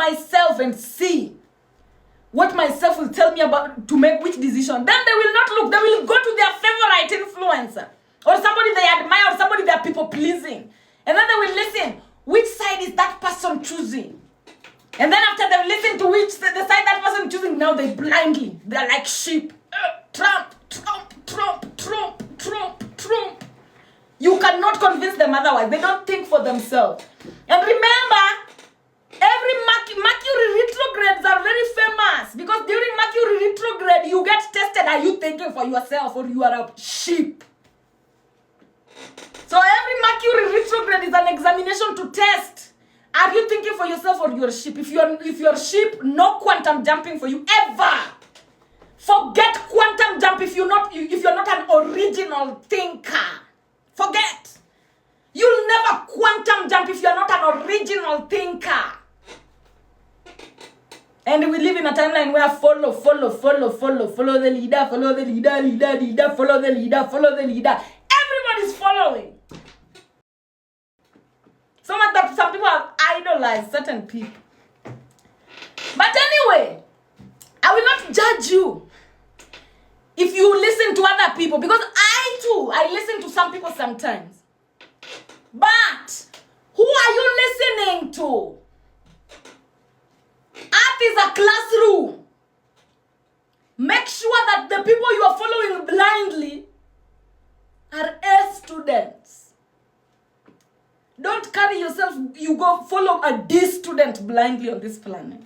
myself and see what myself will tell me about to make which decision. Then they will not look. They will go to their favorite influencer or somebody they admire or somebody they are people pleasing. And then they will listen. Which side is that person choosing? And then after they listen to the side that person choosing, now they're like sheep. Trump, Trump, Trump, Trump, Trump, Trump. You cannot convince them otherwise. They don't think for themselves. And remember, every Mercury retrogrades are very famous because during Mercury retrograde, you get tested. Are you thinking for yourself or you are a sheep? So every Mercury retrograde is an examination to test. Are you thinking for yourself or you're a sheep? If you're a sheep, no quantum jumping for you ever. Forget quantum jump if you're not an original thinker. Forget. You'll never quantum jump if you're not an original thinker. And we live in a timeline where follow the leader, follow the leader, follow the leader. Everybody's following. So much that some people have idolized certain people. But anyway, I will not judge you if you listen to other people, because I listen to some people sometimes. But who are you listening to? Earth is a classroom. Make sure that the people you are following blindly are A students. Don't carry yourself, you go follow a D student blindly on this planet.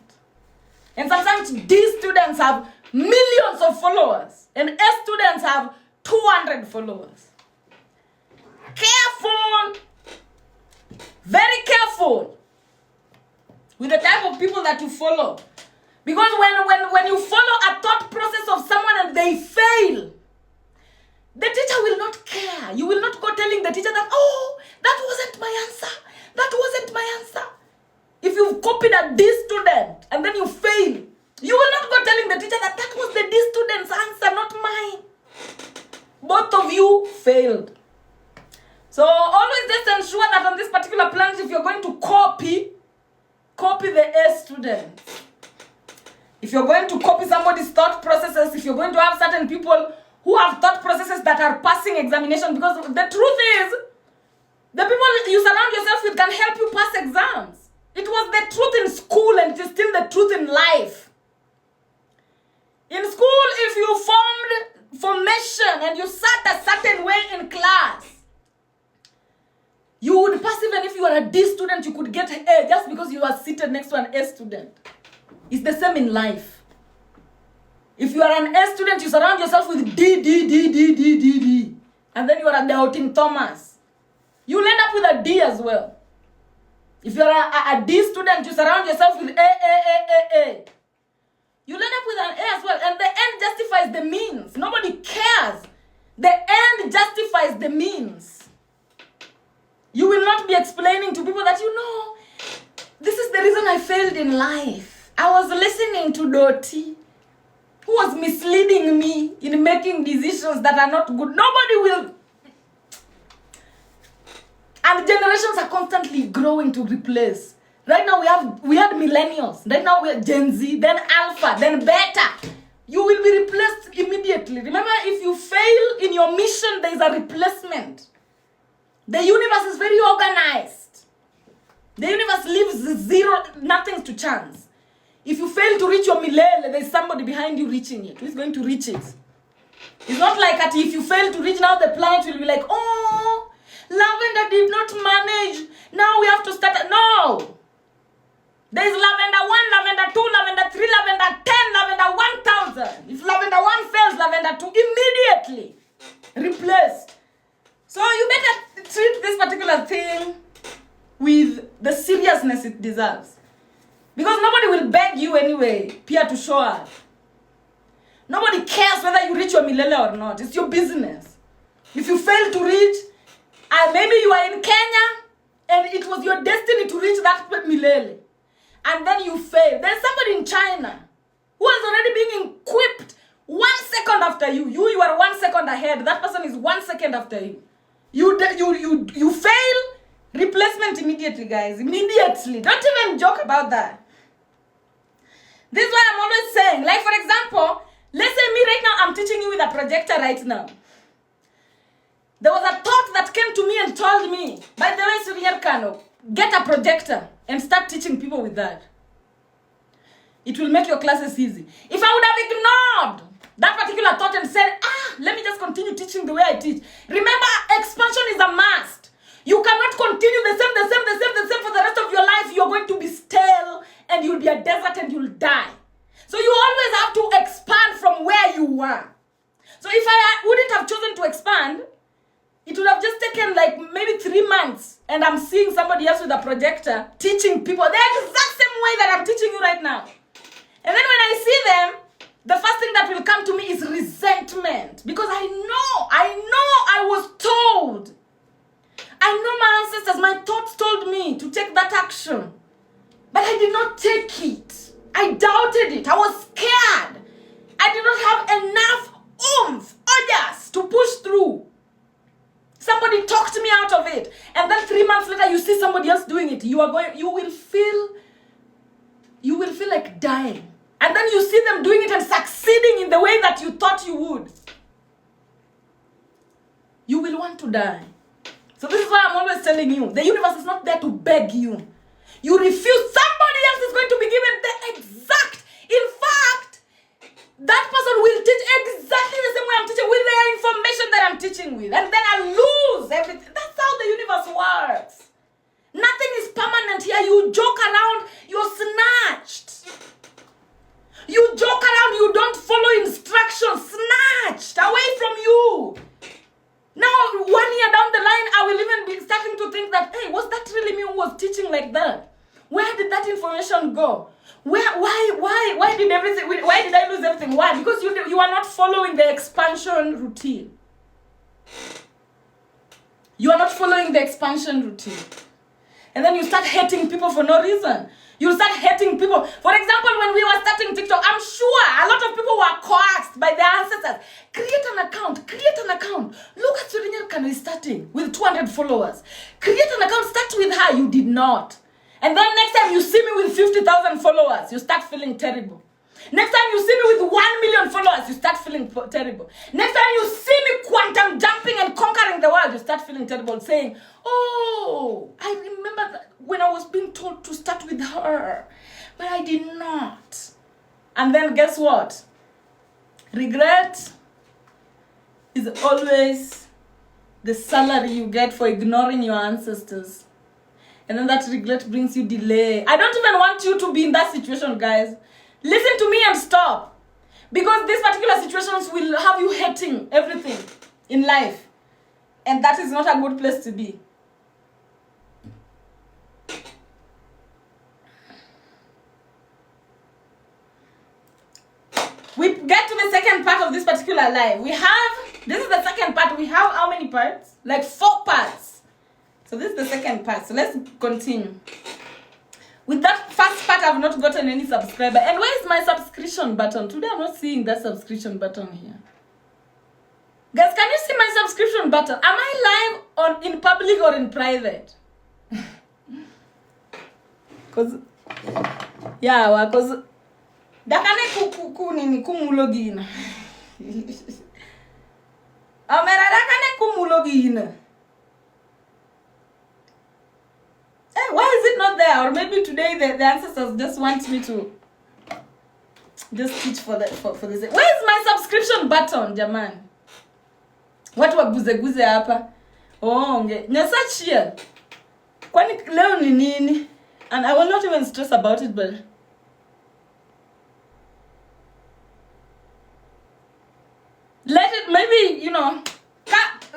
And sometimes D students have millions of followers. And S students have 200 followers. Careful. Very careful with the type of people that you follow. Because when you follow a thought process of someone and they fail, the teacher will not care. You will not go telling the teacher that, oh, that wasn't my answer. That wasn't my answer. If you've copied a D student and then you fail, you will not go telling the teacher that that was the D student's answer, not mine. Both of you failed. So always just ensure that on this particular planet, if you're going to copy the A student. If you're going to copy somebody's thought processes, if you're going to have certain people who have thought processes that are passing examination, because the truth is, the people you surround yourself with can help you pass exams. It was the truth in school and it is still the truth in life. In school, if you formed formation and you sat a certain way in class, you would pass. Even if you are a D student, you could get A just because you are seated next to an A student. It's the same in life. If you are an A student, you surround yourself with D. And then you are a doubting Thomas. You will end up with a D as well. If you are a D student, you surround yourself with A. You end up with an A as well. And the end justifies the means. Nobody cares. The end justifies the means. You will not be explaining to people that, this is the reason I failed in life. I was listening to Dottie, who was misleading me in making decisions that are not good. Nobody will. And generations are constantly growing to replace. Right now we had millennials. Right now we are Gen Z, then Alpha, then Beta. You will be replaced immediately. Remember, if you fail in your mission, there is a replacement. The universe is very organized. The universe leaves nothing to chance. If you fail to reach your milele, there is somebody behind you reaching it. Who is going to reach it? It's not like that if you fail to reach, now the planet will be like, oh, Lavender did not manage. Now we have to start. No. There is Lavender 1, Lavender 2, Lavender 3, Lavender 10, Lavender 1000. If Lavender 1 fails, Lavender 2 immediately replaced. So you better treat this particular thing with the seriousness it deserves. Because nobody will beg you anyway, peer to show up. Nobody cares whether you reach your millennial or not. It's your business. If you fail to reach, maybe you are in Kenya and it was your destiny to reach that millennial, and then you fail. There's somebody in China who has already been equipped 1 second after you. You are 1 second ahead. That person is 1 second after you. You fail, replacement immediately, guys. Immediately. Don't even joke about that. This is what I'm always saying. Like, for example, let's say me right now, I'm teaching you with a projector right now. There was a thought that came to me and told me, by the way, Swiri Kano, get a projector and start teaching people with that. It will make your classes easy. If I would have ignored that particular thought and said, let me just continue teaching the way I teach. Remember, expansion is a must. You cannot continue the same for the rest of your life. You're going to be stale and you'll be a desert and you'll die. So you always have to expand from where you were. So if I wouldn't have chosen to expand, it would have just taken like maybe 3 months and I'm seeing somebody else with a projector teaching people the exact same way that I'm teaching you right now. And then when I see them, the first thing that will come to me is resentment. Because I know I was told. I know my ancestors, my thoughts told me to take that action. But I did not take it. I doubted it. I was scared. I did not have enough oomph, urges to push through. Somebody talked me out of it. And then 3 months later, you see somebody else doing it. You will feel like dying. And then you see them doing it and succeeding in the way that you thought you would. You will want to die. So this is why I'm always telling you. The universe is not there to beg you. You refuse. Somebody else is going to be given the exact. In fact, that person will teach exactly the same way I'm teaching with the information that I'm teaching with. And then I lose everything. That's how the universe works. Nothing is permanent here. You joke around, you're snatched. You joke around, you don't follow instructions, snatched away from you. Now, 1 year down the line, I will even be starting to think that, hey, was that really me who was teaching like that? Where did that information go? Why did I lose everything? Why? Because you are not following the expansion routine. You are not following the expansion routine. And then you start hating people for no reason. You start hating people. For example, when we were starting TikTok, I'm sure a lot of people were coaxed by their ancestors. Create an account. Look at Swiri Kano is starting with 200 followers. Create an account, start with her. You did not. And then next time you see me with 50,000 followers, you start feeling terrible. Next time you see me with 1 million followers, you start feeling terrible. Next time you see me quantum jumping and conquering the world, you start feeling terrible, saying, oh, I remember that when I was being told to start with her, but I did not. And then guess what? Regret is always the salary you get for ignoring your ancestors. And then that regret brings you delay. I don't even want you to be in that situation, guys. Listen to me and stop. Because these particular situations will have you hating everything in life. And that is not a good place to be. We get to the second part of this particular live. This is the second part. We have how many parts? Like 4 parts. So this is the second part. So let's continue. With that first part, I've not gotten any subscriber. And where is my subscription button? Today, I'm not seeing that subscription button here. Guys, can you see my subscription button? Am I live in public or in private? Because dakane nini kumulogina. Amera dakane kumulogina. Why is it not there? Or maybe today the ancestors just want me to just teach for this. Where is my subscription button, Jaman? Watu waguze hapa. Oh, nyasachia. Kwani leo ni nini? And I will not even stress about it, but let it, maybe,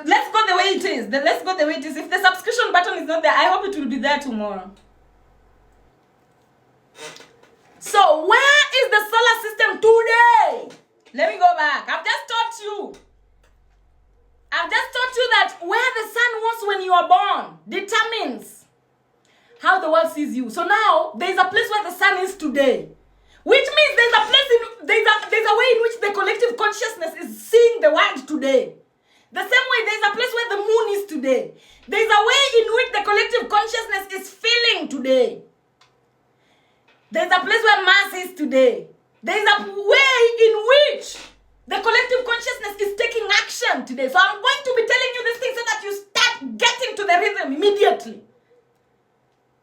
let's go the way it is. Let's go the way it is. If the subscription button is not there, I hope it will be there tomorrow. So, where is the solar system today? Let me go back. I've just taught you that where the sun was when you are born determines how the world sees you. So now, there's a place where the sun is today. Which means there's a way in which the collective consciousness is seeing the world today. The same way there's a place where the moon is today. There's a way in which the collective consciousness is feeling today. There's a place where Mars is today. There is a way in which the collective consciousness is taking action today. So I'm going to be telling you this thing so that you start getting to the rhythm immediately.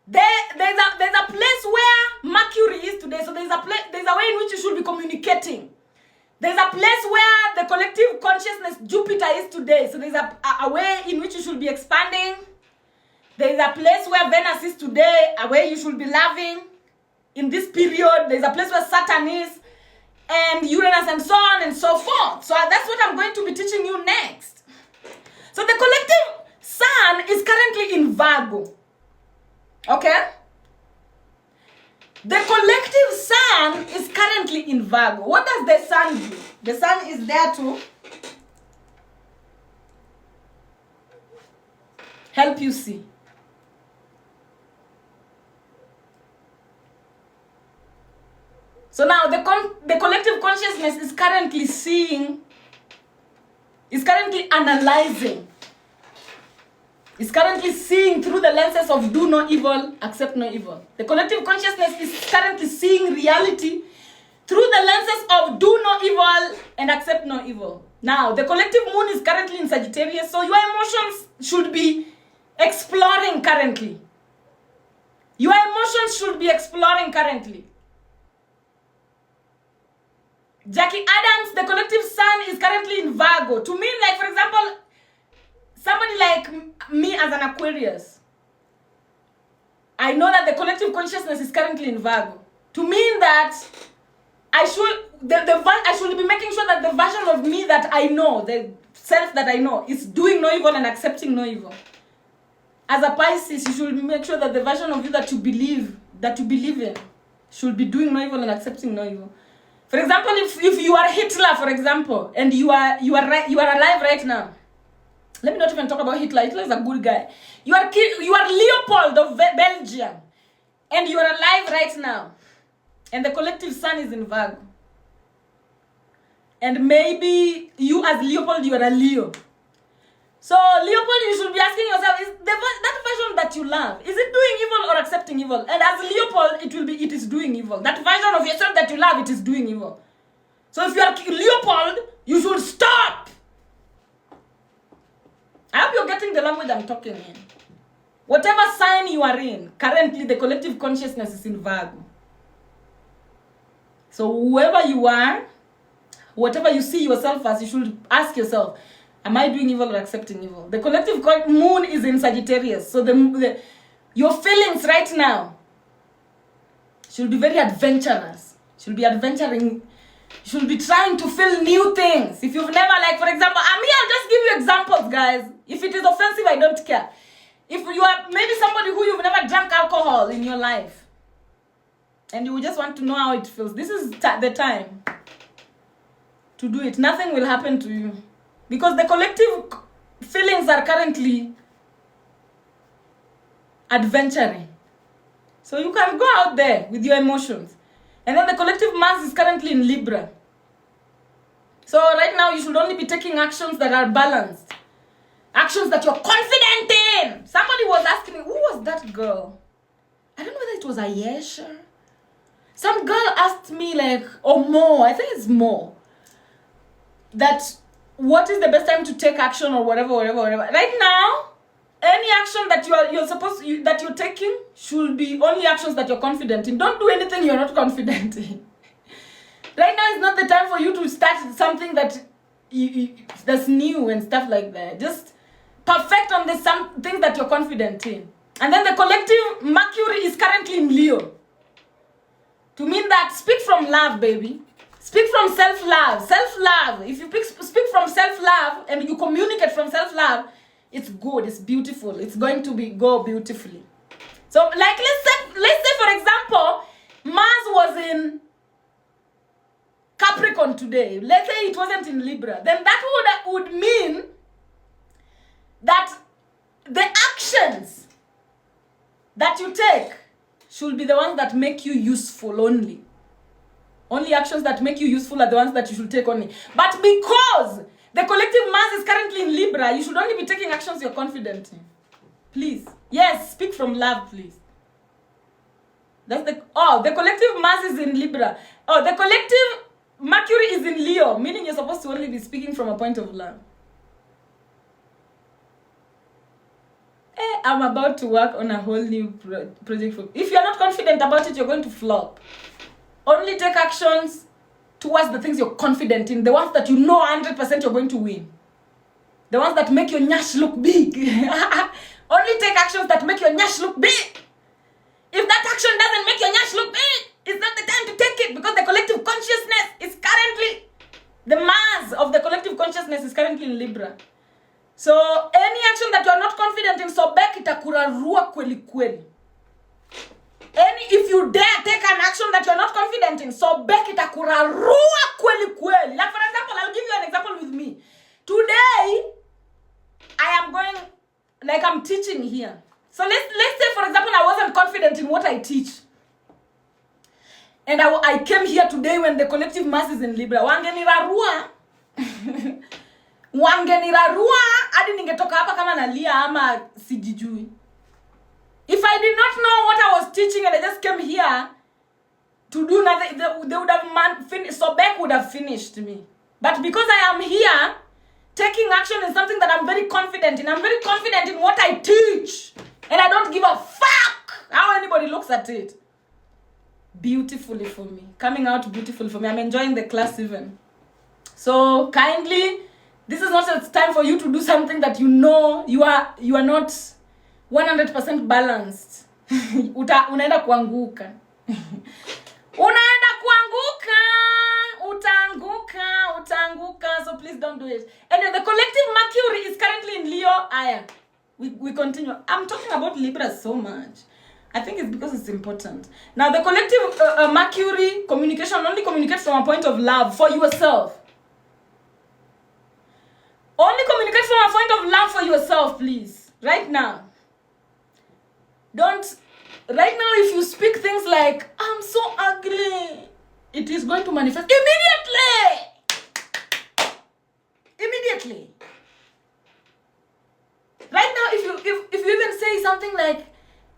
There's a place where Mercury is today. So there's a way in which you should be communicating. There's a place where the collective consciousness Jupiter is today. So there's a way in which you should be expanding. There's a place where Venus is today, a way you should be loving in this period. There's a place where Saturn is, and Uranus, and so on and so forth. So that's what I'm going to be teaching you next. So the collective sun is currently in Virgo. Okay? The collective sun is currently in Virgo. What does the sun do? The sun is there to help you see. So now the collective consciousness is currently analyzing. Is currently seeing through the lenses of do no evil, accept no evil. The collective consciousness is currently seeing reality through the lenses of do no evil and accept no evil. Now, the collective moon is currently in Sagittarius, so your emotions should be exploring currently. Your emotions should be exploring currently. Jackie Adams, the collective sun is currently in Virgo. To mean, like, for example, somebody like me as an Aquarius, I know that the collective consciousness is currently in Virgo. To mean that I should be making sure that the version of me that I know, the self that I know, is doing no evil and accepting no evil. As a Pisces, you should make sure that the version of you that you believe in should be doing no evil and accepting no evil. For example, if you are Hitler, for example, and you are alive right now. Let me not even talk about Hitler. Hitler is a good guy. You are Leopold of Belgium, and you are alive right now. And the collective sun is in Virgo. And maybe you as Leopold, you are a Leo. So Leopold, you should be asking yourself, is that version that you love, is it doing evil or accepting evil? And as Leopold, it is doing evil. That version of yourself that you love, it is doing evil. So if you are Leopold, you should stop. I hope you're getting the language I'm talking in. Whatever sign you are in, currently the collective consciousness is in Virgo. So whoever you are, whatever you see yourself as, you should ask yourself, am I doing evil or accepting evil? The collective moon is in Sagittarius. So your feelings right now should be very adventurous. Should be adventuring. Should be trying to feel new things. If you've never, like, for example, I'll just give you examples, guys. If it is offensive, I don't care. If you are maybe somebody who you've never drank alcohol in your life, and you just want to know how it feels, this is the time to do it. Nothing will happen to you. Because the collective feelings are currently adventuring. So you can go out there with your emotions. And then the collective mass is currently in Libra. So right now you should only be taking actions that are balanced. Actions that you're confident in. Somebody was asking me, who was that girl? I don't know whether it was Ayesha. Some girl asked me like, or Mo, I think it's Mo, that what is the best time to take action or whatever. Right now, any action that you're taking should be only actions that you're confident in. Don't do anything you're not confident in. Right now is not the time for you to start something that's new and stuff like that. Just perfect on some things that you're confident in. And then the collective Mercury is currently in Leo. To mean that, speak from love, baby. Speak from self-love. Self-love. If you speak from self-love and you communicate from self-love, it's good, it's beautiful. It's going to go beautifully. So, like, let's say, for example, Mars was in Capricorn today. Let's say it wasn't in Libra. Then that would mean that the actions that you take should be the ones that make you useful only. Only actions that make you useful are the ones that you should take only. But because the collective mass is currently in Libra, you should only be taking actions you're confident in. Please. Yes, speak from love, please. The collective mass is in Libra. Oh, the collective Mercury is in Leo, meaning you're supposed to only be speaking from a point of love. I'm about to work on a whole new project. If you're not confident about it, you're going to flop. Only take actions towards the things you're confident in, the ones that you know 100% you're going to win. The ones that make your nyash look big. Only take actions that make your nyash look big. If that action doesn't make your nyash look big, it's not the time to take it, because the collective consciousness is currently, the mass of the collective consciousness is currently in Libra. So any action that you're not confident in, sobek itakurarua kweli kweli. If you dare take an action that you're not confident in, sobek itakurarua kweli kweli. Like for example, I'll give you an example with me. Today, I am going, like I'm teaching here. So let's say, for example, I wasn't confident in what I teach. And I came here today when the collective mass is in Libra. Wangenirarua. Wangenirarua. Hadi ningetoka hapa kama nalia ama sijijui. If I did not know what I was teaching and I just came here to do nothing, they would have finished. Sobek would have finished me. But because I am here, taking action is something that I'm very confident in. I'm very confident in what I teach. And I don't give a fuck how anybody looks at it. Beautifully for me. Coming out beautifully for me. I'm enjoying the class even. So kindly, this is not a time for you to do something that you know you are not 100% balanced. Unaenda kuanguka. Unaenda kuanguka. Utaanguka. So please don't do it. Anyway, the collective Mercury is currently in Leo. Aya. We continue. I'm talking about Libra so much. I think it's because it's important. Now, the collective Mercury communication only communicates from a point of love for yourself. Only communicate from a point of love for yourself, please. Right now. Right now, if you speak things like, I'm so ugly, it is going to manifest immediately. Right now, if you even say something like,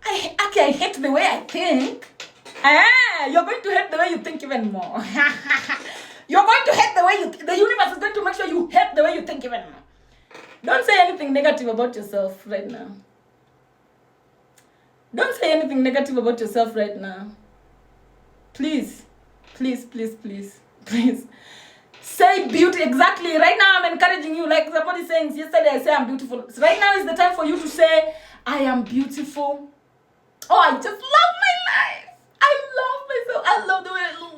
I hate the way I think, you're going to hate the way you think even more. You're going to hate the way the universe is going to make sure you hate the way you think even more. Don't say anything negative about yourself right now. Don't say anything negative about yourself right now. Please. Say beauty. Exactly. Right now I'm encouraging you. Like somebody saying yesterday, I say I'm beautiful. So right now is the time for you to say, I am beautiful. Oh, I just love my life. I love myself. I love the way I look.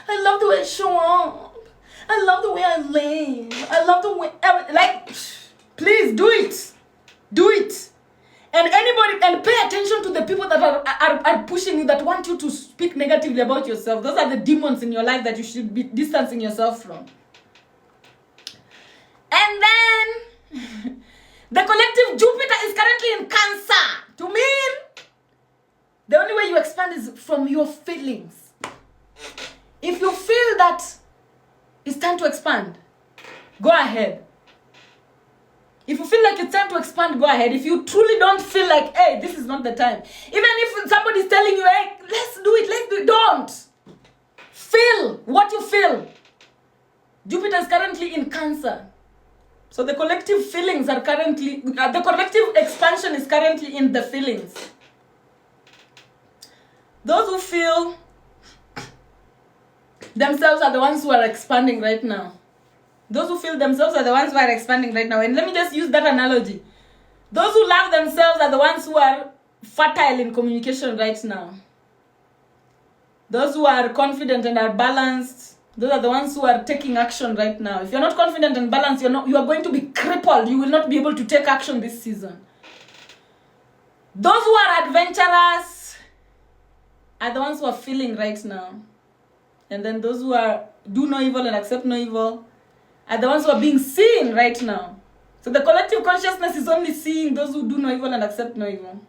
I love the way I show up. I love the way I live. I love the way, please do it. Do it. And pay attention to the people that are pushing you, that want you to speak negatively about yourself. Those are the demons in your life that you should be distancing yourself from. And then, the collective Jupiter is currently in Cancer. To mean, the only way you expand is from your feelings. If you feel that it's time to expand, go ahead. If you feel like it's time to expand, go ahead. If you truly don't feel like, hey, this is not the time. Even if somebody's telling you, hey, let's do it, don't. Feel what you feel. Jupiter is currently in Cancer. So the collective feelings are currently, the collective expansion is currently in the feelings. Those who feel themselves are the ones who are expanding right now. Those who feel themselves are the ones who are expanding right now. And let me just use that analogy. Those who love themselves are the ones who are fertile in communication right now. Those who are confident and are balanced, those are the ones who are taking action right now. If you're not confident and balanced, you are going to be crippled. You will not be able to take action this season. Those who are adventurous are the ones who are feeling right now. And then those who do no evil and accept no evil are the ones who are being seen right now. So the collective consciousness is only seeing those who do no evil and accept no evil.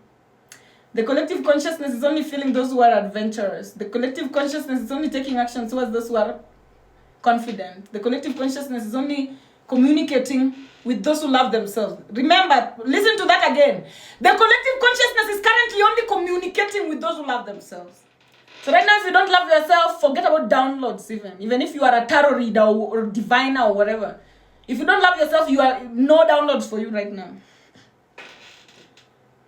The collective consciousness is only feeling those who are adventurous. The collective consciousness is only taking action towards those who are confident. The collective consciousness is only communicating with those who love themselves. Remember, listen to that again. The collective consciousness is currently only communicating with those who love themselves. So right now, if you don't love yourself, forget about downloads even if you are a tarot reader or diviner or whatever. If you don't love yourself, you are no downloads for you right now.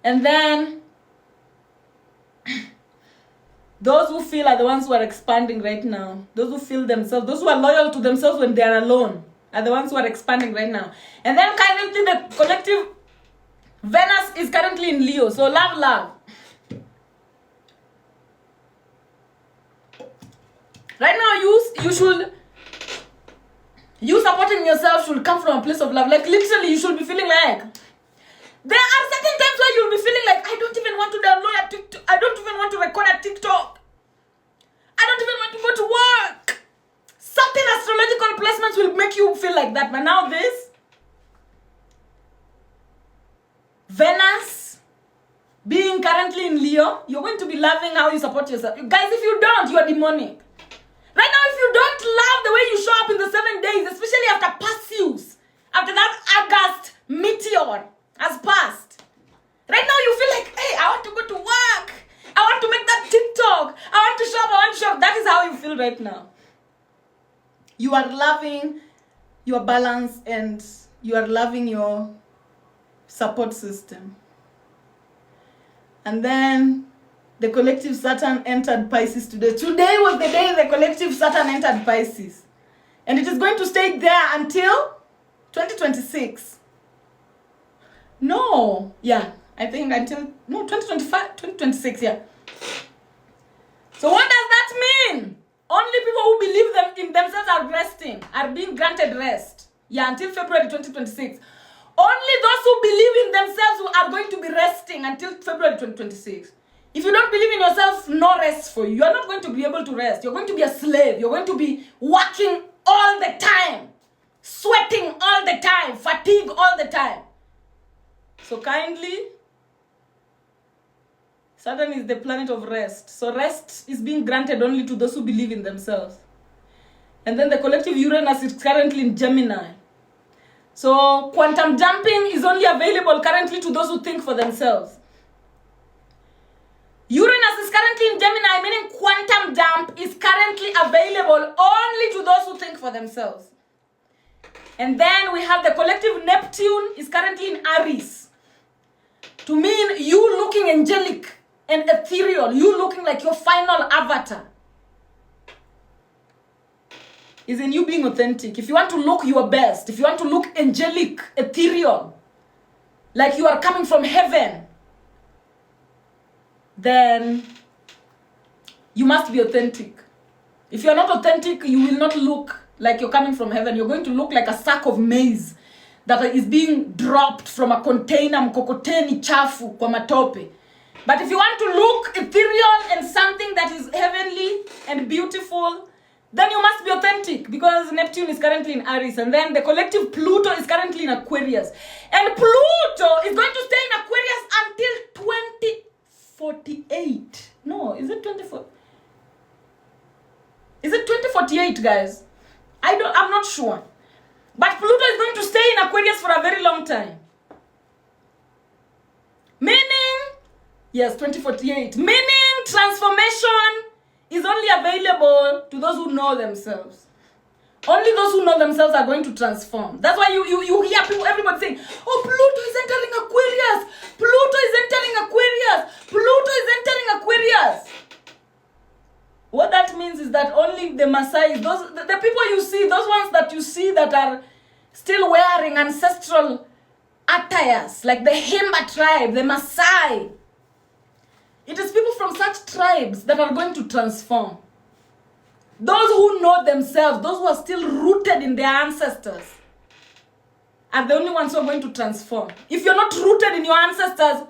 And then those who feel are the ones who are expanding right now. Those who feel themselves, those who are loyal to themselves when they are alone, are the ones who are expanding right now. And then currently the collective Venus is currently in Leo. So love. Right now, you supporting yourself should come from a place of love. Like literally, you should be feeling like, there are certain times where you'll be feeling like, I don't even want to download a TikTok. I don't even want to record a TikTok. I don't even want to go to work. Certain astrological placements will make you feel like that. But now this, Venus being currently in Leo, you're going to be loving how you support yourself. Guys, if you don't, you are demonic. Right now, if you don't love the way you show up in the 7 days, especially after Perseus, after that August meteor has passed, right now you feel like, hey, I want to go to work. I want to make that TikTok. I want to shop. That is how you feel right now. You are loving your balance and you are loving your support system. And then the collective Saturn entered Pisces today. Today was the day the collective Saturn entered Pisces. And it is going to stay there until 2026. I think until 2025, 2026, yeah. So what does that mean? Only people who believe in themselves are being granted rest. Yeah, until February 2026. Only those who believe in themselves are going to be resting until February 2026. If you don't believe in yourself, no rest for you. You are not going to be able to rest. You're going to be a slave. You're going to be working all the time, sweating all the time, fatigue all the time. So kindly, Saturn is the planet of rest. So rest is being granted only to those who believe in themselves. And then the collective Uranus is currently in Gemini. So quantum jumping is only available currently to those who think for themselves. Uranus is currently in Gemini, meaning quantum jump is currently available only to those who think for themselves. And then we have the collective Neptune is currently in Aries. To mean you looking angelic and ethereal, you looking like your final avatar, is in you being authentic. If you want to look your best, if you want to look angelic, ethereal, like you are coming from heaven, then you must be authentic. If you are not authentic, you will not look like you're coming from heaven. You're going to look like a sack of maize that is being dropped from a container, mkokoteni chafu kwa matope. But if you want to look ethereal and something that is heavenly and beautiful, then you must be authentic, because Neptune is currently in Aries. And then the collective Pluto is currently in Aquarius. And Pluto is going to stay in Aquarius until 2048. No, is it 24? Is it 2048, guys? I'm not sure. But Pluto is going to stay in Aquarius for a very long time. Meaning, yes, 2048. Meaning transformation is only available to those who know themselves. Only those who know themselves are going to transform. That's why you hear people, everybody saying, oh, Pluto is entering Aquarius. Pluto is entering Aquarius. Pluto is entering Aquarius. What that means is that only the Maasai, the people you see, those ones that you see that are still wearing ancestral attires, like the Himba tribe, the Maasai, it is people from such tribes that are going to transform. Those who know themselves, those who are still rooted in their ancestors, are the only ones who are going to transform. If you're not rooted in your ancestors,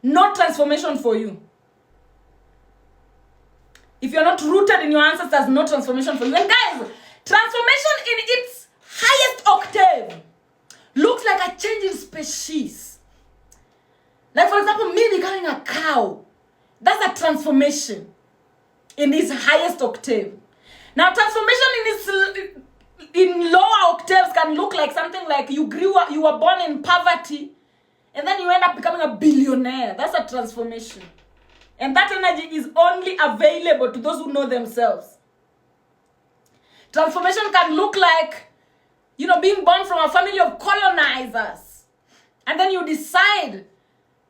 no transformation for you. If you're not rooted in your ancestors, no transformation for you. And guys, transformation in its highest octave looks like a change in species. Like, for example, me becoming a cow. That's a transformation in its highest octave. Now, transformation in lower octaves can look like something like you were born in poverty, and then you end up becoming a billionaire. That's a transformation. And that energy is only available to those who know themselves. Transformation can look like, being born from a family of colonizers. And then you decide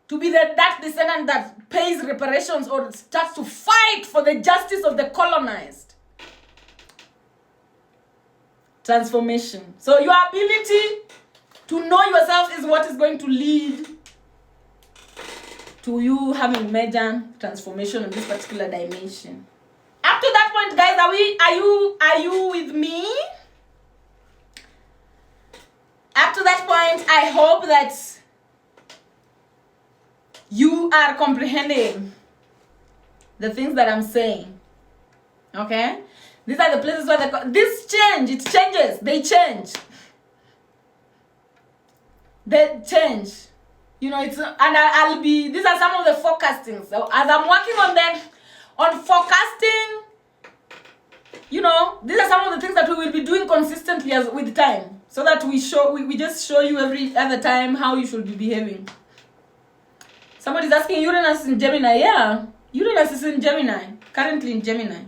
to be that descendant that pays reparations or starts to fight for the justice of the colonized. Transformation. So your ability to know yourself is what is going to lead to you having major transformation in this particular dimension. Up to that point, guys, are you with me? Up to that point, I hope that you are comprehending the things that I'm saying. Okay? These are the places where it changes. They change. These are some of the forecasting. So as I'm working on forecasting, these are some of the things that we will be doing consistently with time. So that we just show you every other time how you should be behaving. Somebody's asking, Uranus in Gemini. Yeah, Uranus is in Gemini, currently in Gemini.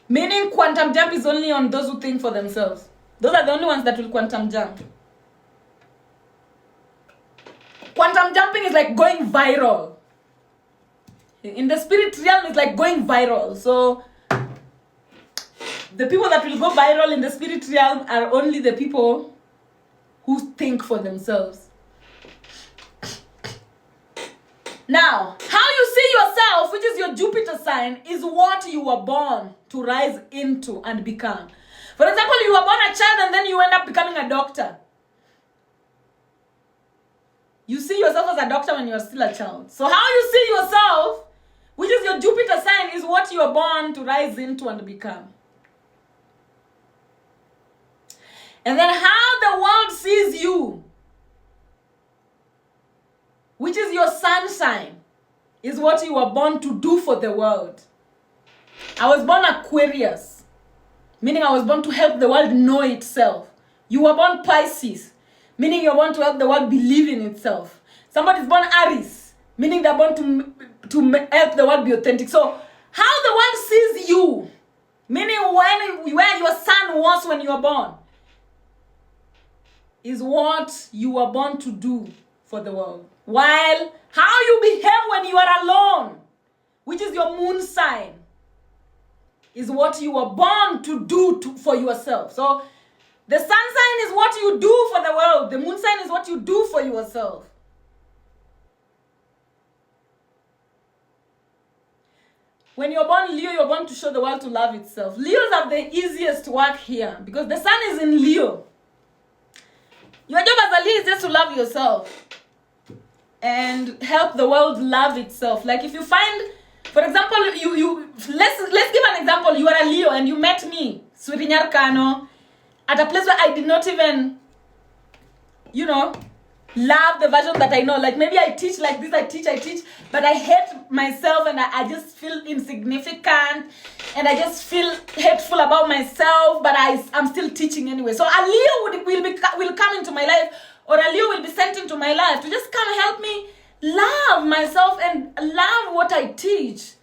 Meaning quantum jump is only on those who think for themselves. Those are the only ones that will quantum jump. Quantum jumping is like going viral. In the spirit realm, it's like going viral. So the people that will go viral in the spirit realm are only the people who think for themselves. Now, how you see yourself, which is your Jupiter sign, is what you were born to rise into and become. For example, you were born a child and then you end up becoming a doctor. You see yourself as a doctor when you're still a child. So how you see yourself, which is your Jupiter sign, is what you are born to rise into and become. And then how the world sees you, which is your sun sign, is what you were born to do for the world. I was born Aquarius, meaning I was born to help the world know itself. You were born Pisces, meaning you're born to help the world believe in itself. Somebody's born Aries, meaning they're born to help the world be authentic. So how the world sees you, meaning where your sun was when you were born, is what you were born to do for the world. While how you behave when you are alone, which is your moon sign, is what you were born to do for yourself. So the sun sign is what you do for the world. The moon sign is what you do for yourself. When you're born Leo, you're born to show the world to love itself. Leos have the easiest work here because the sun is in Leo. Your job as a Leo is just to love yourself and help the world love itself. Like if you find, for example, let's give an example. You are a Leo and you met me, Swiri, Nyar, kano, at a place where I did not even, love the version that I know. Like maybe I teach like this, I teach, but I hate myself and I just feel insignificant and I just feel hateful about myself, but I'm still teaching anyway. So a Leo will come into my life, or a Leo will be sent into my life to just come help me love myself and love what I teach.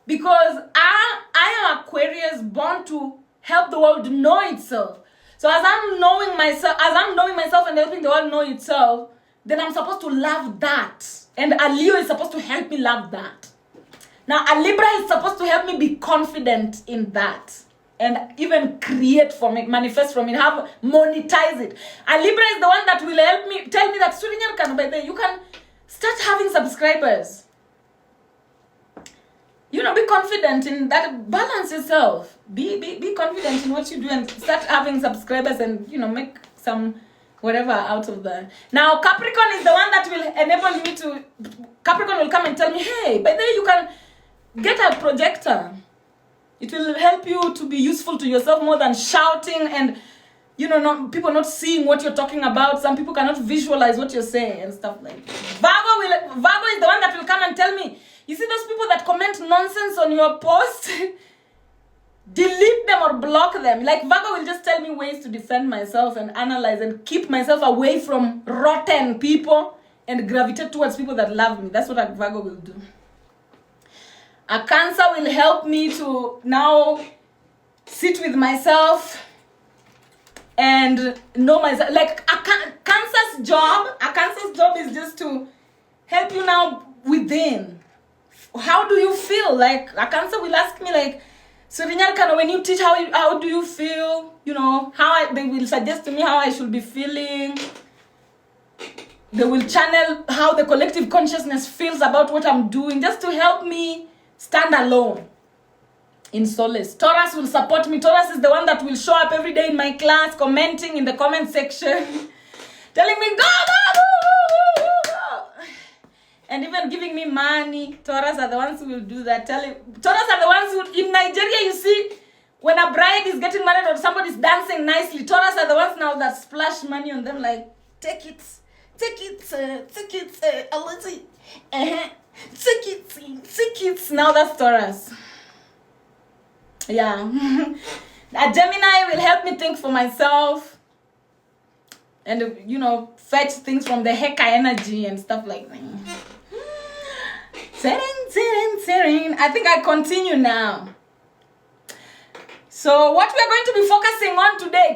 Because I am Aquarius, born to help the world know itself. So as I'm knowing myself and helping the world know itself, then I'm supposed to love that. And a Leo is supposed to help me love that. Now a Libra is supposed to help me be confident in that. And even create from it, manifest from it, monetize it. A Libra is the one that will help me, tell me that you can start having subscribers. Be confident in that. Balance yourself. Be confident in what you do and start having subscribers and, make some whatever out of that. Now, Capricorn is the one that will enable me to, Capricorn will come and tell me, hey, by the way, you can get a projector. It will help you to be useful to yourself more than shouting and, people not seeing what you're talking about. Some people cannot visualize what you're saying and stuff like that. Virgo is the one that will come and tell me, you see those people that comment nonsense on your post? Delete them or block them. Like Virgo will just tell me ways to defend myself and analyze and keep myself away from rotten people and gravitate towards people that love me. That's what a Virgo will do. A Cancer will help me to now sit with myself and know myself. Like a Cancer's job is just to help you now within. How do you feel? Like a Cancer will ask me like, Swiri, Nyar, kano, when you teach, how do you feel? You know, they will suggest to me how I should be feeling. They will channel how the collective consciousness feels about what I'm doing, just to help me stand alone in solace. Taurus will support me. Taurus is the one that will show up every day in my class, commenting in the comment section, telling me, go, go, go, go, go, go. And even giving me money. Taurus are the ones who will do that. Taurus are the ones who, in Nigeria, you see, when a bride is getting married or somebody's dancing nicely, Taurus are the ones now that splash money on them, like, take it, a little, take it. Now that's Taurus. Yeah. A Gemini will help me think for myself and, you know, fetch things from the Heka energy and stuff like that. Serene. I think I continue now. So what we are going to be focusing on today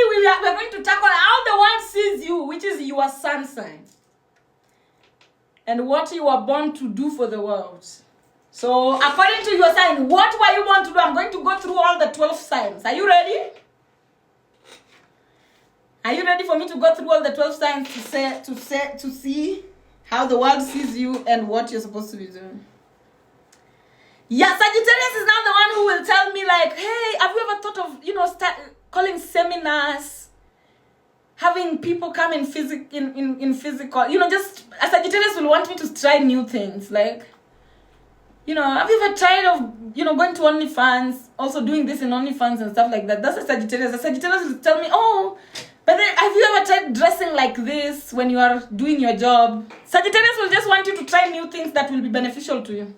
we are going to tackle how the world sees you, which is your sun sign, and what you are born to do for the world. So according to your sign, what were you born to do? I'm going to go through all the 12 signs. Are you ready? Are you ready for me to go through all the 12 signs to see how the world sees you and what you're supposed to be doing? Yeah, Sagittarius is now the one who will tell me like, hey, have you ever thought of, you know, start calling seminars, having people come in physical, you know, just a Sagittarius will want me to try new things. Like, you know, have you ever tried of, you know, going to OnlyFans, also doing this in OnlyFans and stuff like that? That's a Sagittarius. A Sagittarius will tell me, oh, but then have you ever tried dressing like this when you are doing your job? Sagittarius will just want you to try new things that will be beneficial to you.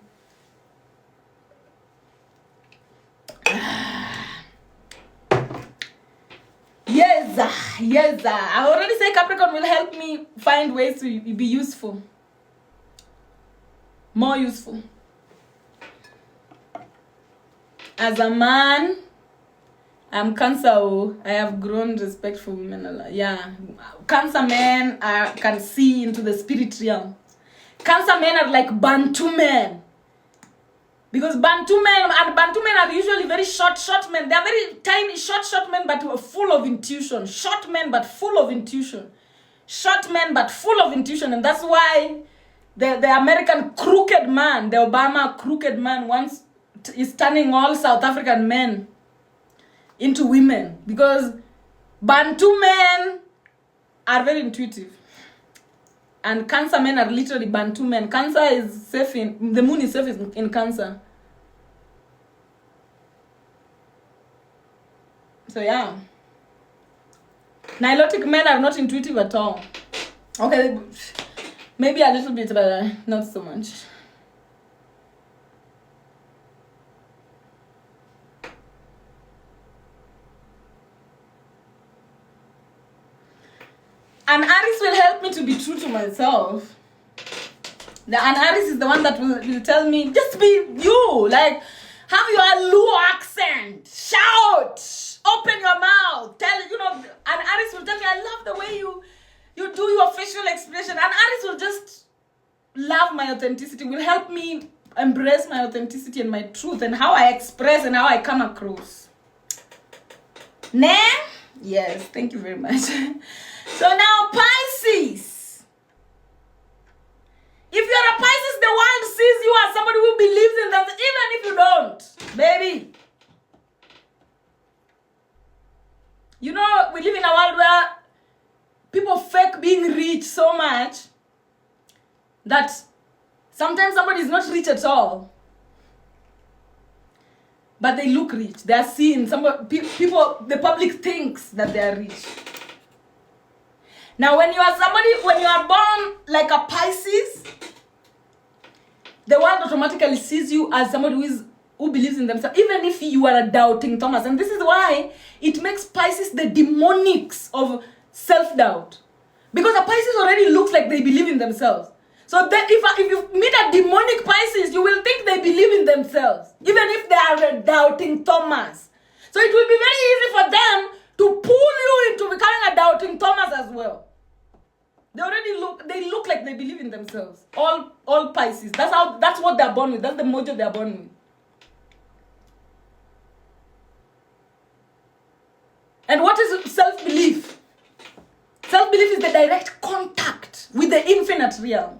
Yes. I already said Capricorn will help me find ways to be useful. More useful. As a man, I'm Cancer. I have grown respect for women a lot. Yeah. Cancer men can see into the spirit realm. Cancer men are like Bantu men. Because Bantu men are usually very short men. They are very tiny, short men, but full of intuition. Short men, but full of intuition. And that's why the American crooked man, the Obama crooked man, is turning all South African men into women. Because Bantu men are very intuitive. And Cancer men are literally Bantu men. Cancer is safe the moon is safe in Cancer. So yeah. Nilotic men are not intuitive at all. Okay, maybe a little bit, but not so much. An Aries will help me to be true to myself. An Aries is the one that will tell me, just be you. Like, have your Luo accent. Shout. Open your mouth. An Aries will tell me, I love the way you do your facial expression. An Aries will just love my authenticity, will help me embrace my authenticity and my truth and how I express and how I come across. Nah? Yes, thank you very much. So now, Pisces. If you're a Pisces, the world sees you as somebody who believes in them, even if you don't, baby. You know, we live in a world where people fake being rich so much that sometimes somebody is not rich at all. But they look rich. They are seen. The public thinks that they are rich. Now, when you are born like a Pisces, the world automatically sees you as somebody who believes in themselves, even if you are a doubting Thomas. And this is why it makes Pisces the demonics of self-doubt. Because a Pisces already looks like they believe in themselves. So that if you meet a demonic Pisces, you will think they believe in themselves, even if they are a doubting Thomas. So it will be very easy for them to pull you into becoming a doubting Thomas as well. They look like they believe in themselves. All Pisces. That's what they're born with. That's the mojo they're born with. And what is self-belief? Self-belief is the direct contact with the infinite realm.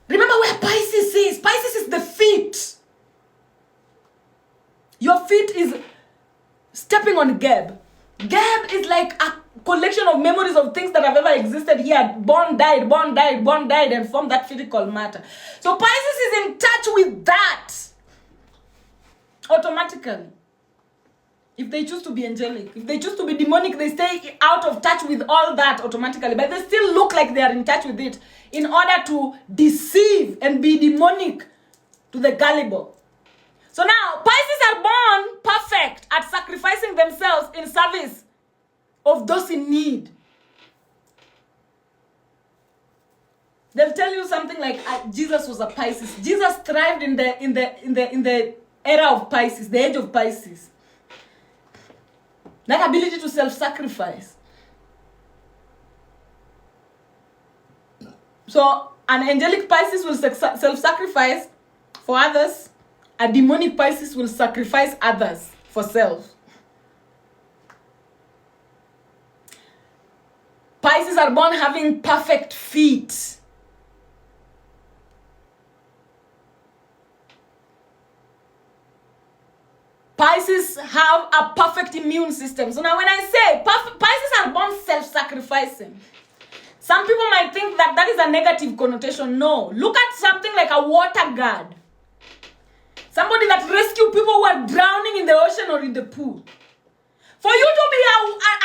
Remember where Pisces is. Pisces is the feet. Your feet is stepping on Geb. Geb is like a collection of memories of things that have ever existed here. Born, died, and formed that physical matter. So Pisces is in touch with that automatically. If they choose to be angelic, if they choose to be demonic, they stay out of touch with all that automatically. But they still look like they are in touch with it in order to deceive and be demonic to the gullible. So now, Pisces are born perfect at sacrificing themselves in service of those in need. They'll tell you something like Jesus was a Pisces. Jesus thrived in the era of Pisces, the age of Pisces. That ability to self-sacrifice. So an angelic Pisces will self-sacrifice for others. A demonic Pisces will sacrifice others for self. Pisces are born having perfect feet. Pisces have a perfect immune system. So now when I say Pisces are born self-sacrificing, some people might think that that is a negative connotation. No. Look at something like a water guard. Somebody that rescues people who are drowning in the ocean or in the pool. For you to be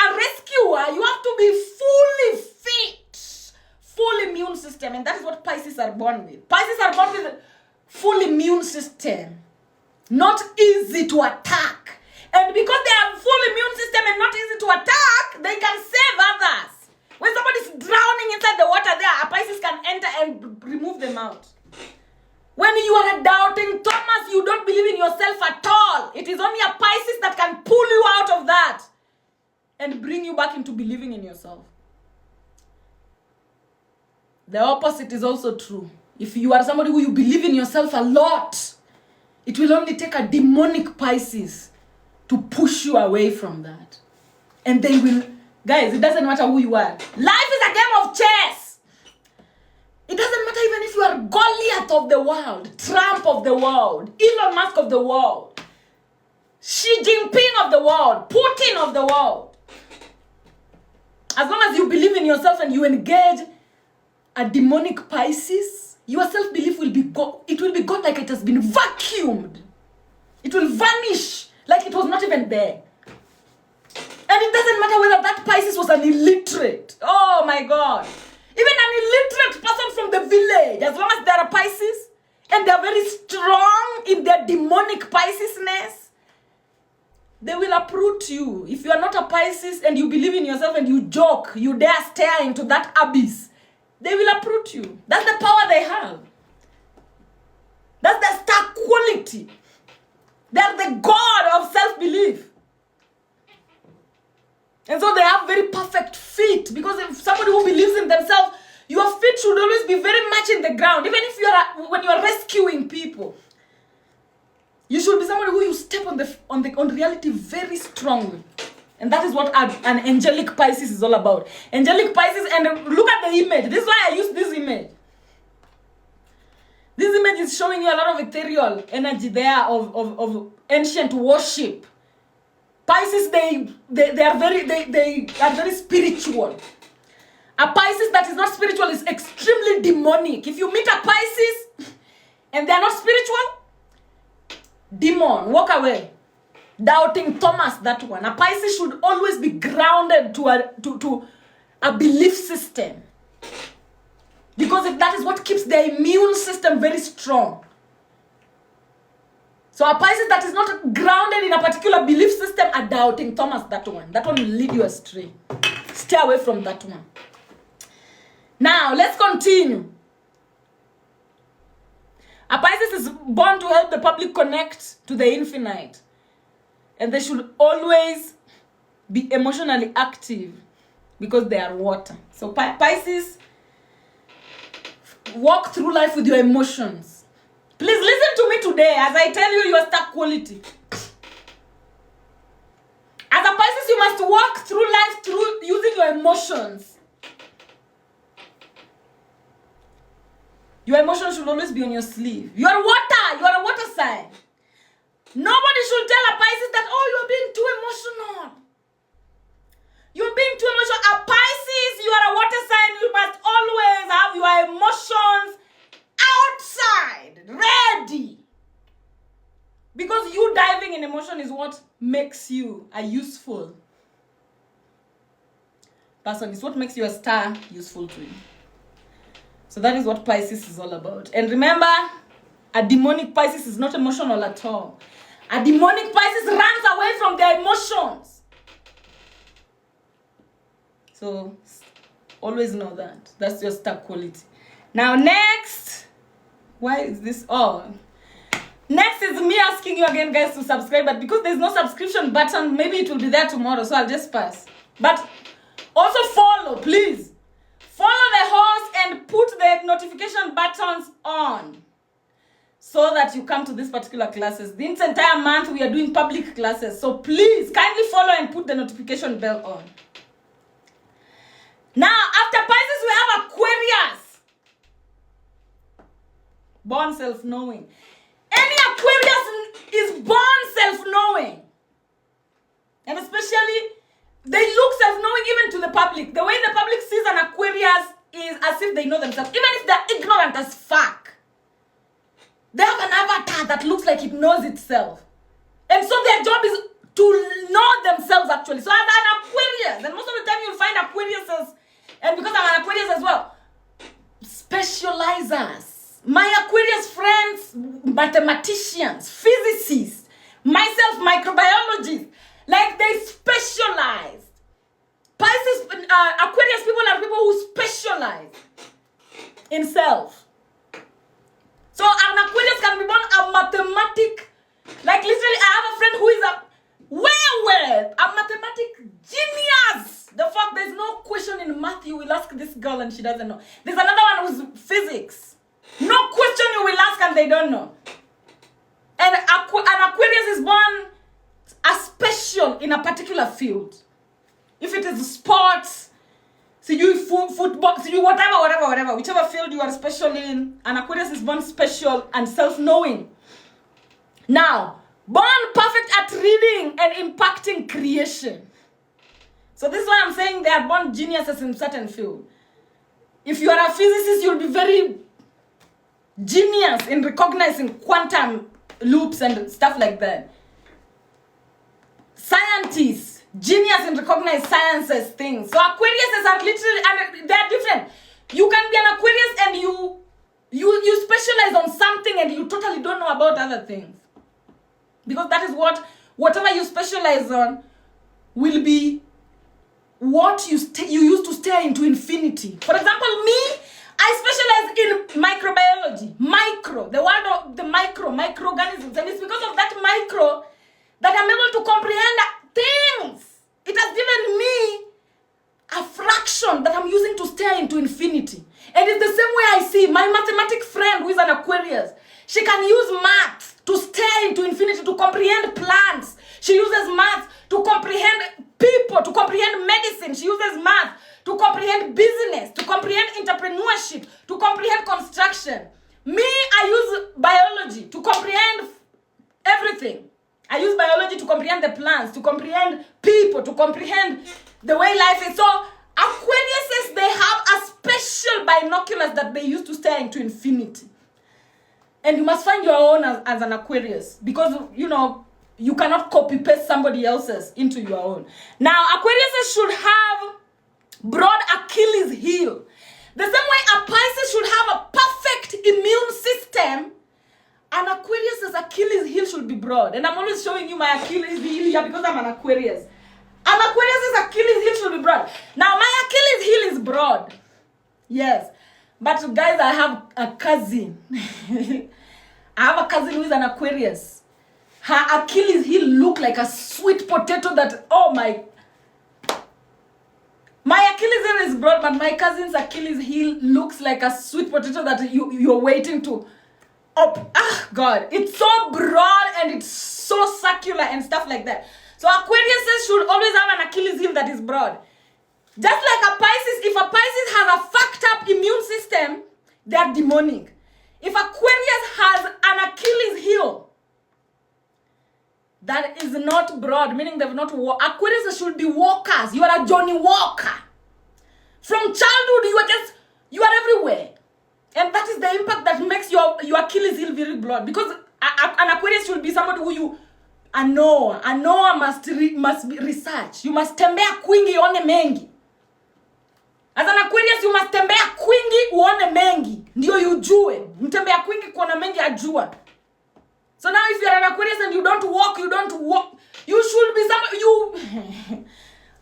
a rescuer, you have to be fully fit. Full immune system. And that is what Pisces are born with. Pisces are born with a full immune system. Not easy to attack. And because they have full immune system and not easy to attack, they can save others. When somebody's drowning inside the water there, a Pisces can enter and remove them out. When you are a doubting Thomas, you don't believe in yourself at all. It is only a Pisces that can pull you out of that and bring you back into believing in yourself. The opposite is also true. If you are somebody who you believe in yourself a lot, it will only take a demonic Pisces to push you away from that. And they will, guys, it doesn't matter who you are. Life is a game of chess. It doesn't matter even if you are Goliath of the world, Trump of the world, Elon Musk of the world, Xi Jinping of the world, Putin of the world. As long as you believe in yourself and you engage a demonic Pisces, your self-belief will be gone. It will be gone like it has been vacuumed. It will vanish like it was not even there. And it doesn't matter whether that Pisces was an illiterate. Oh my God. Even an illiterate person from the village, as long as they are Pisces and they are very strong in their demonic Piscesness, they will uproot you. If you are not a Pisces and you believe in yourself and you joke, you dare stare into that abyss, they will uproot you. That's the power they have. That's the star quality. They're the God of self-belief. And so they have very perfect feet. Because if somebody who believes in themselves, your feet should always be very much in the ground. Even if when you are rescuing people, you should be somebody who you step on reality very strongly. And that is what an angelic Pisces is all about. Angelic Pisces, and look at the image. This is why I use this image. This image is showing you a lot of ethereal energy there of ancient worship. Pisces, they are very spiritual. A Pisces that is not spiritual is extremely demonic. If you meet a Pisces and they are not spiritual, demon, walk away. Doubting Thomas, that one. A Pisces should always be grounded to a belief system. Because that is what keeps their immune system very strong. So a Pisces that is not grounded in a particular belief system, a doubting Thomas, that one. That one will lead you astray. Stay away from that one. Now, let's continue. A Pisces is born to help the public connect to the infinite. And they should always be emotionally active because they are water. So Pisces, walk through life with your emotions. Please listen to me today as I tell you your star quality. As a Pisces, you must walk through life through using your emotions. Your emotions should always be on your sleeve. You are water. You are a water sign. Nobody should tell a Pisces that, oh, you're being too emotional. You're being too emotional. A Pisces, you are a water sign. You must always have your emotions outside, ready. Because you diving in emotion is what makes you a useful person. It's what makes you a star useful to you. So that is what Pisces is all about. And remember, a demonic Pisces is not emotional at all. A demonic Pisces runs away from their emotions. So always know that. That's your star quality. Now next, why is this on? Next is me asking you again, guys, to subscribe. But because there's no subscription button, maybe it will be there tomorrow. So I'll just pass. But also follow, please. Follow the host and put the notification buttons on so that you come to these particular classes. This entire month we are doing public classes. So please kindly follow and put the notification bell on. Now, after Pisces, we have Aquarius. Born self-knowing. Any Aquarius is born self-knowing. And especially, they look self-knowing even to the public. The way the public sees an Aquarius is as if they know themselves. Even if they're ignorant as fuck. They have an avatar that looks like it knows itself. And so their job is to know themselves actually. So as an Aquarius, and most of the time you'll find Aquariuses, and because I'm an Aquarius as well, specializers. My Aquarius friends, mathematicians, physicists, myself, microbiologists. Like they specialize. Pisces, Aquarius people are people who specialize in self. So an Aquarius can be born a mathematic. Like literally, I have a friend who is a mathematic genius. The fact there's no question in math you will ask this girl and she doesn't know. There's another one who's physics. No question you will ask and they don't know. And an Aquarius is born a special in a particular field. If it is sports, so you football, so you whatever, whichever field you are special in, an Aquarius is born special and self-knowing. Now, born perfect at reading and impacting creation. So this is why I'm saying they are born geniuses in certain field. If you are a physicist, you'll be very genius in recognizing quantum loops and stuff like that. Scientists, genius in recognizing sciences things. So Aquariuses are literally, and they're different. You can be an Aquarius and you specialize on something and you totally don't know about other things. Because that is whatever you specialize on will be what you use to stare into infinity. For example, me, I specialize in microbiology. The world of the microorganisms. And it's because of that micro that I'm able to comprehend things. It has given me a fraction that I'm using to stare into infinity. And it's the same way I see my mathematic friend who is an Aquarius. She can use math to stare into infinity, to comprehend plants. She uses math to comprehend people, to comprehend medicine. She uses math to comprehend business, to comprehend entrepreneurship, to comprehend construction. Me, I use biology to comprehend everything. I use biology to comprehend the plants, to comprehend people, to comprehend the way life is. So Aquariuses, they have a special binoculars that they use to stare into infinity. And you must find your own as an Aquarius. Because, you cannot copy-paste somebody else's into your own. Now, Aquariuses should have broad Achilles heel. The same way a Pisces should have a perfect immune system, an Aquarius's Achilles heel should be broad. And I'm always showing you my Achilles heel here because I'm an Aquarius. An Aquarius's Achilles heel should be broad. Now, my Achilles heel is broad. Yes. But guys, I have a cousin. I have a cousin who is an Aquarius. Her Achilles heel look like a sweet potato that, oh my. My Achilles heel is broad, but my cousin's Achilles heel looks like a sweet potato that you're waiting to up. Ah, God. It's so broad and it's so circular and stuff like that. So Aquariuses should always have an Achilles heel that is broad. Just like a Pisces, if a Pisces has a fucked up immune system, they are demonic. If Aquarius has an Achilles heel that is not broad, meaning they've not walked, Aquarius should be walkers. You are a Johnny Walker. From childhood, you are everywhere. And that is the impact that makes your Achilles heel very broad. Because an Aquarius should be somebody who you Noah must be research. You must tembea kwingi one mengi. As an Aquarius, you must tembea kwingi uone mengi. Ndio yujue. Mtembea kwingi kuona mengi ajua. So now if you're an Aquarius and you don't walk. You should be some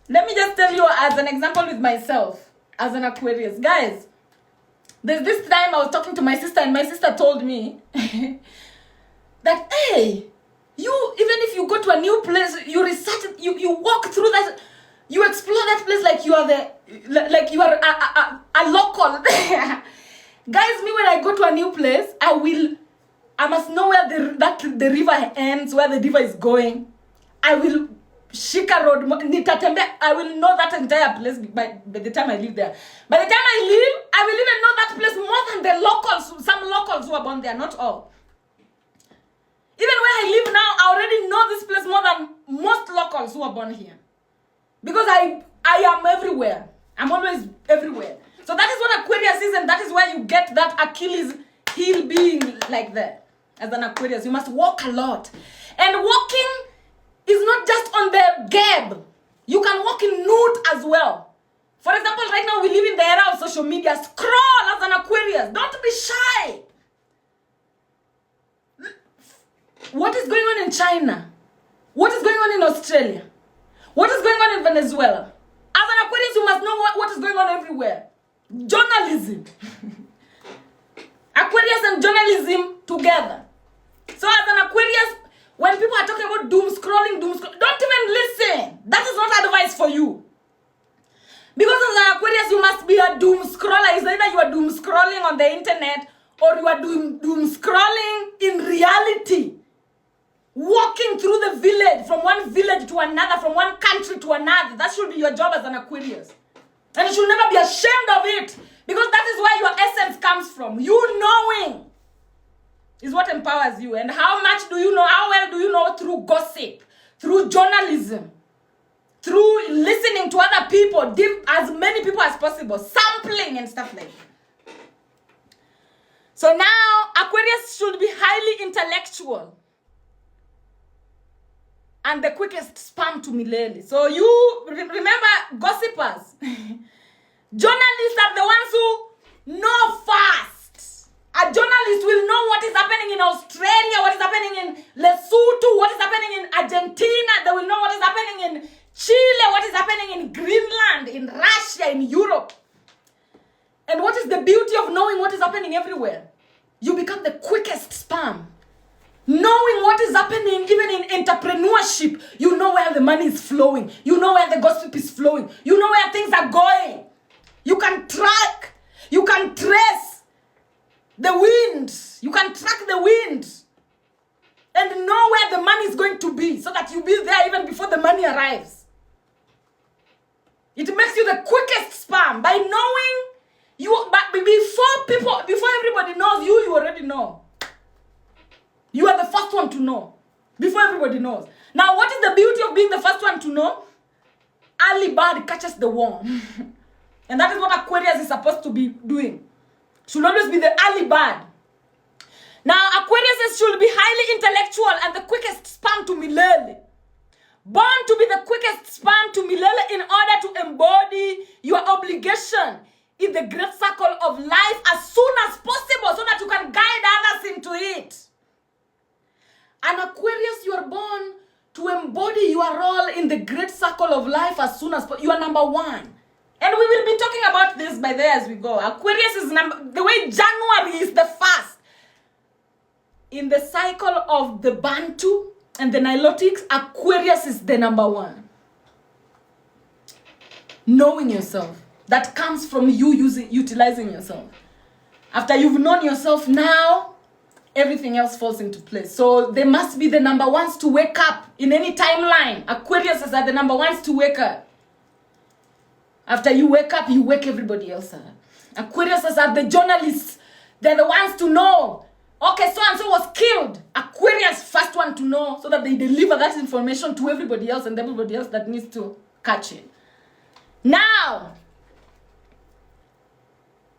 Let me just tell you as an example with myself as an Aquarius. Guys, there's this time I was talking to my sister and my sister told me that, hey, you, even if you go to a new place, you research it, you walk through that, you explore that place like you are a local. Guys, me when I go to a new place, I must know where the river ends, where the river is going. I will Shika Road, I will know that entire place by the time I live there. By the time I leave, I will even know that place more than the locals, some locals who are born there, not all. Even where I live now, I already know this place more than most locals who are born here. Because I am everywhere. I'm always everywhere. So that is what Aquarius is, and that is why you get that Achilles heel being like that. As an Aquarius, you must walk a lot. And walking is not just on the gab. You can walk in nude as well. For example, right now we live in the era of social media. Scroll as an Aquarius. Don't be shy. What is going on in China? What is going on in Australia? What is going on in Venezuela? As an Aquarius, you must know what is going on everywhere. Journalism. Aquarius and journalism together. So as an Aquarius, when people are talking about doom scrolling, don't even listen. That is not advice for you. Because as an Aquarius, you must be a doom scroller. It's either you are doom scrolling on the internet or you are doom scrolling in reality. Walking through the village, from one village to another, from one country to another. That should be your job as an Aquarius. And you should never be ashamed of it. Because that is where your essence comes from. You knowing is what empowers you. And how much do you know? How well do you know? Through gossip, through journalism, through listening to other people, as many people as possible, sampling and stuff like that. So now, Aquarius should be highly intellectual. And the quickest spam to milele. So you remember gossipers. Journalists are the ones who know fast. A journalist will know what is happening in Australia, what is happening in Lesotho, what is happening in Argentina. They will know what is happening in Chile, what is happening in Greenland, in Russia, in Europe. And what is the beauty of knowing what is happening everywhere? You become the quickest spam. Knowing what is happening even in entrepreneurship, you know where the money is flowing. You know where the gossip is flowing. You know where things are going. You can track. You can trace the wind. You can track the wind. And know where the money is going to be so that you'll be there even before the money arrives. It makes you the quickest spam. By knowing you, but before everybody knows you, you already know. You are the first one to know. Before everybody knows. Now, what is the beauty of being the first one to know? Early bird catches the worm. And that is what Aquarius is supposed to be doing. Should always be the early bird. Now, Aquarius should be highly intellectual and the quickest spam to milele. Born to be the quickest spam to milele in order to embody your obligation in the great circle of life as soon as possible so that you can guide others into it. An Aquarius, you are born to embody your role in the great circle of life as soon as possible. You are number one. And we will be talking about this by there as we go. Aquarius is the way January is the first. In the cycle of the Bantu and the Nilotics, Aquarius is the number one. Knowing yourself. That comes from you utilizing yourself. After you've known yourself now, everything else falls into place. So they must be the number ones to wake up in any timeline. Aquariuses are the number ones to wake up. After you wake up, you wake everybody else up. Aquariuses are the journalists. They're the ones to know. Okay, so-and-so was killed. Aquarius, first one to know, so that they deliver that information to everybody else and everybody else that needs to catch it. Now,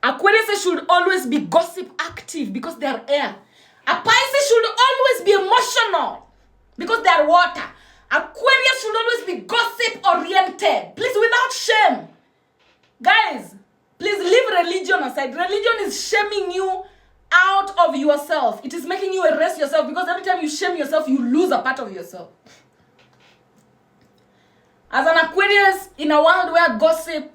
Aquarius should always be gossip active because they are air. A Pisces should always be emotional because they are water. Aquarius should always be gossip oriented. Please, without shame. Guys, please leave religion aside. Religion is shaming you out of yourself. It is making you erase yourself because every time you shame yourself, you lose a part of yourself. As an Aquarius, in a world where gossip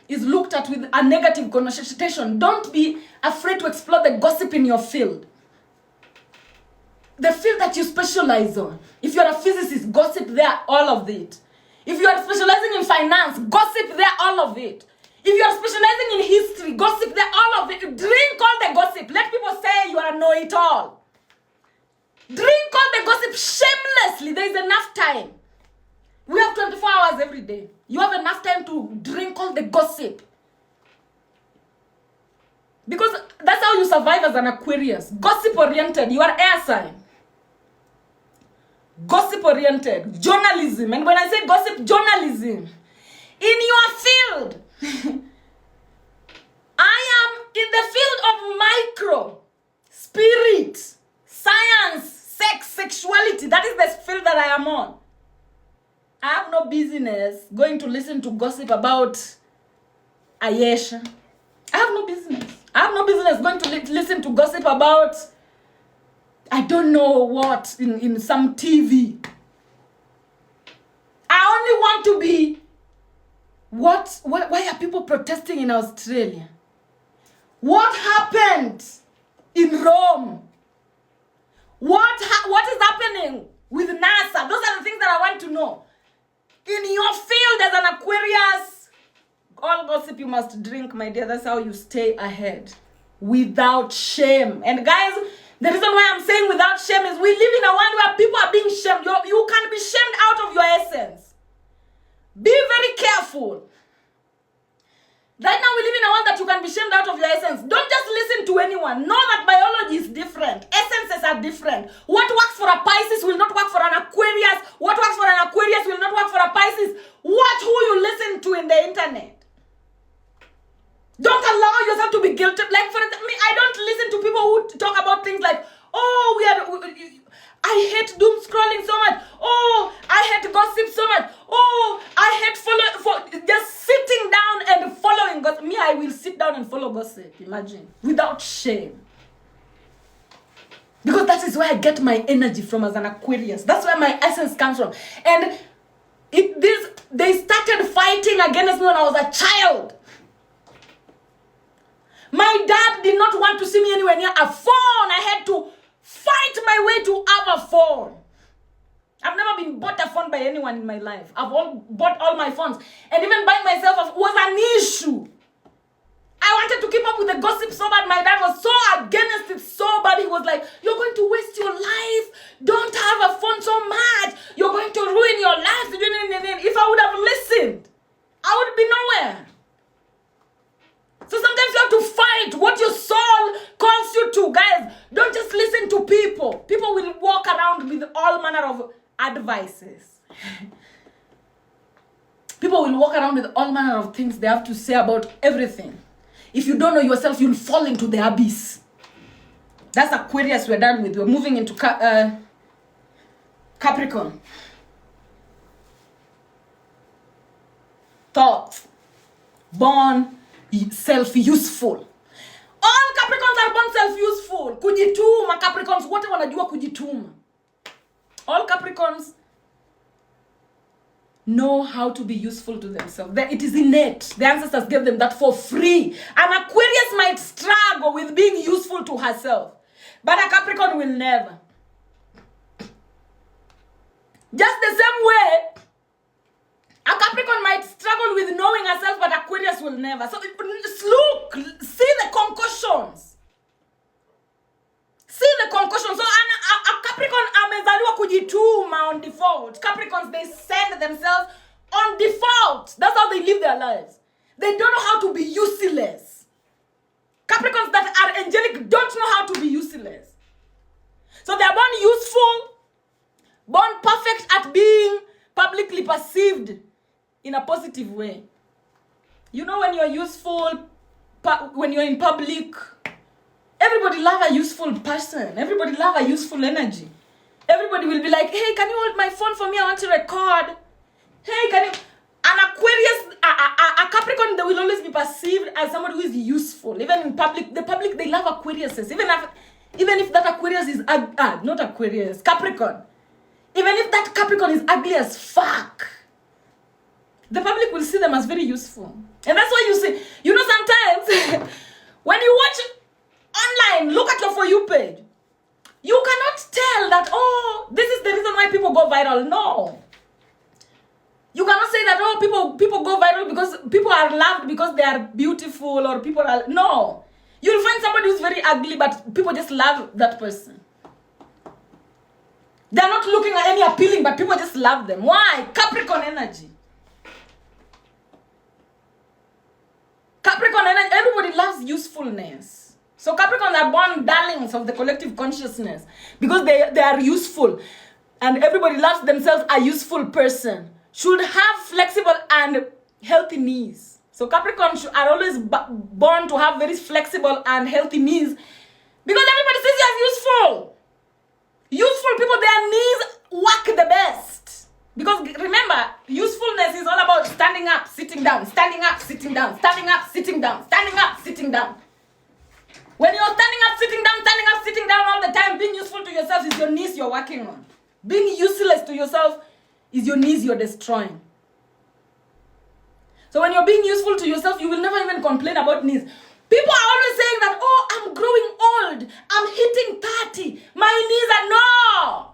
is looked at with a negative connotation, don't be afraid to explore the gossip in your field. The field that you specialize on. If you're a physicist, gossip there, all of it. If you are specializing in finance, gossip there, all of it. If you are specializing in history, gossip there, all of it. Drink all the gossip. Let people say you are a know-it-all. Drink all the gossip shamelessly. There is enough time. We have 24 hours every day. You have enough time to drink all the gossip. Because that's how you survive as an Aquarius. Gossip-oriented. You are air sign. Gossip-oriented. Journalism. And when I say gossip, journalism. In your field. I am in the field of micro, spirit, science, sex, sexuality. That is the field that I am on. I have no business going to listen to gossip about Ayesha. I have no business. I have no business going to listen to gossip about, I don't know what, in some TV. I only want to be, why are people protesting in Australia? What happened in Rome? What is happening with NASA? Those are the things that I want to know. In your field as an Aquarius, all gossip you must drink, my dear. That's how you stay ahead. Without shame. And guys, the reason why I'm saying without shame is we live in a world where people are being shamed. You can be shamed out of your essence. Be very careful. Right now we live in a world that you can be shamed out of your essence. Don't just listen to anyone. Know that biology is different. Essences are different. What works for a Pisces will not work for an Aquarius. What works for an Aquarius will not work for a Pisces. Watch who you listen to in the internet. Don't allow yourself to be guilty. Like for me, I don't listen to people who talk about things like, I hate doom scrolling so much. Oh, I hate gossip so much. Oh, I hate just sitting down and following gossip. Me, I will sit down and follow gossip. Imagine. Without shame. Because that is where I get my energy from as an Aquarius. That's where my essence comes from. And they started fighting against me when I was a child. My dad did not want to see me anywhere near a phone. I had to fight my way to have a phone. I've never been bought a phone by anyone in my life. I've bought all my phones. And even buying myself was an issue. I wanted to keep up with the gossip so bad. My dad was so against it so bad. He was like, you're going to waste your life. Don't have a phone so much. You're going to ruin your life. If I would have listened, I would be nowhere. So sometimes you have to fight what your soul calls you to. Guys, don't just listen to people. People will walk around with all manner of advices. People will walk around with all manner of things they have to say about everything. If you don't know yourself, you'll fall into the abyss. That's Aquarius we're done with. We're moving into Capricorn. Thoughts. Born self-useful. All Capricorns are born self-useful. Kujituma. Capricorns wote wanajua kujituma. All Capricorns know how to be useful to themselves. It is innate. The ancestors gave them that for free. An Aquarius might struggle with being useful to herself, but a Capricorn will never. Just the same way, a Capricorn might struggle with knowing herself, but Aquarius will never. So look, see the concussions. See the concussion. So a Capricorn amezaliwa kujituma on default. Capricorns, they send themselves on default. That's how they live their lives. They don't know how to be useless. Capricorns that are angelic don't know how to be useless. So they are born useful, born perfect at being publicly perceived in a positive way. You know, when you're useful, when you're in public, everybody love a useful person. Everybody love a useful energy. Everybody will be like, hey, can you hold my phone for me? I want to record. Hey, can you... An Aquarius, a Capricorn, they will always be perceived as somebody who is useful. Even in public, the public, they love Aquariuses. Even if that Aquarius is... not Aquarius, Capricorn. Even if that Capricorn is ugly as fuck, the public will see them as very useful. And that's why you see... You know, sometimes, when you watch... online, look at your For You page. You cannot tell that, oh, this is the reason why people go viral. No. You cannot say that, oh, people go viral because people are loved because they are beautiful or people are... No. You'll find somebody who's very ugly, but people just love that person. They're not looking at any appealing, but people just love them. Why? Capricorn energy. Capricorn energy, everybody loves usefulness. So Capricorns are born darlings of the collective consciousness because they are useful. And everybody loves themselves a useful person. Should have flexible and healthy knees. So Capricorns are always born to have very flexible and healthy knees because everybody sees you as useful. Useful people, their knees work the best. Because remember, usefulness is all about standing up, sitting down, standing up, sitting down, standing up, sitting down, standing up, sitting down. When you're standing up, sitting down all the time, being useful to yourself is your knees you're working on. Being useless to yourself is your knees you're destroying. So when you're being useful to yourself, you will never even complain about knees. People are always saying that, oh, I'm growing old. I'm hitting 30. My knees are... No!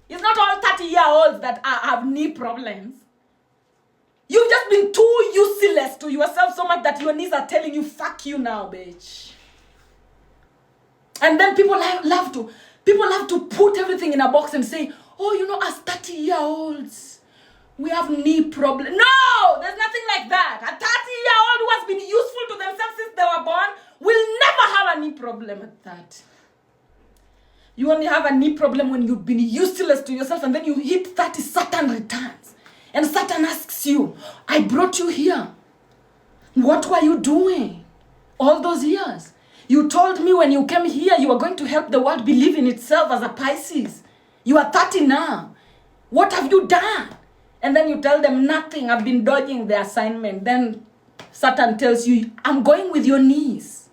It's not all 30-year-olds that have knee problems. You've just been too useless to yourself so much that your knees are telling you, fuck you now, bitch. And then people love to put everything in a box and say, oh, you know, as 30-year-olds, we have knee problems. No, there's nothing like that. A 30-year-old who has been useful to themselves since they were born will never have a knee problem at that. You only have a knee problem when you've been useless to yourself and then you hit 30, Saturn returns. And Saturn asks you, I brought you here. What were you doing all those years? You told me when you came here, you were going to help the world believe in itself as a Pisces. You are 30 now. What have you done? And then you tell them nothing. I've been dodging the assignment. Then Saturn tells you, I'm going with your knees.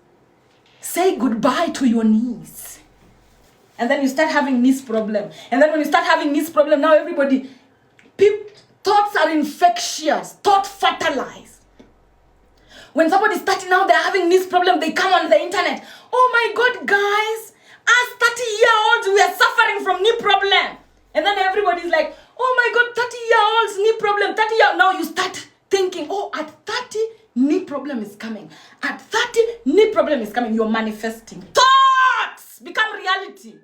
Say goodbye to your knees. And then you start having knees problem. And then when you start having knees problem, now everybody, thoughts are infectious. Thought fertilized. When somebody's 30 now, they're having knees problem, they come on the internet. Oh my God, guys, as 30-year-olds, we are suffering from knee problem. And then everybody's like, oh my God, 30-year-olds, knee problem, 30-year-olds. Now you start thinking, oh, at 30, knee problem is coming. At 30, knee problem is coming. You're manifesting. Thoughts become reality.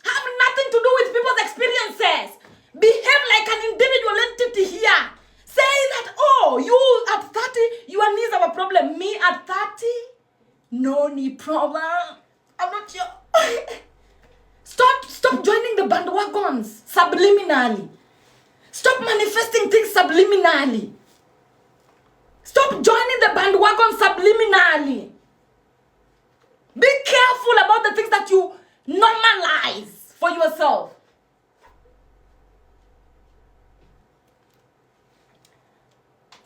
Have nothing to do with people's experiences. Behave like an individual entity here. Say that, oh, you at 30, your knees have a problem. Me at 30, no knee problem. I'm not sure. Stop joining the bandwagons subliminally. Stop manifesting things subliminally. Stop joining the bandwagon subliminally. Be careful about the things that you normalize for yourself.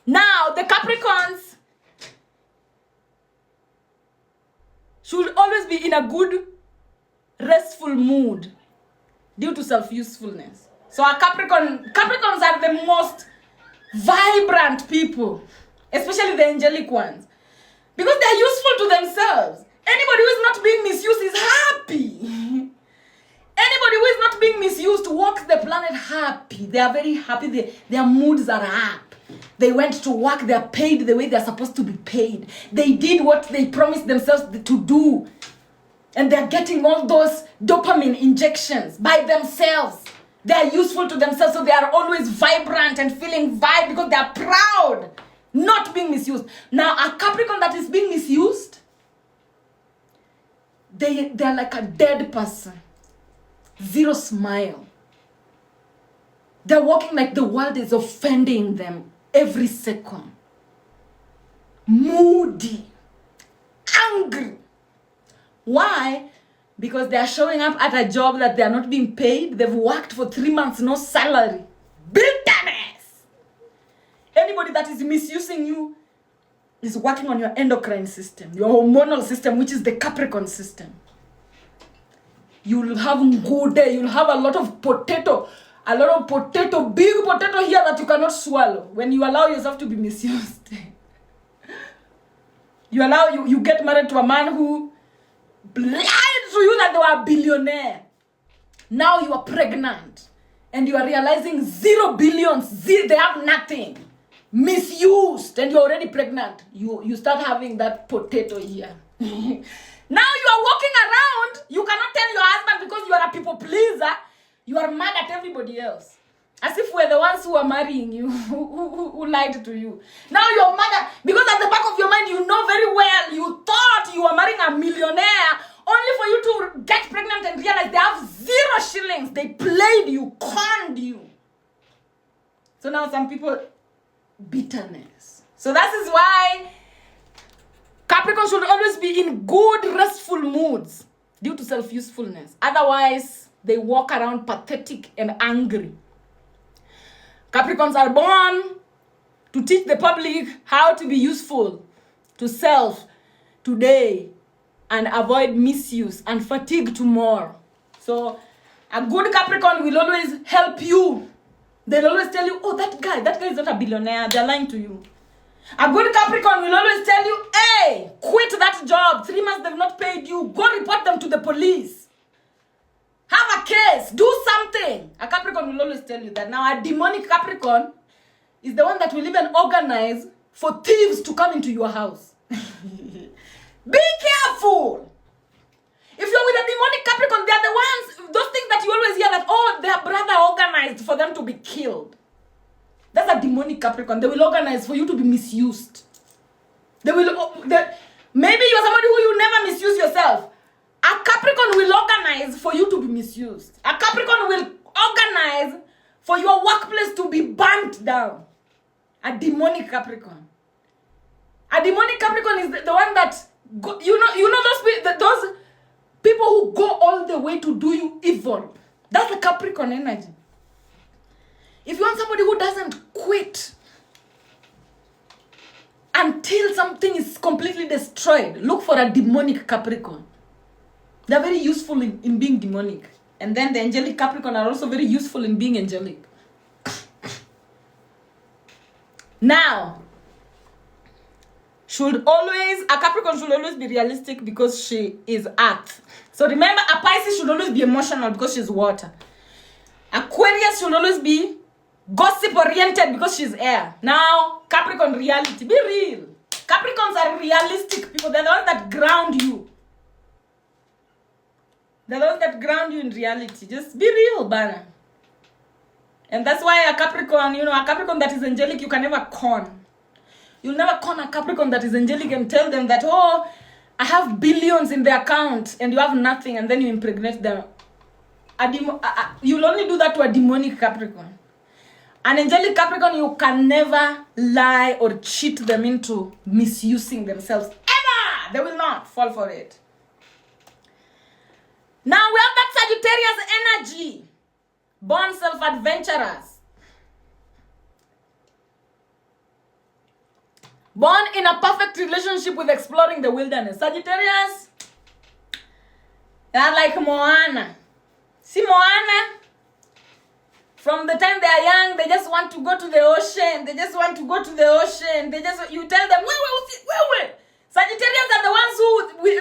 Now, the Capricorns should always be in a good, restful mood due to self-usefulness. So Capricorns are the most vibrant people, especially the angelic ones, because they're useful to themselves. Anybody who is not being misused is happy. Anybody who is not being misused walks the planet happy. They are very happy. Their moods are up. They went to work. They are paid the way they are supposed to be paid. They did what they promised themselves to do. And they're getting all those dopamine injections by themselves. They are useful to themselves, so they are always vibrant and feeling vibe because they are proud, not being misused. Now, a Capricorn that is being misused, they're like a dead person. Zero smile. They're walking like the world is offending them every second. Moody. Angry. Why? Because they are showing up at a job that they are not being paid. They've worked for 3 months, no salary. Bitterness. Anybody that is misusing you is working on your endocrine system, your hormonal system, which is the Capricorn system. You'll have ngude, you'll have a lot of potato, big potato here that you cannot swallow when you allow yourself to be misused. You get married to a man who lied to you that they were a billionaire. Now you are pregnant and you are realizing 0 billions, they have nothing. Misused, and you're already pregnant. You start having that potato here. Now you are walking around, you cannot tell your husband because you are a people pleaser. You are mad at everybody else. As if we're the ones who are marrying you, who lied to you. Now you're mad at, because at the back of your mind, you know very well, you thought you were marrying a millionaire, only for you to get pregnant and realize they have 0 shillings. They played you, conned you. So now some people, bitterness. So that is why Capricorn should always be in good, restful moods due to self-usefulness. Otherwise, they walk around pathetic and angry. Capricorns are born to teach the public how to be useful to self today and avoid misuse and fatigue tomorrow. So a good Capricorn will always help you. They'll always tell you, oh, that guy is not a billionaire. They're lying to you. A good Capricorn will always tell you, hey, quit that job. 3 months they've not paid you. Go report them to the police. Have a case. Do something. A Capricorn will always tell you that. Now, a demonic Capricorn is the one that will even organize for thieves to come into your house. Be careful. If you're with a demonic Capricorn, they're the ones, those things that you always hear that, oh, their brother organized for them to be killed. That's a demonic Capricorn. They will organize for you to be misused. Maybe you're somebody who you never misuse yourself. A Capricorn will organize for you to be misused. A Capricorn will organize for your workplace to be burnt down. A demonic Capricorn. A demonic Capricorn is the one that, those people who go all the way to do you evil. That's the Capricorn energy. If you want somebody who doesn't quit until something is completely destroyed, look for a demonic Capricorn. They're very useful in being demonic. And then the angelic Capricorn are also very useful in being angelic. Now, a Capricorn should always be realistic because she is earth. So remember, a Pisces should always be emotional because she's water. Aquarius should always be gossip-oriented because she's air. Now, Capricorn, reality. Be real. Capricorns are realistic people. They're the ones that ground you. They're the ones that ground you in reality. Just be real, Bana. And that's why a Capricorn, a Capricorn that is angelic, you can never con. You'll never con a Capricorn that is angelic and tell them that, oh, I have billions in the account and you have nothing, and then you impregnate them. You'll only do that to a demonic Capricorn. An angelic Capricorn, you can never lie or cheat them into misusing themselves. Ever! They will not fall for it. Now we have that Sagittarius energy. Born self-adventurers. Born in a perfect relationship with exploring the wilderness. Sagittarius, they are like Moana. See Moana? From the time they are young, they just want to go to the ocean. You tell them, wait. Sagittarians are the ones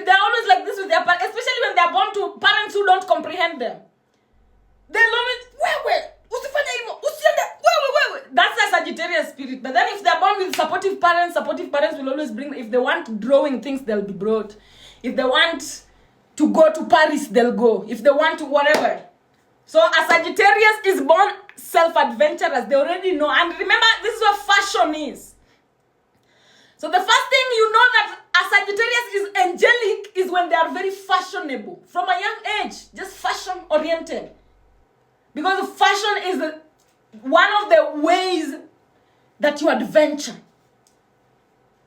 they're always like this with their parents, especially when they're born to parents who don't comprehend them. They'll always, wait. That's a Sagittarius spirit. But then if they're born with supportive parents will always bring, if they want drawing things, they'll be brought. If they want to go to Paris, they'll go. If they want to whatever. So a Sagittarius is born self-adventurous. They already know. And remember, this is what fashion is. So the first thing you know that a Sagittarius is angelic is when they are very fashionable. From a young age, just fashion-oriented. Because fashion is one of the ways that you adventure.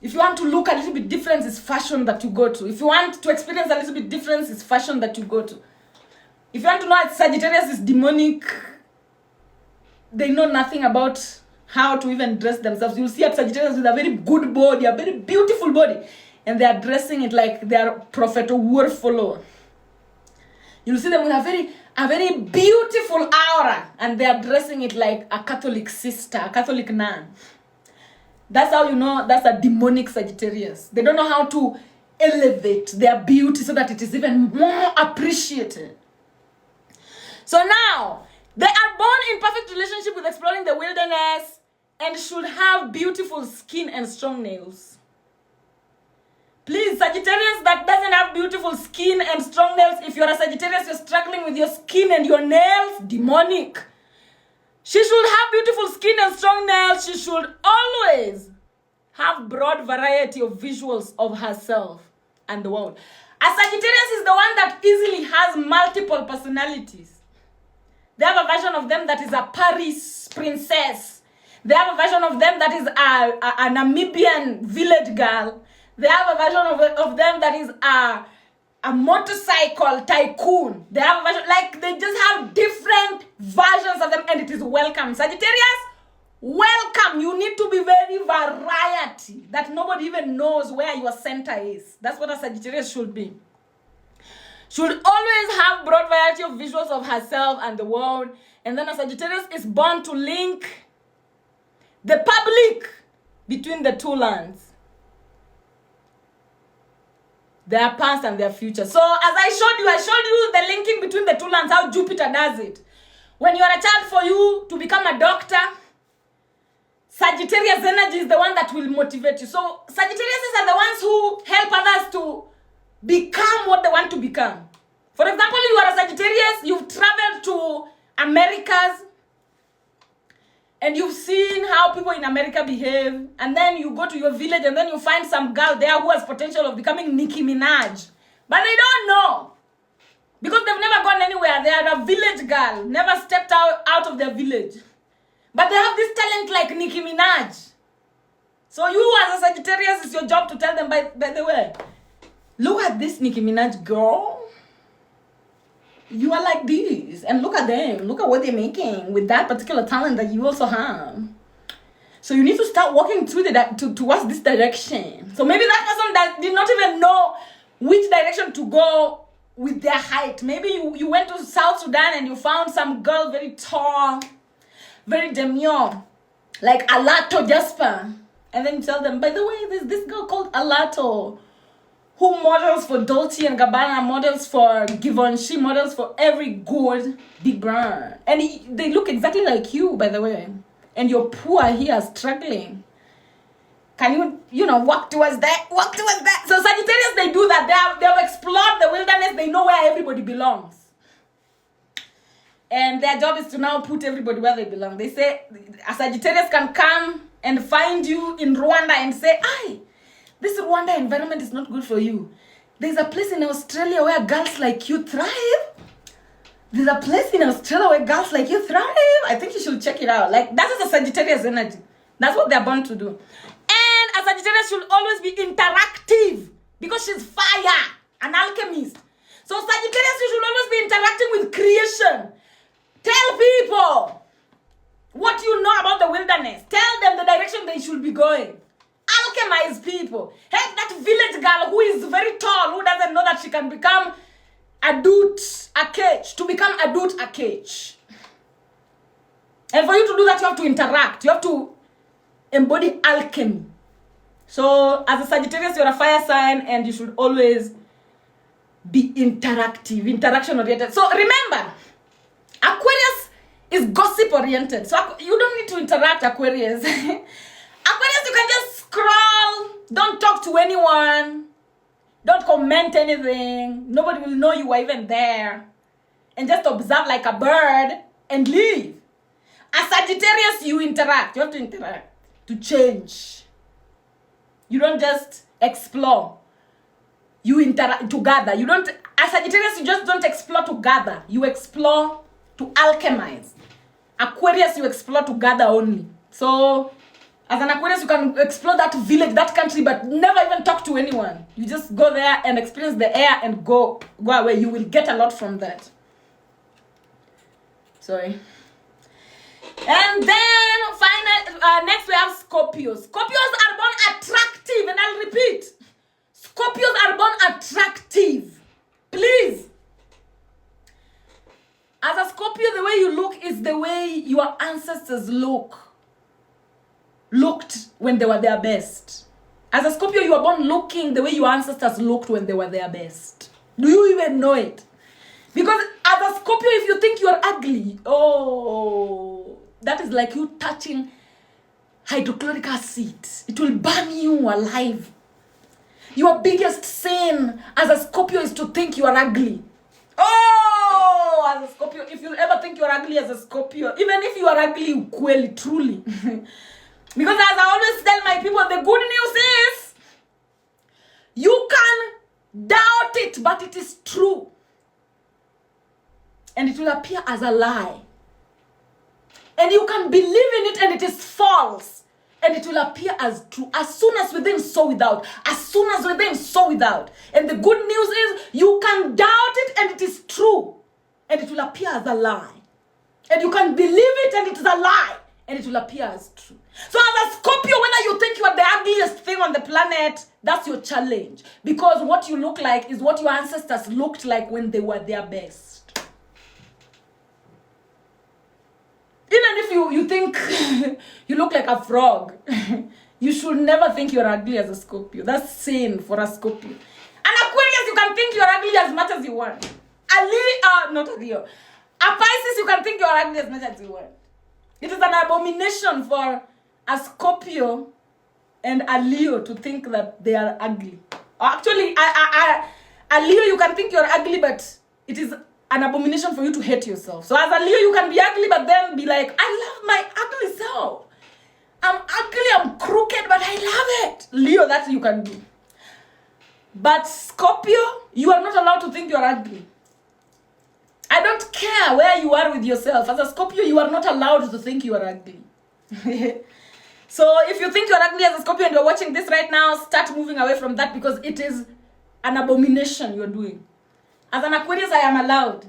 If you want to look a little bit different, it's fashion that you go to. If you want to experience a little bit different, it's fashion that you go to. If you want to know that Sagittarius is demonic, they know nothing about how to even dress themselves. You'll see a Sagittarius with a very good body, a very beautiful body, and they are dressing it like they are Prophet or follower. You'll see them with a very beautiful aura, and they are dressing it like a Catholic sister, a Catholic nun. That's how you know that's a demonic Sagittarius. They don't know how to elevate their beauty so that it is even more appreciated. So now, they are born in perfect relationship with exploring the wilderness and should have beautiful skin and strong nails. Please, Sagittarius that doesn't have beautiful skin and strong nails, if you're a Sagittarius, you're struggling with your skin and your nails, demonic. She should have beautiful skin and strong nails. She should always have broad variety of visuals of herself and the world. A Sagittarius is the one that easily has multiple personalities. They have a version of them that is a Paris princess. They have a version of them that is a Namibian village girl. They have a version of them that is a motorcycle tycoon. They have a version, like they just have different versions of them, and it is welcome. Sagittarius, welcome. You need to be very variety, that nobody even knows where your center is. That's what a Sagittarius should be. Should always have broad variety of visuals of herself and the world. And then a Sagittarius is born to link the public between the two lands. Their past and their future. So as I showed you the linking between the two lands, how Jupiter does it. When you are a child, for you to become a doctor, Sagittarius energy is the one that will motivate you. So Sagittarius are the ones who help others to become what they want to become. For example, you are a Sagittarius, you've traveled to Americas, and you've seen how people in America behave, and then you go to your village and then you find some girl there who has potential of becoming Nicki Minaj. But they don't know. Because they've never gone anywhere. They are a village girl, never stepped out of their village. But they have this talent like Nicki Minaj. So you as a Sagittarius, it's your job to tell them, by the way, look at this Nicki Minaj girl. You are like this. And look at them. Look at what they're making with that particular talent that you also have. So you need to start walking through towards this direction. So maybe that person that did not even know which direction to go with their height. Maybe you went to South Sudan and you found some girl very tall, very demure, like Alato Jasper. And then you tell them, by the way, there's this girl called Alato, who models for Dolce & Gabbana, models for Givenchy, models for every good big brand. And they look exactly like you, by the way. And you're poor here, struggling. Can you walk towards that? Walk towards that. So Sagittarius, they do that. They have explored the wilderness. They know where everybody belongs. And their job is to now put everybody where they belong. They say, a Sagittarius can come and find you in Rwanda and say, "Aye, this Rwanda environment is not good for you. There's a place in Australia where girls like you thrive. There's a place in Australia where girls like you thrive. I think you should check it out." Like, that is a Sagittarius energy. That's what they're born to do. And a Sagittarius should always be interactive because she's fire, an alchemist. So Sagittarius, you should always be interacting with creation. Tell people what you know about the wilderness. Tell them the direction they should be going. Alchemize people. Help that village girl who is very tall, who doesn't know that she can become a cage. To become a cage. And for you to do that, you have to interact. You have to embody alchemy. So as a Sagittarius, you're a fire sign, and you should always be interactive, interaction oriented. So remember, Aquarius is gossip oriented. So you don't need to interact, Aquarius. Aquarius, you can just scroll. Don't talk to anyone. Don't comment anything. Nobody will know you were even there. And just observe like a bird and leave. As Sagittarius, you interact. You have to interact to change. You don't just explore. You interact to gather. You don't, as Sagittarius, you just don't explore to gather. You explore to alchemize. Aquarius, you explore to gather only. So, as an Aquarius, you can explore that village, that country, but never even talk to anyone. You just go there and experience the air and go away. You will get a lot from that. Sorry. And then, next we have Scorpios. Scorpios are born attractive, and I'll repeat. Scorpios are born attractive. Please. As a Scorpio, the way you look is the way your ancestors looked when they were their best. As a Scorpio, you are born looking the way your ancestors looked when they were their best. Do you even know it? Because as a Scorpio, if you think you're ugly, that is like you touching hydrochloric acid. It will burn you alive. Your biggest sin as a Scorpio is to think you are ugly. As a Scorpio, if you ever think you're ugly as a Scorpio, even if you are ugly, ukweli, truly. Because as I always tell my people, the good news is, you can doubt it, but it is true. And it will appear as a lie. And you can believe in it, and it is false. And it will appear as true. As soon as within, so without. As soon as within, so without. And the good news is, you can doubt it, and it is true. And it will appear as a lie. And you can believe it, and it is a lie. And it will appear as true. So as a Scorpio, whether you think you are the ugliest thing on the planet, that's your challenge. Because what you look like is what your ancestors looked like when they were their best. Even if you think you look like a frog, you should never think you're ugly as a Scorpio. That's sin for a Scorpio. An Aquarius, you can think you're ugly as much as you want. Not a Leo. A Pisces, you can think you're ugly as much as you want. It is an abomination for a Scorpio and a Leo to think that they are ugly. Actually, a Leo, you can think you're ugly, but it is an abomination for you to hate yourself. So as a Leo, you can be ugly, but then be like, I love my ugly self. I'm ugly, I'm crooked, but I love it. Leo, that's what you can do. But Scorpio, you are not allowed to think you're ugly. I don't care where you are with yourself. As a Scorpio, you are not allowed to think you are ugly. So if you think you're ugly as a Scorpio and you're watching this right now, start moving away from that, because it is an abomination you're doing. As an Aquarius, I am allowed.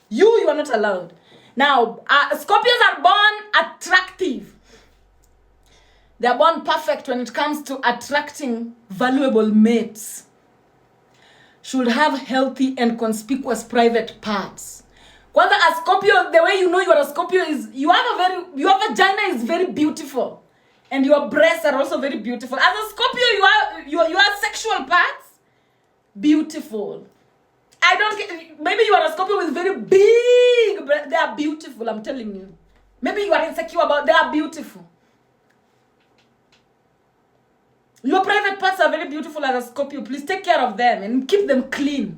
You are not allowed. Now, Scorpios are born attractive. They are born perfect when it comes to attracting valuable mates. Should have healthy and conspicuous private parts. Kwanza, a Scorpio, the way you know you are a Scorpio is your vagina is very beautiful, and your breasts are also very beautiful. As a Scorpio, your sexual parts beautiful. I don't get, maybe you are a Scorpio with very big breasts. They are beautiful, I'm telling you. Maybe you are insecure about, they are beautiful. Your private parts are very beautiful as a Scorpio. Please take care of them and keep them clean.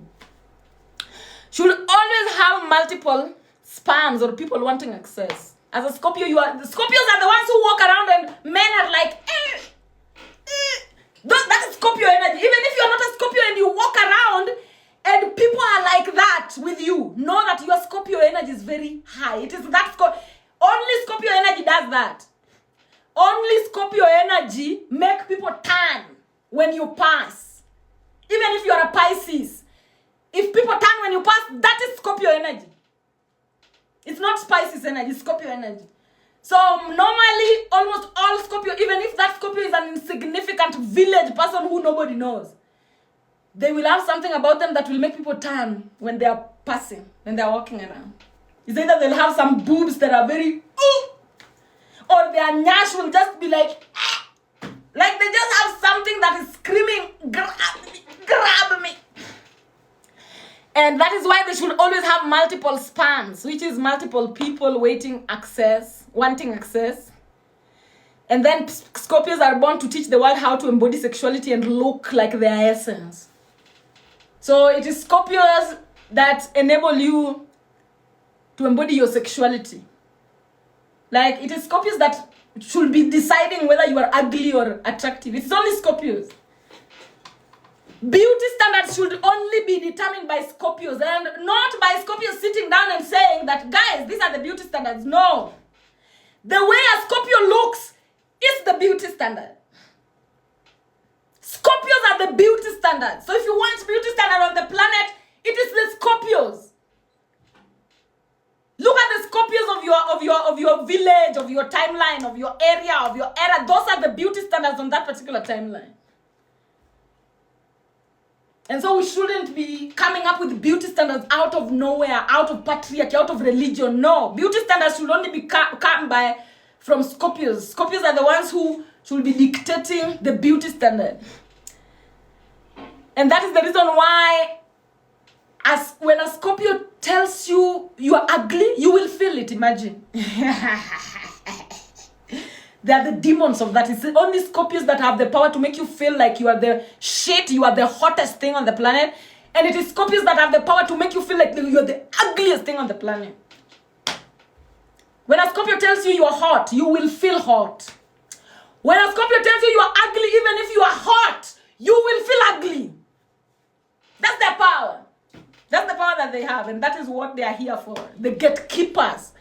Should always have multiple spams or people wanting access. As a Scorpio, the Scorpios are the ones who walk around and men are like, That is Scorpio energy. Even if you're not a Scorpio and you walk around and people are like that with you, know that your Scorpio energy is very high. It is that only Scorpio energy does that. Only Scorpio energy make people turn when you pass. Even if you are a Pisces, if people turn when you pass, that is Scorpio energy. It's not Pisces energy, it's Scorpio energy. So normally, almost all Scorpio, even if that Scorpio is an insignificant village person who nobody knows, they will have something about them that will make people turn when they are passing, when they are walking around. It's either they'll have some boobs that are very, or their nyash will just be like they just have something that is screaming, grab me. And that is why they should always have multiple spans, which is multiple people wanting access. And then Scorpios are born to teach the world how to embody sexuality and look like their essence. So it is Scorpios that enable you to embody your sexuality. Like, it is Scorpios that should be deciding whether you are ugly or attractive. It's only Scorpios. Beauty standards should only be determined by Scorpios, and not by Scorpios sitting down and saying that, guys, these are the beauty standards. No. The way a Scorpio looks is the beauty standard. Scorpios are the beauty standard. So if you want beauty standard on the planet, it is the Scorpios. Look at the Scorpios of your village, of your timeline, of your area, of your era. Those are the beauty standards on that particular timeline. And so we shouldn't be coming up with beauty standards out of nowhere, out of patriarchy, out of religion. No, beauty standards should only be come from Scorpios. Scorpios are the ones who should be dictating the beauty standard. And that is the reason why when a Scorpio tells you you are ugly, you will feel it, imagine. They are the demons of that. It's only Scorpios that have the power to make you feel like you are the shit, you are the hottest thing on the planet. And it is Scorpios that have the power to make you feel like you are the ugliest thing on the planet. When a Scorpio tells you you are hot, you will feel hot. When a Scorpio tells you you are ugly, even if you are hot, you will feel ugly. That's their power. That's the power that they have, and that is what they are here for. The gatekeepers.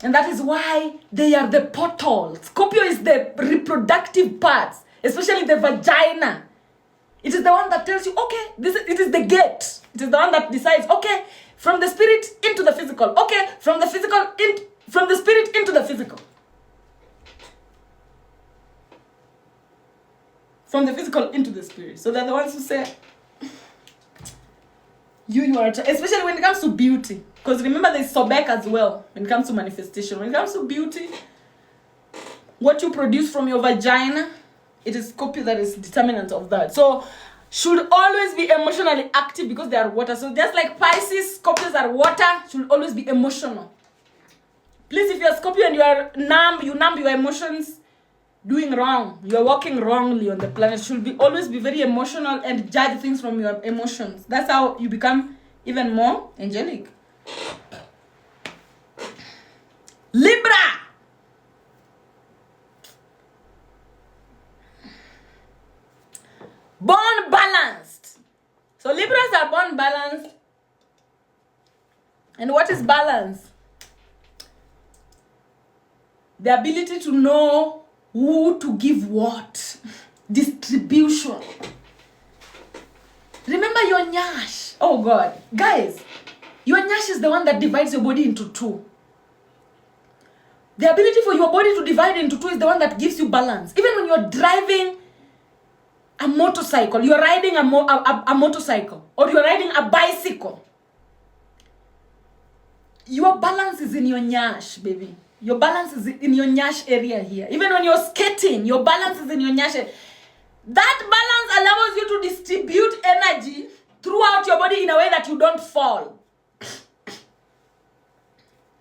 And that is why they are the portal. Scorpio is the reproductive parts, especially the vagina. It is the one that tells you, okay, it is the gate. It is the one that decides, okay, from the spirit into the physical. Okay, from the spirit into the physical. From the physical into the spirit. So they're the ones who say, you are, especially when it comes to beauty. Because remember, there's Zodiac as well when it comes to manifestation. When it comes to beauty, what you produce from your vagina, it is Scorpio that is determinant of that. So, should always be emotionally active because they are water. So, just like Pisces, Scorpios are water, should always be emotional. Please, if you're Scorpio and you numb your emotions, doing wrong. You're walking wrongly on the planet. Should always be very emotional and judge things from your emotions. That's how you become even more angelic. Libra. Born balanced. So Libras are born balanced. And what is balance? The ability to know who to give what. Distribution. Remember your nyash. Oh God. Guys, your nyash is the one that divides your body into two. The ability for your body to divide into two is the one that gives you balance. Even when you're driving a motorcycle, you're riding a motorcycle, or you're riding a bicycle, your balance is in your nyash, baby. Your balance is in your nyash area here. Even when you're skating, your balance is in your nyash area. That balance allows you to distribute energy throughout your body in a way that you don't fall.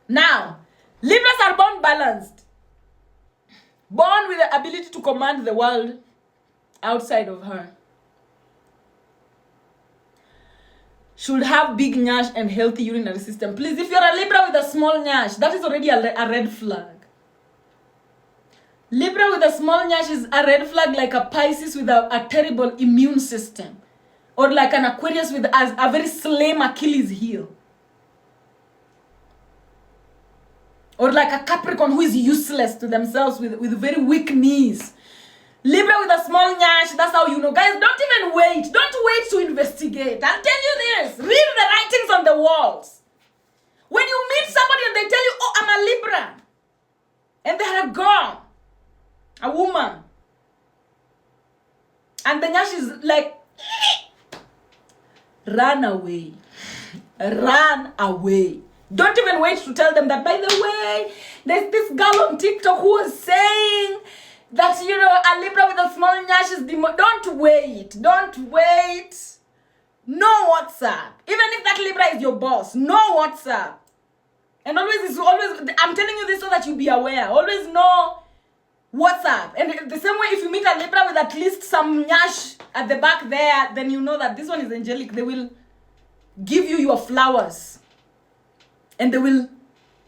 Now, Libras are born balanced. Born with the ability to command the world outside of her. Should have big nyash and healthy urinary system. Please, if you're a Libra with a small nyash, that is already a red flag. Libra with a small nyash is a red flag, like a Pisces with a terrible immune system. Or like an Aquarius with a very slim Achilles heel. Or like a Capricorn who is useless to themselves with very weak knees. Libra with a small nyash, that's how you know. Guys, don't even wait. Don't wait to investigate. I'll tell you this. Read the writings on the walls. When you meet somebody and they tell you, oh, I'm a Libra. And they're a girl. A woman. And the nyash is like, run away. Run away. Don't even wait to tell them that, by the way, there's this girl on TikTok who was saying that, you know, a Libra with a small nyash is Don't wait. Don't wait. Know WhatsApp. Even if that Libra is your boss, know WhatsApp. And always, I'm telling you this so that you be aware. Always know WhatsApp. And the same way, if you meet a Libra with at least some nyash at the back there, then you know that this one is angelic. They will give you your flowers. And they will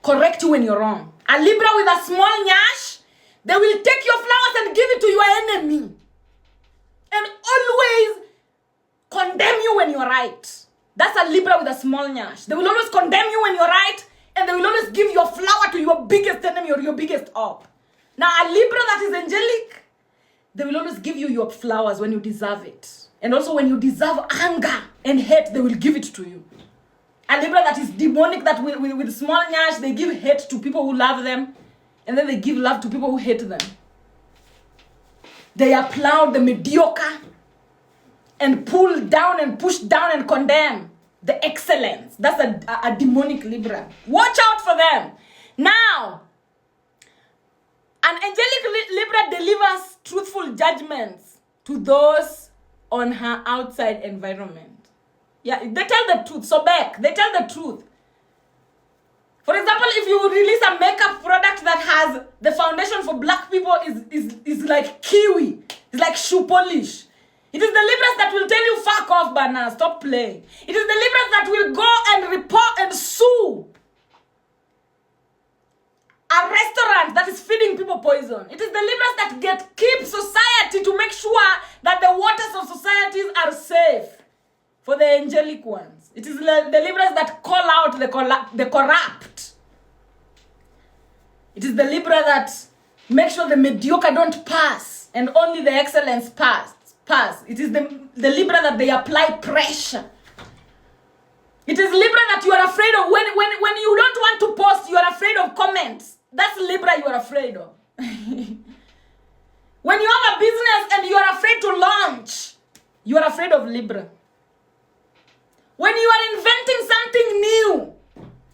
correct you when you're wrong. A Libra with a small nyash, they will take your flowers and give it to your enemy. And always condemn you when you're right. That's a Libra with a small nyash. They will always condemn you when you're right, and they will always give your flower to your biggest enemy or your biggest op. Now, a Libra that is angelic, they will always give you your flowers when you deserve it. And also when you deserve anger and hate, they will give it to you. A Libra that is demonic, that with small nyash, they give hate to people who love them, and then they give love to people who hate them. They applaud the mediocre and pull down and push down and condemn the excellence. That's a demonic Libra. Watch out for them. Now, an angelic Libra delivers truthful judgments to those on her outside environment. Yeah, they tell the truth. So back, they tell the truth. For example, if you release a makeup product that has the foundation for black people is like kiwi, it's like shoe polish. It is the Libras that will tell you, fuck off, Bana, stop playing. It is the Libras that will go and report and sue a restaurant that is feeding people poison. It is the Libras that keep society to make sure that the waters of societies are safe for the angelic ones. It is the Libras that call out the corrupt. It is the Libra that makes sure the mediocre don't pass and only the excellence pass. It is the Libra that they apply pressure. It is Libra that you are afraid of. When you don't want to post, you are afraid of comments. That's Libra you are afraid of. When you have a business and you are afraid to launch, you are afraid of Libra. When you are inventing something new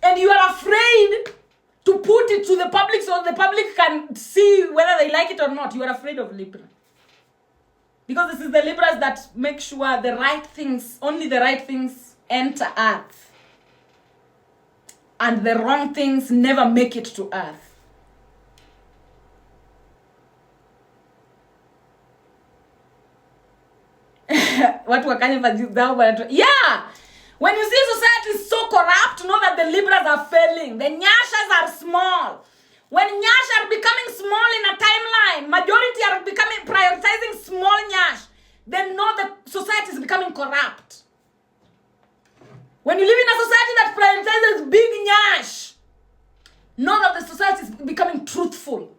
and you are afraid to put it to the public so the public can see whether they like it or not, you are afraid of Libra. Because this is the Libras that make sure the right things, only the right things enter earth. And the wrong things never make it to earth. Yeah! When you see society is so corrupt, know that the Libras are failing. The Nyashas are small. When Nyash are becoming small in a timeline, majority are becoming prioritizing small Nyash, then know that society is becoming corrupt. When you live in a society that prioritizes big Nyash, know that the society is becoming truthful.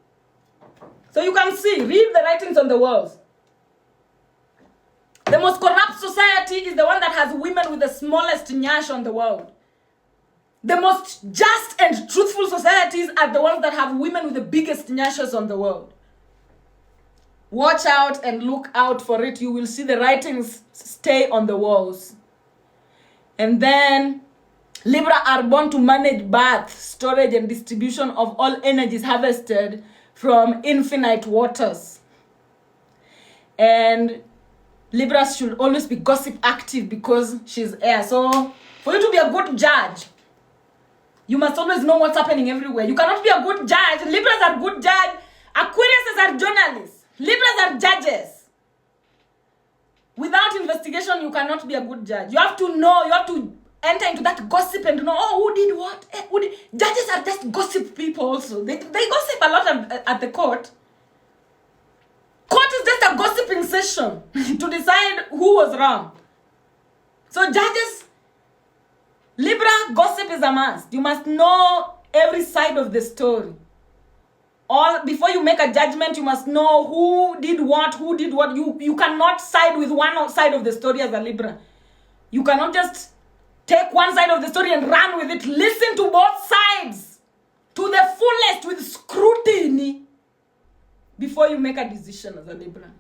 So you can see, read the writings on the walls. The most corrupt society is the one that has women with the smallest Nyash on the world. The most just and truthful societies are the ones that have women with the biggest nyashas on the world. Watch out and look out for it. You will see the writings stay on the walls. And then, Libra are born to manage birth, storage, and distribution of all energies harvested from infinite waters. And Libras should always be gossip active because she's air. So, for you to be a good judge, you must always know what's happening everywhere. You cannot be a good judge. Libras are good judge. Aquariuses are journalists. Libras are judges. Without investigation, you cannot be a good judge. You have to know, you have to enter into that gossip and know, oh, who did what? Judges are just gossip people also. They gossip a lot at the court. Court is just a gossiping session to decide who was wrong. So judges, Libra, gossip is a must. You must know every side of the story. Before you make a judgment, you must know who did what. You cannot side with one side of the story as a Libra. You cannot just take one side of the story and run with it. Listen to both sides to the fullest with scrutiny before you make a decision as a Libra.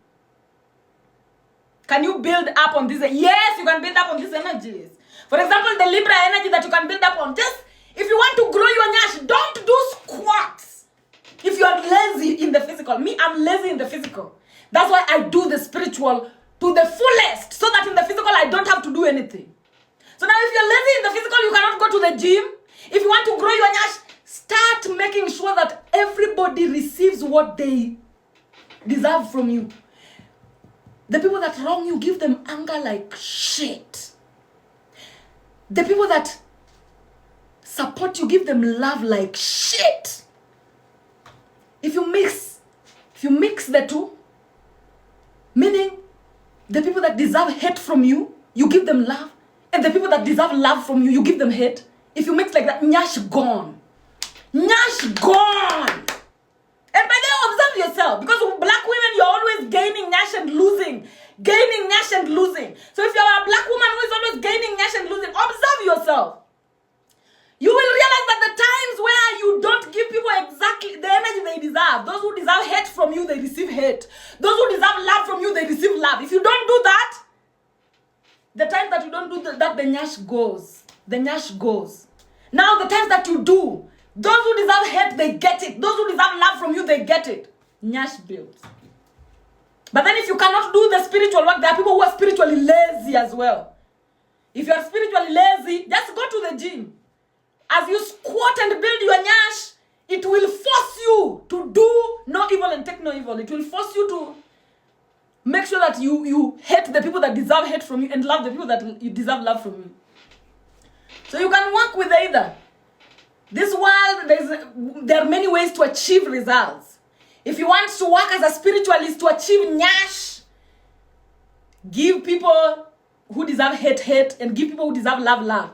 Can you build up on this? Yes, you can build up on these energies. For example, the Libra energy that you can build up on, just If you want to grow your nyash, don't do squats. If you are lazy in the physical, me, I'm lazy in the physical. That's why I do the spiritual to the fullest, so that in the physical I don't have to do anything. So now if you're lazy in the physical, you cannot go to the gym. If you want to grow your nyash, start making sure that everybody receives what they deserve from you. The people that wrong you, give them anger like shit. The people that support you, give them love like shit. If you mix the two, meaning the people that deserve hate from you, you give them love, and the people that deserve love from you, you give them hate. If you mix like that, nyash gone. Nyash gone. And by then, observe yourself. Because black women, you're always gaining nyash and losing. Gaining nyash and losing. So if you're a black woman who is always gaining nyash and losing, observe yourself. You will realize that the times where you don't give people exactly the energy they deserve, those who deserve hate from you, they receive hate. Those who deserve love from you, they receive love. If you don't do that, the times that you don't do that, the nyash goes. The nyash goes. Now the times that you do, those who deserve hate, they get it. Those who deserve love from you, they get it. Nyash builds. But then if you cannot do the spiritual work, there are people who are spiritually lazy as well. If you are spiritually lazy, just go to the gym. As you squat and build your nyash, it will force you to do no evil and take no evil. It will force you to make sure that you hate the people that deserve hate from you and love the people that you deserve love from you. So you can work with either. This world, there are many ways to achieve results. If you want to work as a spiritualist to achieve nyash, give people who deserve hate, and give people who deserve love.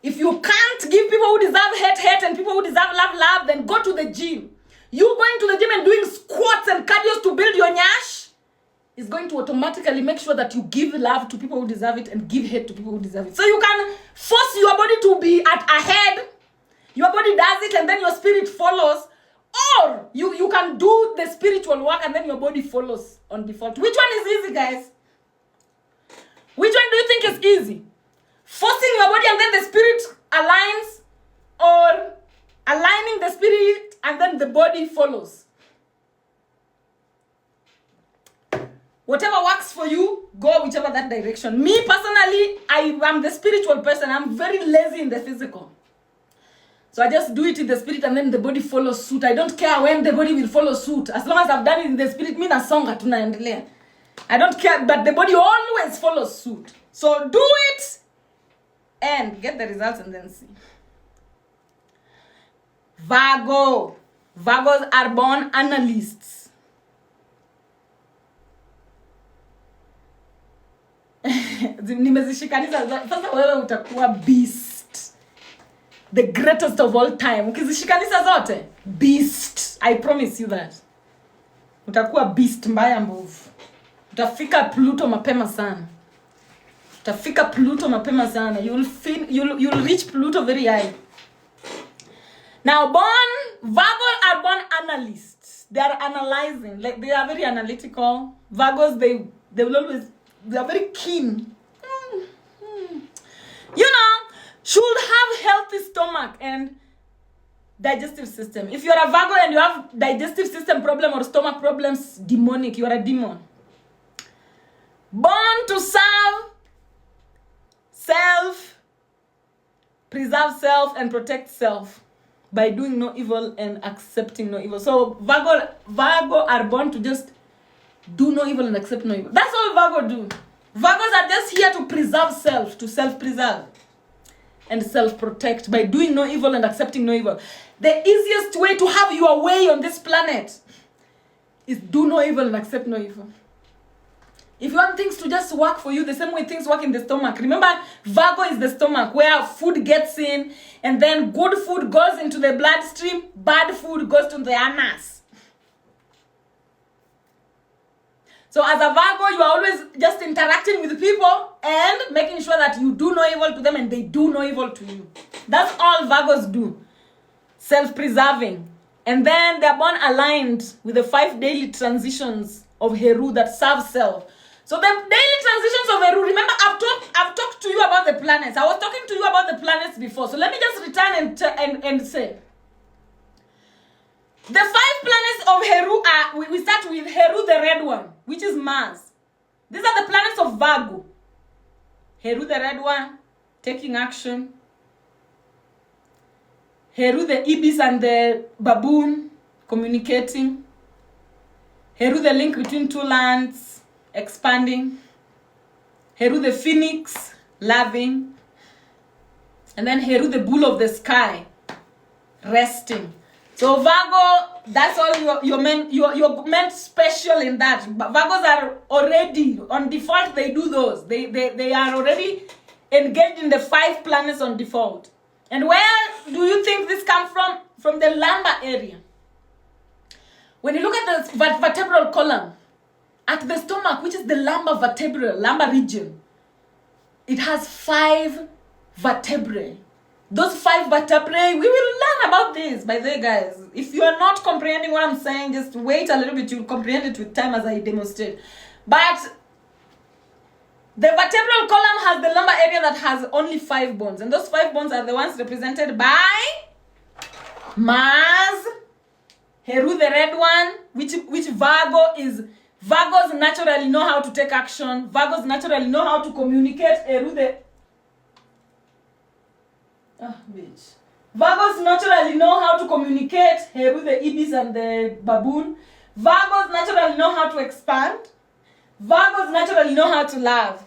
If you can't give people who deserve hate, and people who deserve love, then go to the gym. You going to the gym and doing squats and cardios to build your nyash is going to automatically make sure that you give love to people who deserve it and give hate to people who deserve it. So you can force your body to be ahead. Your body does it and then your spirit follows. Or you can do the spiritual work and then your body follows on default. Which one is easy, guys? Which one do you think is easy? Forcing your body and then the spirit aligns, or aligning the spirit and then the body follows? Whatever works for you, go whichever that direction. Me personally, I am the spiritual person. I'm very lazy in the physical. So I just do it in the spirit and then the body follows suit. I don't care when the body will follow suit. As long as I've done it in the spirit, me na songa tunaendelea. I don't care, but the body always follows suit. So do it and get the results and then see. Virgo. Virgos are born analysts. Nimezishikanisha sasa wewe utakuwa beast. The greatest of all time. Ukizishikanisha zote, beast. I promise you that. Utakuwa beast mbaya mbovu. Utafika Pluto mapema sana. You'll reach Pluto very high. Now, Virgos are born analysts. They are analyzing. Like, they are very analytical. Virgos, they will always, they are very keen. You know, should have healthy stomach and digestive system. If you're a Virgo and you have digestive system problem or stomach problems, demonic, you are a demon. Born to serve self, preserve self, and protect self by doing no evil and accepting no evil. So Virgo are born to just do no evil and accept no evil. That's all Virgo do. Virgos are just here to preserve self, to self-preserve and self-protect by doing no evil and accepting no evil. The easiest way to have your way on this planet is do no evil and accept no evil. If you want things to just work for you the same way things work in the stomach. Remember, Virgo is the stomach where food gets in and then good food goes into the bloodstream, bad food goes to the anus. So as a Virgo, you are always just interacting with people and making sure that you do no evil to them and they do no evil to you. That's all Virgos do. Self-preserving. And then they are born aligned with the 5 daily transitions of Heru that serve self. So the daily transitions of Heru, remember I've talked to you about the planets. I was talking to you about the planets before. So let me just return and say. The 5 planets of Heru are, we start with Heru the red one, which is Mars. These are the planets of Virgo. Heru the red one, taking action. Heru the ibis and the baboon, communicating. Heru the link between 2 lands, expanding. Heru the phoenix, loving. And then Heru the bull of the sky, resting. So Virgo, that's all you're meant special in that. But Virgos are already, on default, they do those. They are already engaged in the 5 planets on default. And where do you think this comes from? From the lumbar area. When you look at the vertebral column, at the stomach, which is the lumbar region, it has 5 vertebrae. Those 5 vertebrae, we will learn about this, by the way, guys. If you are not comprehending what I'm saying, just wait a little bit. You'll comprehend it with time as I demonstrate. But the vertebral column has the lumbar area that has only 5 bones. And those 5 bones are the ones represented by Mars, Heru the red one, which Virgo is. Virgos naturally know how to take action. Virgos naturally know how to communicate. Heru the... bitch. Virgos naturally know how to communicate. Heru the ibis and the baboon. Virgos naturally know how to expand. Virgos naturally know how to love.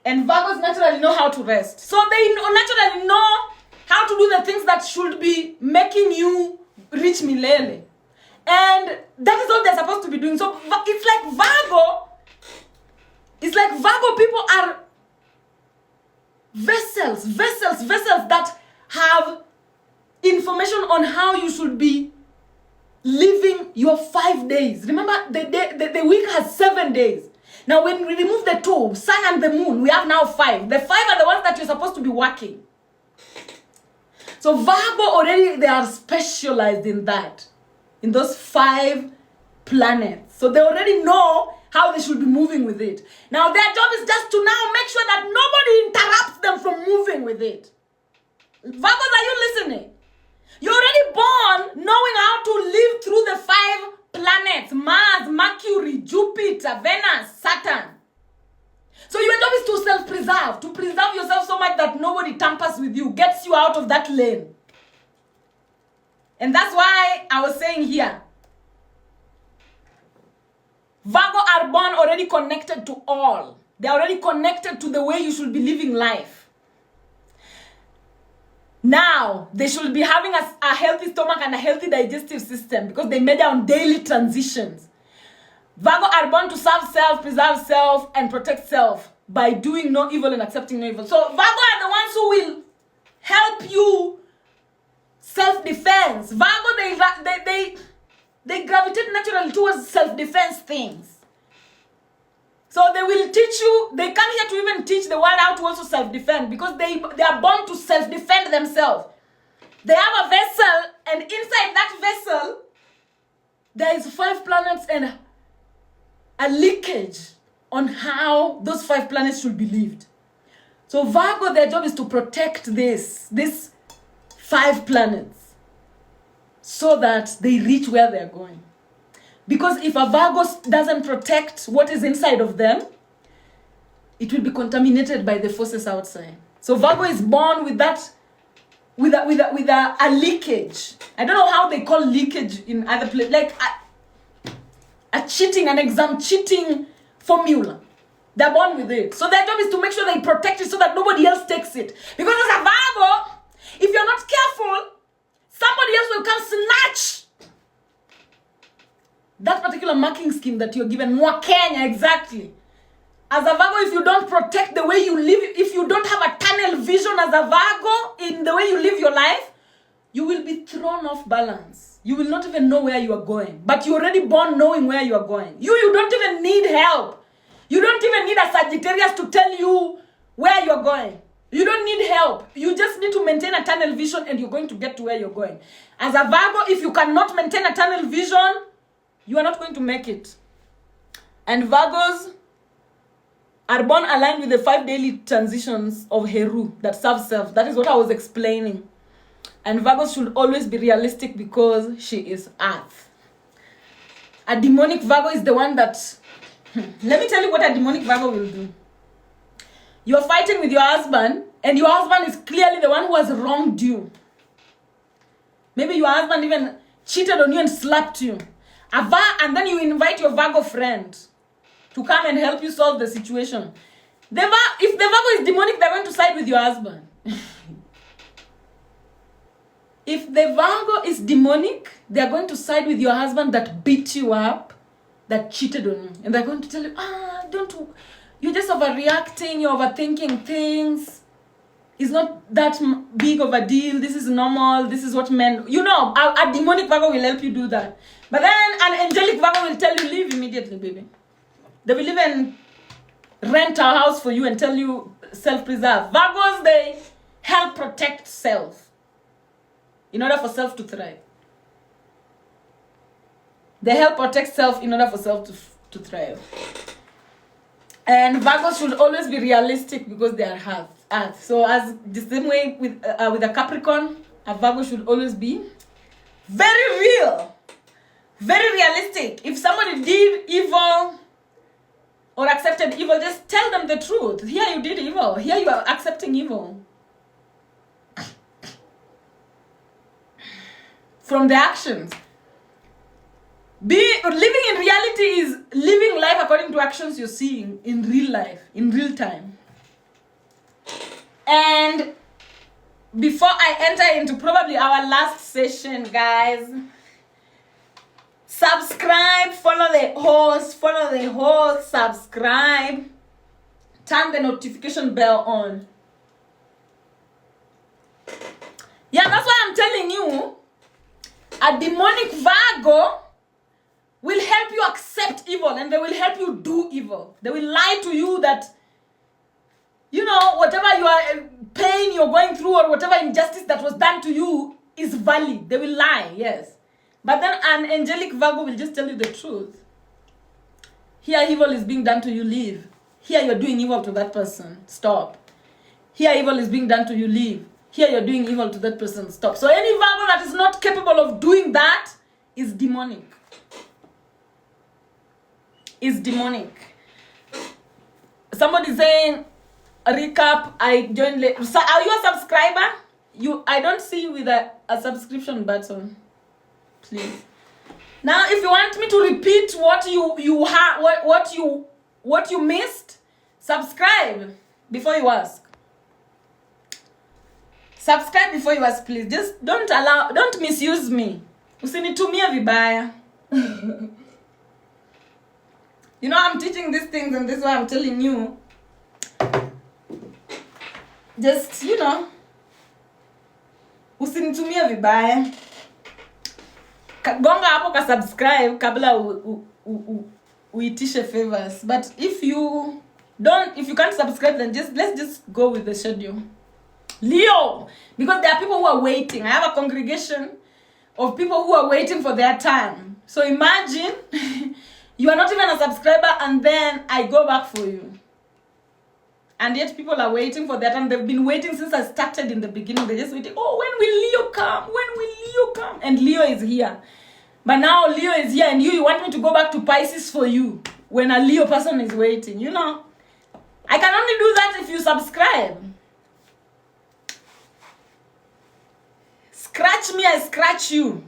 And Virgos naturally know how to rest. So they naturally know how to do the things that should be making you reach milele. And that is all they're supposed to be doing. So it's like Virgo people are vessels that have information on how you should be living your 5 days. Remember, the week has 7 days. Now, when we remove the 2, sun and the moon, we have now 5. The 5 are the ones that you're supposed to be working. So Virgo already, they are specialized in that, in those 5 planets. So they already know how they should be moving with it. Now their job is just to now make sure that nobody interrupts them from moving with it. Virgos, are you listening? You're already born knowing how to live through the 5 planets: Mars, Mercury, Jupiter, Venus, Saturn. So your job is to self-preserve, to preserve yourself so much that nobody tampers with you, gets you out of that lane. And that's why I was saying here, Virgo are born already connected to all. They're already connected to the way you should be living life. Now, they should be having a healthy stomach and a healthy digestive system because they major on daily transitions. Virgo are born to serve self, preserve self, and protect self by doing no evil and accepting no evil. So Virgo are the ones who will help you self-defense. Virgo, they gravitate naturally towards self-defense things. So they will teach you, they come here to even teach the world how to also self-defend because they are born to self-defend themselves. They have a vessel, and inside that vessel, there is 5 planets and a leakage on how those 5 planets should be lived. So Virgo, their job is to protect these 5 planets so that they reach where they're going. Because if a Virgo doesn't protect what is inside of them, it will be contaminated by the forces outside. So Virgo is born with that, with a leakage. I don't know how they call leakage in other places, like an exam cheating formula. They're born with it. So their job is to make sure they protect it so that nobody else takes it. Because as a Virgo, if you're not careful, somebody else will come snatch that particular marking scheme that you're given. Mwa Kenya, exactly. As a Virgo, if you don't protect the way you live, if you don't have a tunnel vision as a Virgo in the way you live your life, you will be thrown off balance. You will not even know where you are going. But you're already born knowing where you are going. You don't even need help. You don't even need a Sagittarius to tell you where you're going. You don't need help. You just need to maintain a tunnel vision and you're going to get to where you're going. As a Virgo, if you cannot maintain a tunnel vision, you are not going to make it. And Virgos are born aligned with the 5 daily transitions of Heru that serve self. That is what I was explaining. And Virgos should always be realistic because she is Earth. A demonic Virgo is the one that... Let me tell you what a demonic Virgo will do. You're fighting with your husband, and your husband is clearly the one who has wronged you. Maybe your husband even cheated on you and slapped you. And then you invite your Virgo friend to come and help you solve the situation. If the Virgo is demonic, they're going to side with your husband. If the Virgo is demonic, they're going to side with your husband that beat you up, that cheated on you. And they're going to tell you, you're just overreacting, you're overthinking things. It's not that big of a deal. This is normal. This is what men... a demonic Virgo will help you do that. But then an angelic Virgo will tell you, leave immediately, baby. They will even rent a house for you and tell you, self-preserve. Virgos, they help protect self in order for self to thrive. They help protect self in order for self to thrive. And Virgos should always be realistic because they are Earth. So as the same way with a Capricorn, a Virgo should always be very real, very realistic. If somebody did evil or accepted evil, just tell them the truth. Here you did evil. Here you are accepting evil. From the actions. Living in reality is living life according to actions you're seeing in real life, in real time. And before I enter into probably our last session, guys, subscribe, follow the host, subscribe, turn the notification bell on. Yeah, that's why I'm telling you, a demonic Virgo will help you accept evil, and they will help you do evil. They will lie to you that, whatever you are pain you're going through or whatever injustice that was done to you is valid. They will lie, yes. But then an angelic Virgo will just tell you the truth. Here evil is being done to you, leave. Here you're doing evil to that person, stop. Here evil is being done to you, leave. Here you're doing evil to that person, stop. So any Virgo that is not capable of doing that is demonic. Is demonic. Somebody saying, recap, I joined late. So are you a subscriber? I don't see you with a subscription button. Please. Now, if you want me to repeat what you missed, subscribe before you ask. Subscribe before you ask, please. Just don't misuse me. Usinitumie vibaya. I'm teaching these things, and this is why I'm telling you. Just, usinitumie vibaya. Gonga hapo ka subscribe kabla uitishe favors. But if you can't subscribe, then let's just go with the schedule. Leo, because there are people who are waiting. I have a congregation of people who are waiting for their turn. So imagine you are not even a subscriber, and then I go back for you. And yet people are waiting for that, and they've been waiting since I started in the beginning. They're just waiting, when will Leo come? When will Leo come? And Leo is here. But now Leo is here, and you want me to go back to Pisces for you when a Leo person is waiting. I can only do that if you subscribe. Scratch me, I scratch you.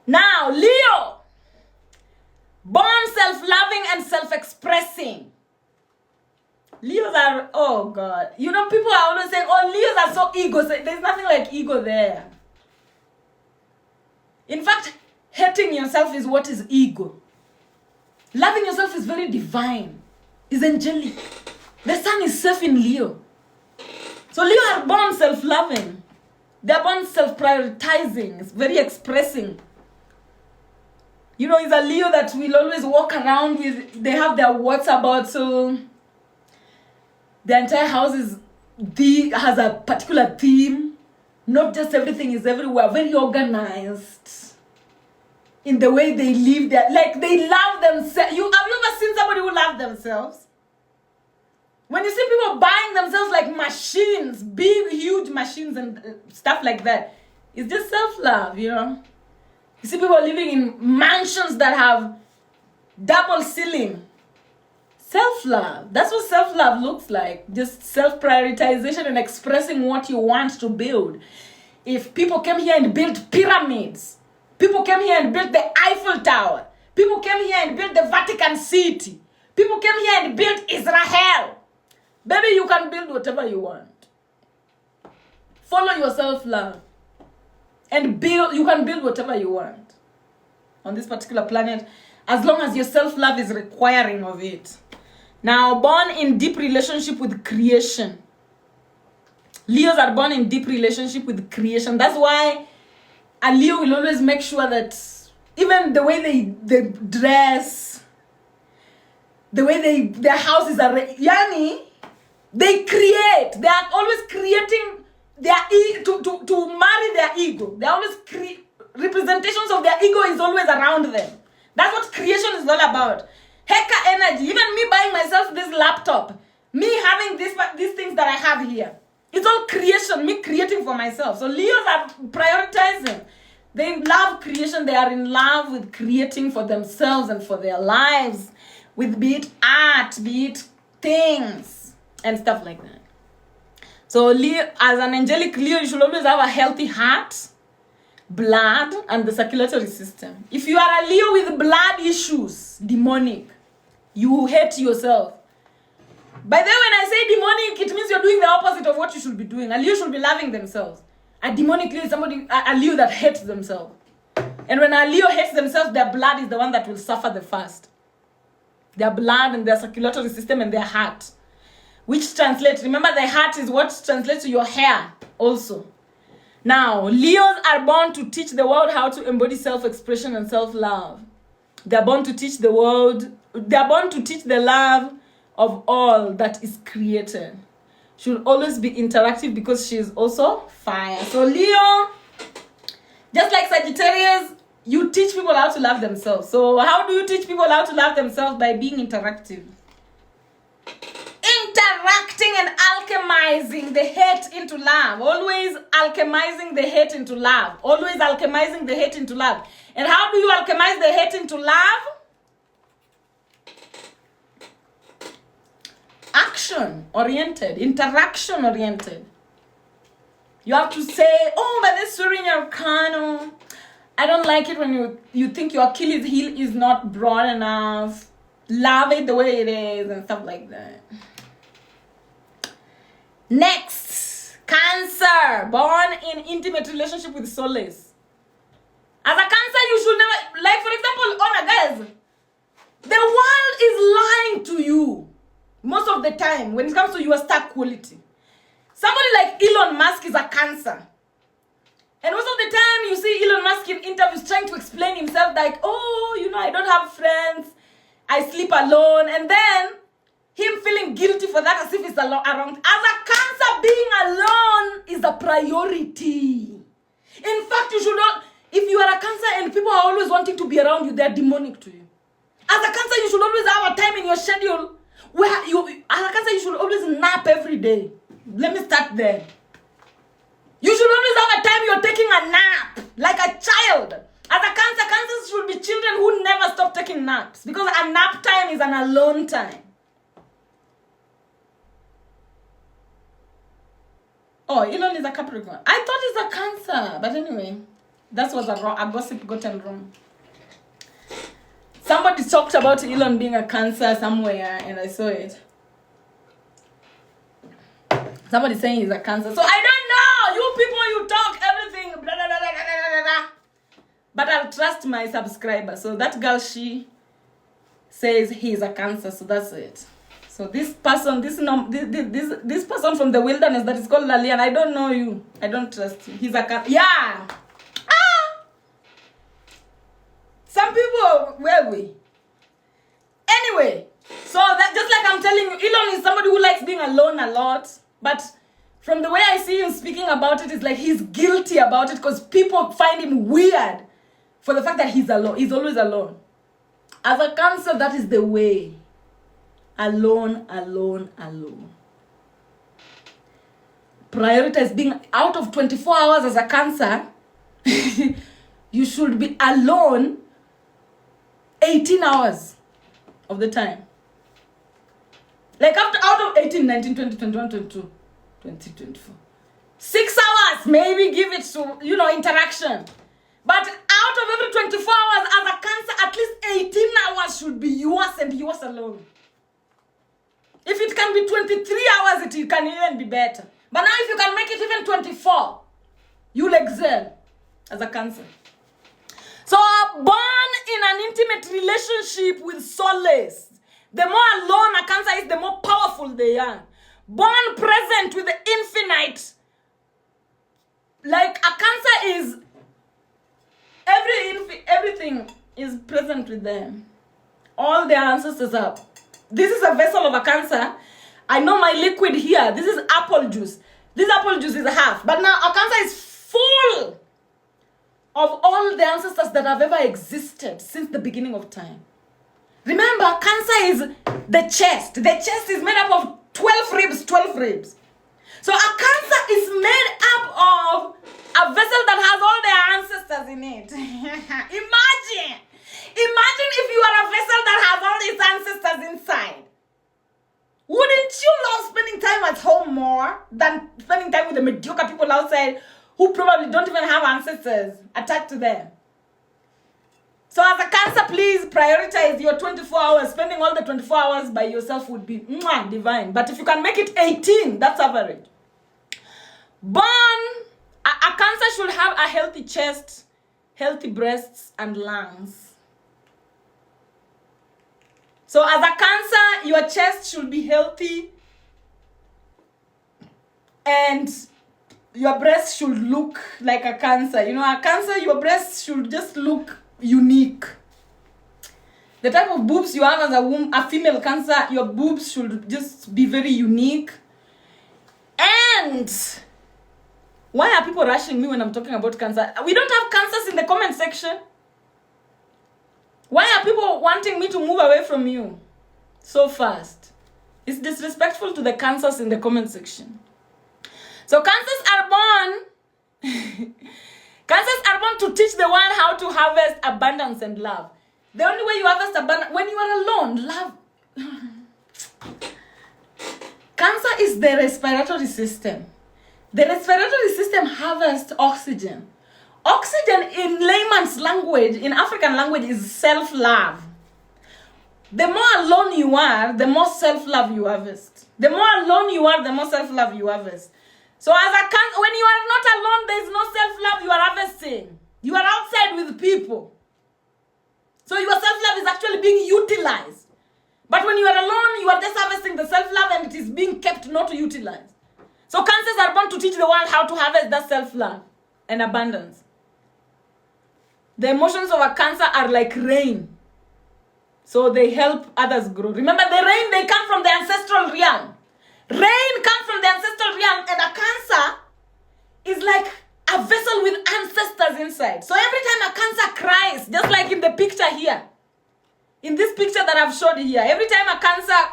Now, Leo, born self-loving and self-expressing. Leos are, oh God. People are always saying, Leos are so ego. There's nothing like ego there. In fact, hating yourself is what is ego. Loving yourself is very divine. Is angelic. The sun is safe in Leo. So Leo are born self-loving. They are born self-prioritizing. It's very expressing. It's a Leo that will always walk around with, they have their water bottle. The entire house has a particular theme. Not just everything is everywhere. Very organized. in the way they live their, like they love themselves. Have you ever seen somebody who loves themselves? When you see people buying themselves like machines, big, huge machines and stuff like that, it's just self-love, you know? You see people living in mansions that have double ceiling. Self-love. That's what self-love looks like. Just self-prioritization and expressing what you want to build. If people came here and built pyramids, people came here and built the Eiffel Tower, people came here and built the Vatican City, people came here and built Israel, baby, you can build whatever you want. Follow your self-love. And build, you can build whatever you want on this particular planet, as long as your self-love is requiring of it. Now, born in deep relationship with creation. Leos are born in deep relationship with creation. That's why a Leo will always make sure that even the way they dress, the way their houses are, yani, they create. They are always creating their to marry their ego. They always representations of their ego is always around them. That's what creation is all about. Hacker energy. Even me buying myself this laptop, me having these things that I have here, it's all creation. Me creating for myself. So Leos are prioritizing. They love creation. They are in love with creating for themselves and for their lives, with be it art, be it things and stuff like that. So Leo, as an angelic Leo, you should always have a healthy heart, blood, and the circulatory system. If you are a Leo with blood issues, demonic, you hate yourself. By the way, when I say demonic, it means you're doing the opposite of what you should be doing. A Leo should be loving themselves. A demonic Leo is somebody, a Leo that hates themselves. And when a Leo hates themselves, their blood is the one that will suffer the first. Their blood and their circulatory system and their heart. Which translates, remember the heart is what translates to your hair also. Now, Leos are born to teach the world how to embody self-expression and self-love. They're born to teach the world, they're born to teach the love of all that is created. She will always be interactive because she is also fire. So Leo, just like Sagittarius, you teach people how to love themselves. So how do you teach people how to love themselves? By being interactive. Interacting and alchemizing the hate into love. Always alchemizing the hate into love. Always alchemizing the hate into love. And how do you alchemize the hate into love? Action oriented, interaction oriented. You have to say, oh, but this Swiri in your kano, I don't like it when you think your Achilles heel is not broad enough. Love it the way it is and stuff like that. Next, Cancer, born in intimate relationship with solace. As a Cancer, you should never, like for example, Honor, guys, the world is lying to you most of the time when it comes to your star quality. Somebody like Elon Musk is a Cancer. And most of the time you see Elon Musk in interviews trying to explain himself like, oh, you know, I don't have friends, I sleep alone, and then him feeling guilty for that as if it's around. As a Cancer, being alone is a priority. In fact, you should not, if you are a Cancer and people are always wanting to be around you, they're demonic to you. As a Cancer, you should always have a time in your schedule where you, as a Cancer, you should always nap every day. Let me start there. You should always have a time you're taking a nap, like a child. As a Cancer, Cancers should be children who never stop taking naps, because a nap time is an alone time. Oh, Elon is a Capricorn. I thought he's a Cancer, but anyway, that was a gossip gotten wrong. Somebody talked about Elon being a Cancer somewhere, and I saw it. Somebody saying he's a Cancer. So I don't know. You people, you talk everything. Blah, blah, blah, blah, blah, blah. But I'll trust my subscriber. So that girl, she says he's a Cancer. So that's it. So this person, this person from the wilderness that is called Lalian, I don't know you. I don't trust you. He's a Cancer. Yeah. Some people, where we? Anyway, so that just like I'm telling you, Elon is somebody who likes being alone a lot. But from the way I see him speaking about it, it's like he's guilty about it because people find him weird for the fact that he's alone. He's always alone. As a Cancer, that is the way. Alone, alone, alone. Prioritize being out of 24 hours as a Cancer. You should be alone 18 hours of the time. Like out of 18, 19, 20, 21, 22, 20, 24. 6 hours, maybe give it to, interaction. But out of every 24 hours as a Cancer, at least 18 hours should be yours and yours alone. If it can be 23 hours, it can even be better. But now if you can make it even 24, you'll excel as a Cancer. So born in an intimate relationship with solace. The more alone a Cancer is, the more powerful they are. Born present with the infinite. Like a Cancer is, everything is present with them. All their ancestors are. This is a vessel of a Cancer. I know my liquid here. This is apple juice. This apple juice is half. But now a Cancer is full of all the ancestors that have ever existed since the beginning of time. Remember, Cancer is the chest. The chest is made up of 12 ribs, 12 ribs. So a Cancer is made up of a vessel that has all their ancestors in it. Imagine if you are a vessel that has all these ancestors inside. Wouldn't you love spending time at home more than spending time with the mediocre people outside who probably don't even have ancestors attached to them? So as a Cancer, please prioritize your 24 hours. Spending all the 24 hours by yourself would be divine. But if you can make it 18, that's average. A Cancer should have a healthy chest, healthy breasts, and lungs. So as a Cancer, your chest should be healthy and your breast should look like a Cancer. A Cancer, your breast should just look unique. The type of boobs you have as a female Cancer, your boobs should just be very unique. And why are people rushing me when I'm talking about Cancer? We don't have Cancers in the comment section. Why are people wanting me to move away from you so fast? It's disrespectful to the Cancers in the comment section. So Cancers are born to teach the world how to harvest abundance and love. The only way you harvest abundance, when you are alone, love. Cancer is the respiratory system. The respiratory system harvests oxygen. Oxygen in layman's language, in African language, is self-love. The more alone you are, the more self-love you harvest. The more alone you are, the more self-love you harvest. So when you are not alone, there is no self-love you are harvesting. You are outside with people. So your self-love is actually being utilized. But when you are alone, you are just harvesting the self-love and it is being kept not utilized. So Cancers are born to teach the world how to harvest that self-love and abundance. The emotions of a Cancer are like rain. So they help others grow. Remember, the rain, they come from the ancestral realm. Rain comes from the ancestral realm, and a Cancer is like a vessel with ancestors inside. So every time a Cancer cries, just like in the picture here, in this picture that I've showed here, every time a Cancer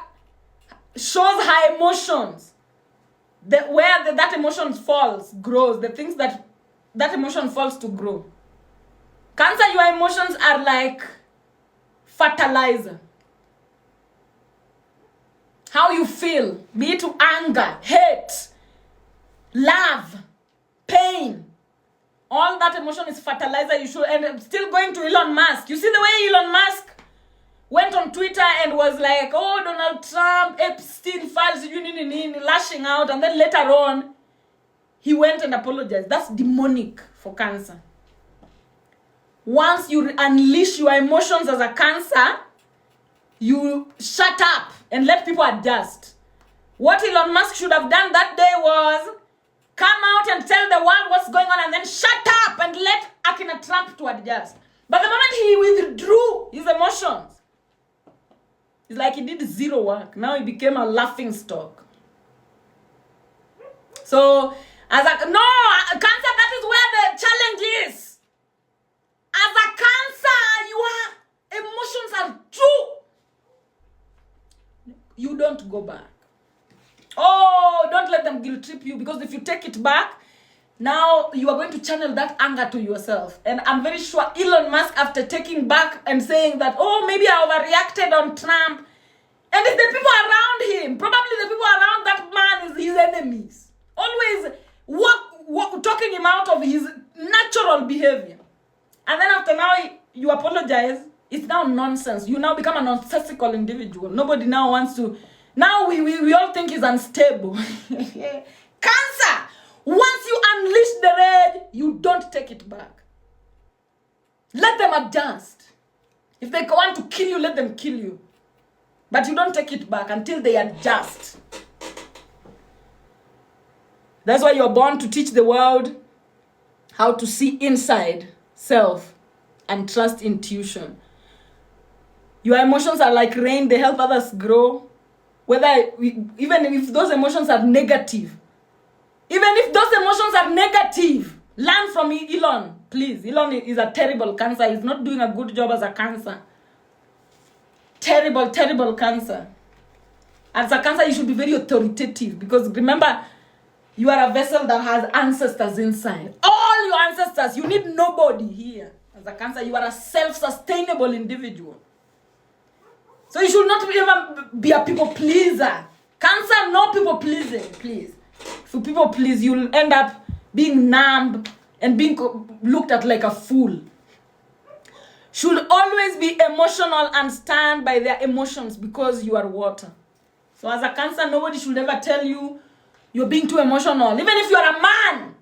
shows her emotions, that emotion falls, grows, the things that emotion falls to grow. Cancer, your emotions are like fertilizer. How you feel, be it anger, hate, love, pain, all that emotion is fertilizer. You should, and still going to Elon Musk. You see the way Elon Musk went on Twitter and was like, oh, Donald Trump, Epstein files, lashing out, and then later on, he went and apologized. That's demonic for Cancer. Once you unleash your emotions as a Cancer, you shut up and let people adjust. What Elon Musk should have done that day was come out and tell the world what's going on and then shut up and let Akina Trump to adjust. But the moment he withdrew his emotions, it's like he did zero work. Now he became a laughing stock. So, Cancer, that is where the challenge is. As a Cancer, your emotions are true. You don't go back. Oh, don't let them guilt trip you, because if you take it back, now you are going to channel that anger to yourself. And I'm very sure Elon Musk, after taking back and saying that, oh, maybe I overreacted on Trump, and it's the people around him, probably the people around that man is his enemies, always talking him out of his natural behavior. And then after now, you apologize. It's now nonsense. You now become a nonsensical individual. Nobody now wants to. Now we all think he's unstable. Cancer! Once you unleash the rage, you don't take it back. Let them adjust. If they want to kill you, let them kill you. But you don't take it back until they adjust. That's why you're born to teach the world how to see inside self and trust intuition. Your emotions are like rain, they help others grow. Even if those emotions are negative. Even if those emotions are negative, learn from Elon, please. Elon is a terrible Cancer. He's not doing a good job as a Cancer. Terrible, terrible Cancer. As a Cancer, you should be very authoritative, because remember, you are a vessel that has ancestors inside. All your ancestors, you need nobody here. As a Cancer, you are a self-sustainable individual. So you should not even be a people pleaser. Cancer, no people pleasing, please. If you people please, you'll end up being numb and being looked at like a fool. Should always be emotional and stand by their emotions, because you are water. So as a Cancer, nobody should ever tell you you're being too emotional. Even if you are a man.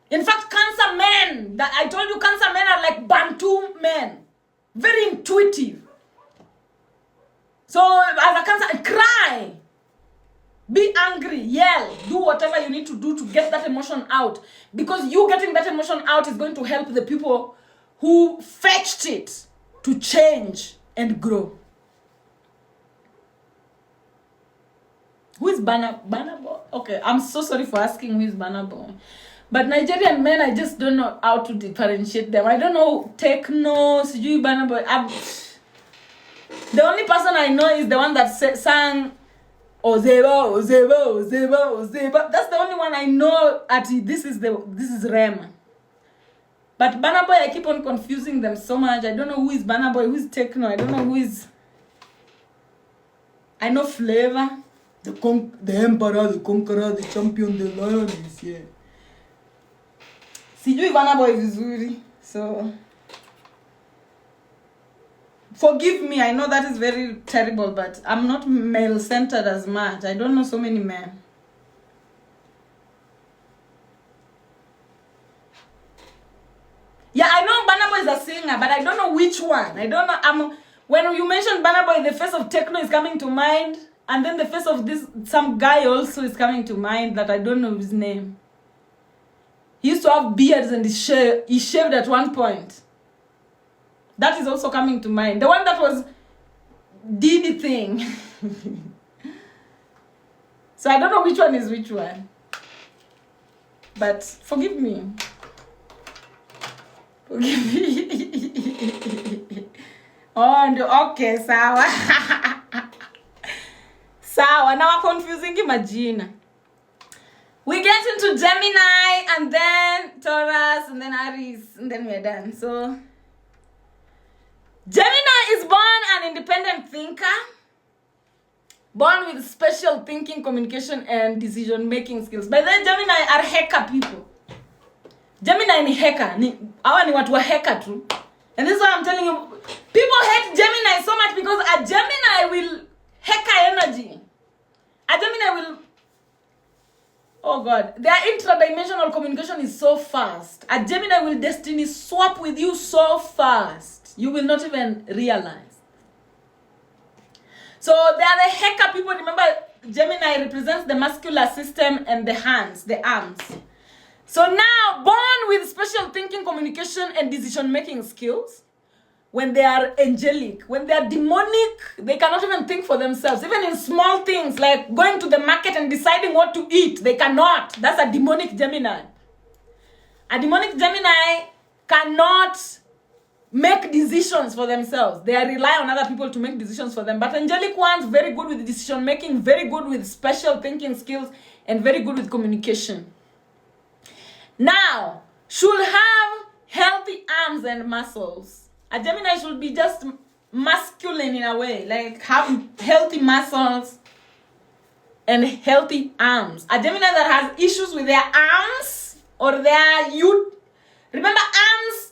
In fact, Cancer men, that I told you, Cancer men are like Bantu men. Very intuitive. So as a Cancer, cry. Be angry, yell, do whatever you need to do to get that emotion out. Because you getting that emotion out is going to help the people who fetched it to change and grow. Who is Burna Boy? Okay, I'm so sorry for asking who is Burna Boy. But Nigerian men, I just don't know how to differentiate them. I don't know techno, sijui Burna Boy. The only person I know is the one that sang Ozeba, Ozeba, Ozeba, Ozeba. That's the only one I know. This is Rema. But Burna Boy, I keep on confusing them so much. I don't know who is Burna Boy, who is techno. I don't know who is. I know Flavor, the emperor, the conqueror, the champion, the lion is here. Sijui Burna Boy vizuri. So forgive me, I know that is very terrible, but I'm not male-centered as much. I don't know so many men. Yeah, I know Burna Boy is a singer, but I don't know which one. I don't know. When you mentioned Burna Boy, the face of techno is coming to mind, and then the face of some guy also is coming to mind that I don't know his name. He used to have beards and he shaved at one point. That is also coming to mind. The one that was Diddy thing. So I don't know which one is which one. But forgive me. Forgive me. Okay, sawa. Sawa, now I'm confusing Imagine. We get into Gemini, and then Taurus, and then Aries, and then we're done. So Gemini is born an independent thinker, born with special thinking, communication, and decision-making skills. By the way, Gemini are hacker people. Gemini ni hacker. Hawa ni watu wa hacker too. And this is why I'm telling you, people hate Gemini so much because a Gemini will hacker energy. A Gemini will, oh God, their intradimensional communication is so fast. A Gemini will destiny swap with you so fast. You will not even realize. So they are the hacker people. Remember, Gemini represents the muscular system and the hands, the arms. So now, born with special thinking, communication, and decision-making skills, when they are angelic, when they are demonic, they cannot even think for themselves. Even in small things like going to the market and deciding what to eat, they cannot. That's a demonic Gemini. A demonic Gemini cannot make decisions for themselves. They rely on other people to make decisions for them. But angelic ones, very good with decision making, very good with special thinking skills, and very good with communication. Now, should have healthy arms and muscles. A Gemini should be just masculine in a way, like have healthy muscles and healthy arms. A Gemini that has issues with their arms or their youth. Remember, arms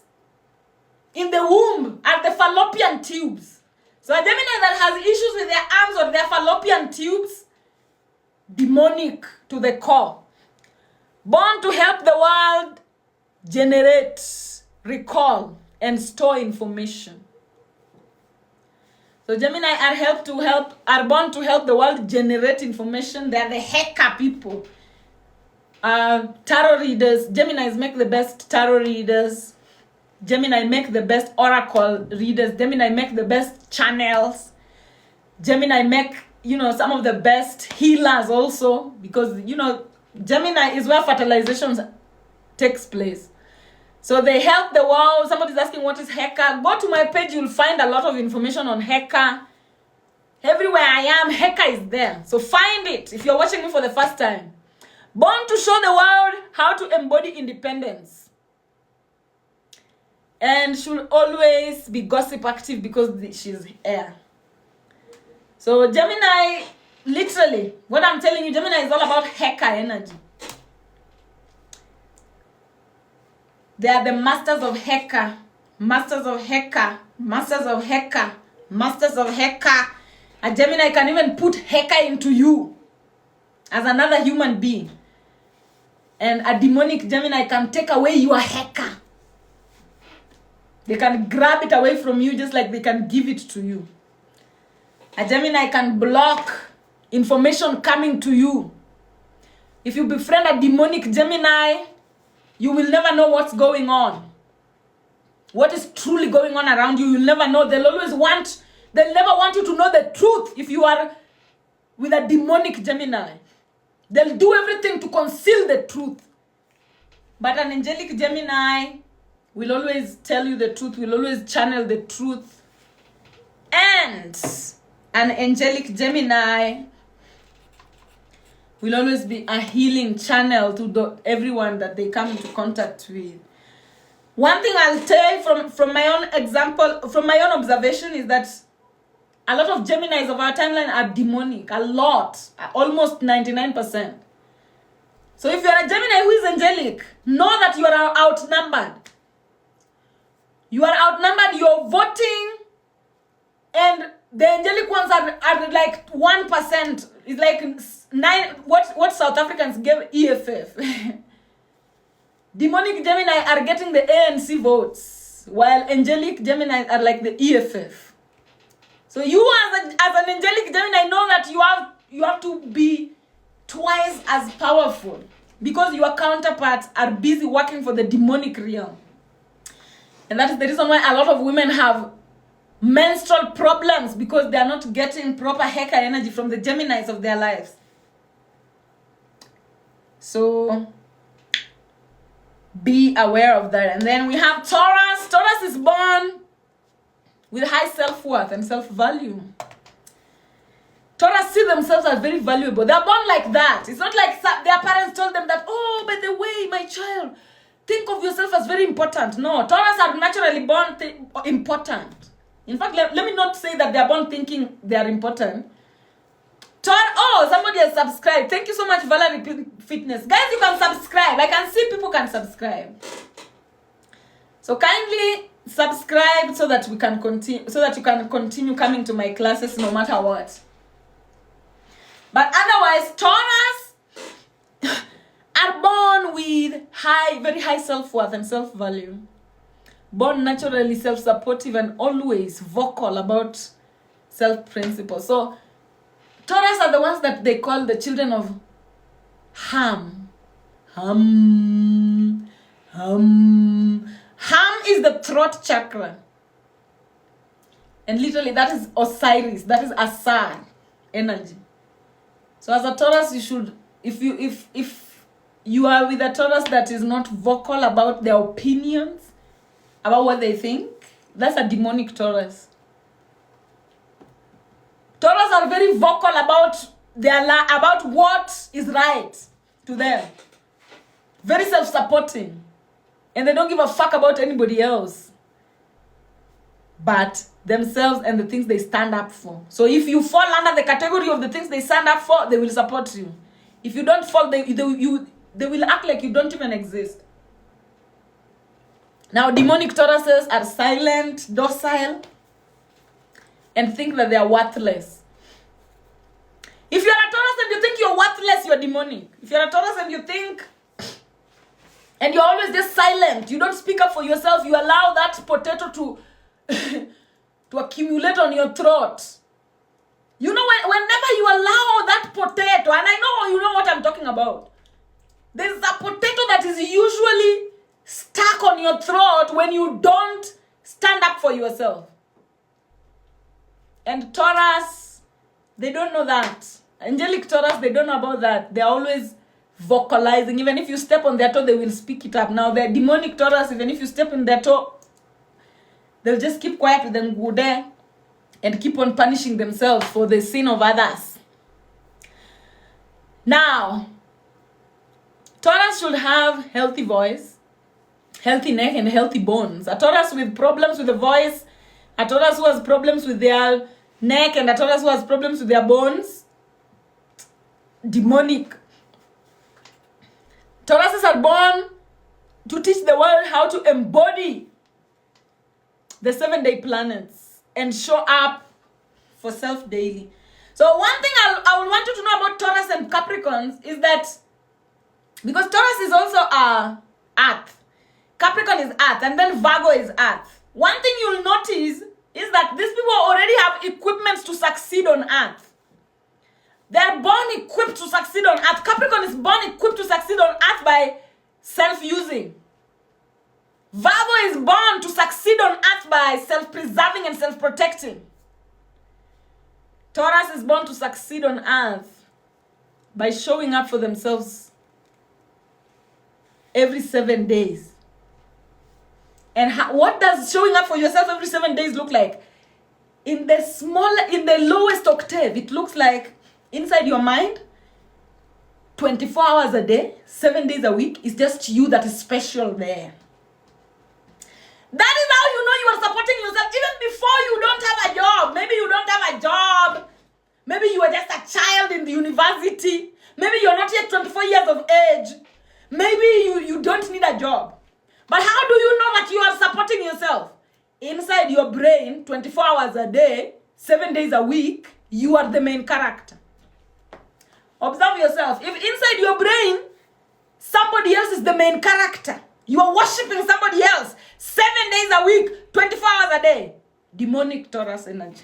in the womb are the fallopian tubes. So a Gemini that has issues with their arms or their fallopian tubes, demonic to the core. Born to help the world generate, recall, and store information. So Gemini are born to help the world generate information. They are the hacker people. Tarot readers. Geminis make the best tarot readers. Gemini make the best oracle readers. Gemini make the best channels. Gemini make, some of the best healers also. Because, Gemini is where fertilization takes place. So they help the world. Somebody's asking what is Heka. Go to my page, you'll find a lot of information on Heka. Everywhere I am, Heka is there. So find it if you're watching me for the first time. Born to show the world how to embody independence. And should always be gossip active because she's air. So Gemini, literally, what I'm telling you, Gemini is all about Heka energy. They are the masters of Heka. Masters of Heka. Masters of Heka. Masters of Heka. A Gemini can even put Heka into you as another human being. And a demonic Gemini can take away your Heka. They can grab it away from you just like they can give it to you. A Gemini can block information coming to you. If you befriend a demonic Gemini, you will never know what's going on. What is truly going on around you, you'll never know. They'll never want you to know the truth if you are with a demonic Gemini. They'll do everything to conceal the truth. But an angelic Gemini will always tell you the truth, will always channel the truth. And an angelic Gemini will always be a healing channel to everyone that they come into contact with. One thing I'll tell you from my own example, from my own observation, is that a lot of Geminis of our timeline are demonic. A lot. Almost 99%. So if you're a Gemini who is angelic, know that you are outnumbered. You are outnumbered, you're voting, and the angelic ones are like 1%. It's like 9, what South Africans gave EFF. Demonic Gemini are getting the ANC votes, while angelic Gemini are like the EFF. So you as an angelic Gemini know that you have to be twice as powerful because your counterparts are busy working for the demonic realm. And that is the reason why a lot of women have menstrual problems, because they are not getting proper Heka energy from the Geminis of their lives. So be aware of that. And then we have Taurus. Taurus is born with high self-worth and self-value. Taurus see themselves as very valuable. They're born like that. It's not like their parents told them that, oh, by the way, my child, think of yourself as very important. No, Taurus are naturally born important. In fact, let me not say that they're born thinking they are important. Somebody has subscribed. Thank you so much, Valerie Fitness. Guys, you can subscribe. I can see people can subscribe. So kindly subscribe so that we can continue, so that you can continue coming to my classes no matter what. But otherwise, Taurus are born with very high self-worth and self-value. Born naturally self-supportive and always vocal about self-principle. So Taurus are the ones that they call the children of Ham. Ham is the throat chakra. And literally that is Osiris, that is Asar energy. So as a Taurus, you should, if you are with a Taurus that is not vocal about their opinions, about what they think, That's a demonic Taurus. Taurus are very vocal about about what is right to them. Very self-supporting. And they don't give a fuck about anybody else but themselves and the things they stand up for. So if you fall under the category of the things they stand up for, they will support you. If you don't fall, they will act like you don't even exist. Now, demonic Tauruses are silent, docile, and think that they are worthless. If you're a Taurus and you think you're worthless, you're demonic. If you're a Taurus and you think, and you're always just silent, you don't speak up for yourself, you allow that potato to to accumulate on your throat. You know, whenever you allow that potato, and I know you know what I'm talking about, there's a potato that is usually stuck on your throat when you don't stand up for yourself. And Taurus, they don't know that. Angelic Taurus, they don't know about that. They're always vocalizing. Even if you step on their toe, they will speak it up. Now, they're demonic Taurus, even if you step in their toe, they'll just keep quiet with them, go there, and keep on punishing themselves for the sin of others. Now, Taurus should have healthy voice, healthy neck, and healthy bones. A Taurus with problems with the voice, a Taurus who has problems with their neck, and a Taurus who has problems with their bones, demonic. Tauruses are born to teach the world how to embody the 7-day planets and show up for self daily. So one thing I would want you to know about Taurus and Capricorns is that, because Taurus is also Earth, Capricorn is Earth, and then Virgo is Earth. One thing you'll notice is that these people already have equipments to succeed on Earth. They're born equipped to succeed on Earth. Capricorn is born equipped to succeed on Earth by self-using. Virgo is born to succeed on Earth by self-preserving and self-protecting. Taurus is born to succeed on Earth by showing up for themselves every 7 days. And what does showing up for yourself every 7 days look like? In the lowest octave, it looks like inside your mind, 24 hours a day, 7 days a week, it's just you that is special there. That is how you know you are supporting yourself even before you don't have a job. Maybe you don't have a job. Maybe you are just a child in the university. Maybe you're not yet 24 years of age. Maybe you don't need a job. But how do you know that you are supporting yourself? Inside your brain, 24 hours a day, 7 days a week, you are the main character. Observe yourself. If inside your brain, somebody else is the main character, you are worshiping somebody else 7 days a week, 24 hours a day. Demonic Taurus energy.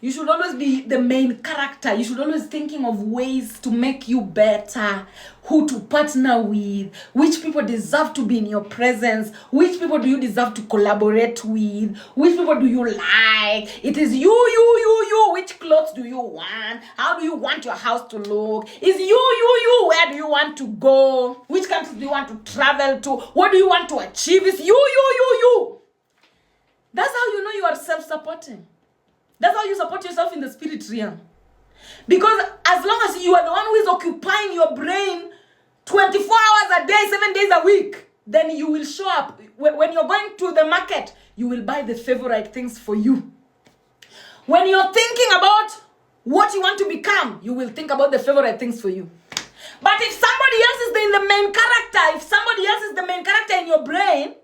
You should always be the main character. You should always thinking of ways to make you better, who to partner with, which people deserve to be in your presence, which people do you deserve to collaborate with, which people do you like. It is you. Which clothes do you want? How do you want your house to look? Is you. Where do you want to go? Which countries do you want to travel to? What do you want to achieve? It's you. That's how you know you are self-supporting. That's how you support yourself in the spirit realm. Because as long as you are the one who is occupying your brain 24 hours a day, 7 days a week, then you will show up. When you're going to the market, you will buy the favorite things for you. When you're thinking about what you want to become, you will think about the favorite things for you. But if somebody else is the main character, if somebody else is the main character in your brain,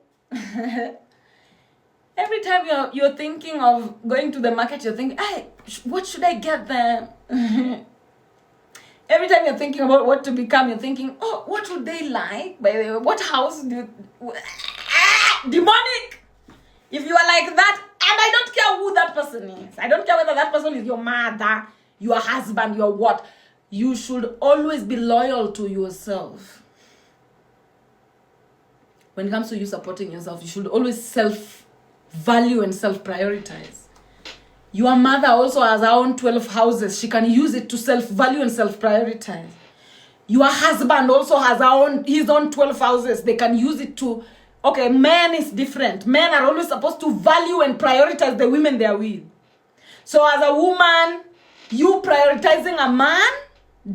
every time you're thinking of going to the market, you're thinking, hey, what should I get there? Every time you're thinking about what to become, you're thinking, oh, what would they like? By the way, what house do you... Demonic! If you are like that, and I don't care who that person is. I don't care whether that person is your mother, your husband, your what. You should always be loyal to yourself. When it comes to you supporting yourself, you should always self-value and self-prioritize. Your mother also has her own 12 houses. She can use it to self-value and self-prioritize. Your husband also has his own 12 houses. They can use it to Okay, men is different. Men are always supposed to value and prioritize the women they are with. So as a woman, you prioritizing a man,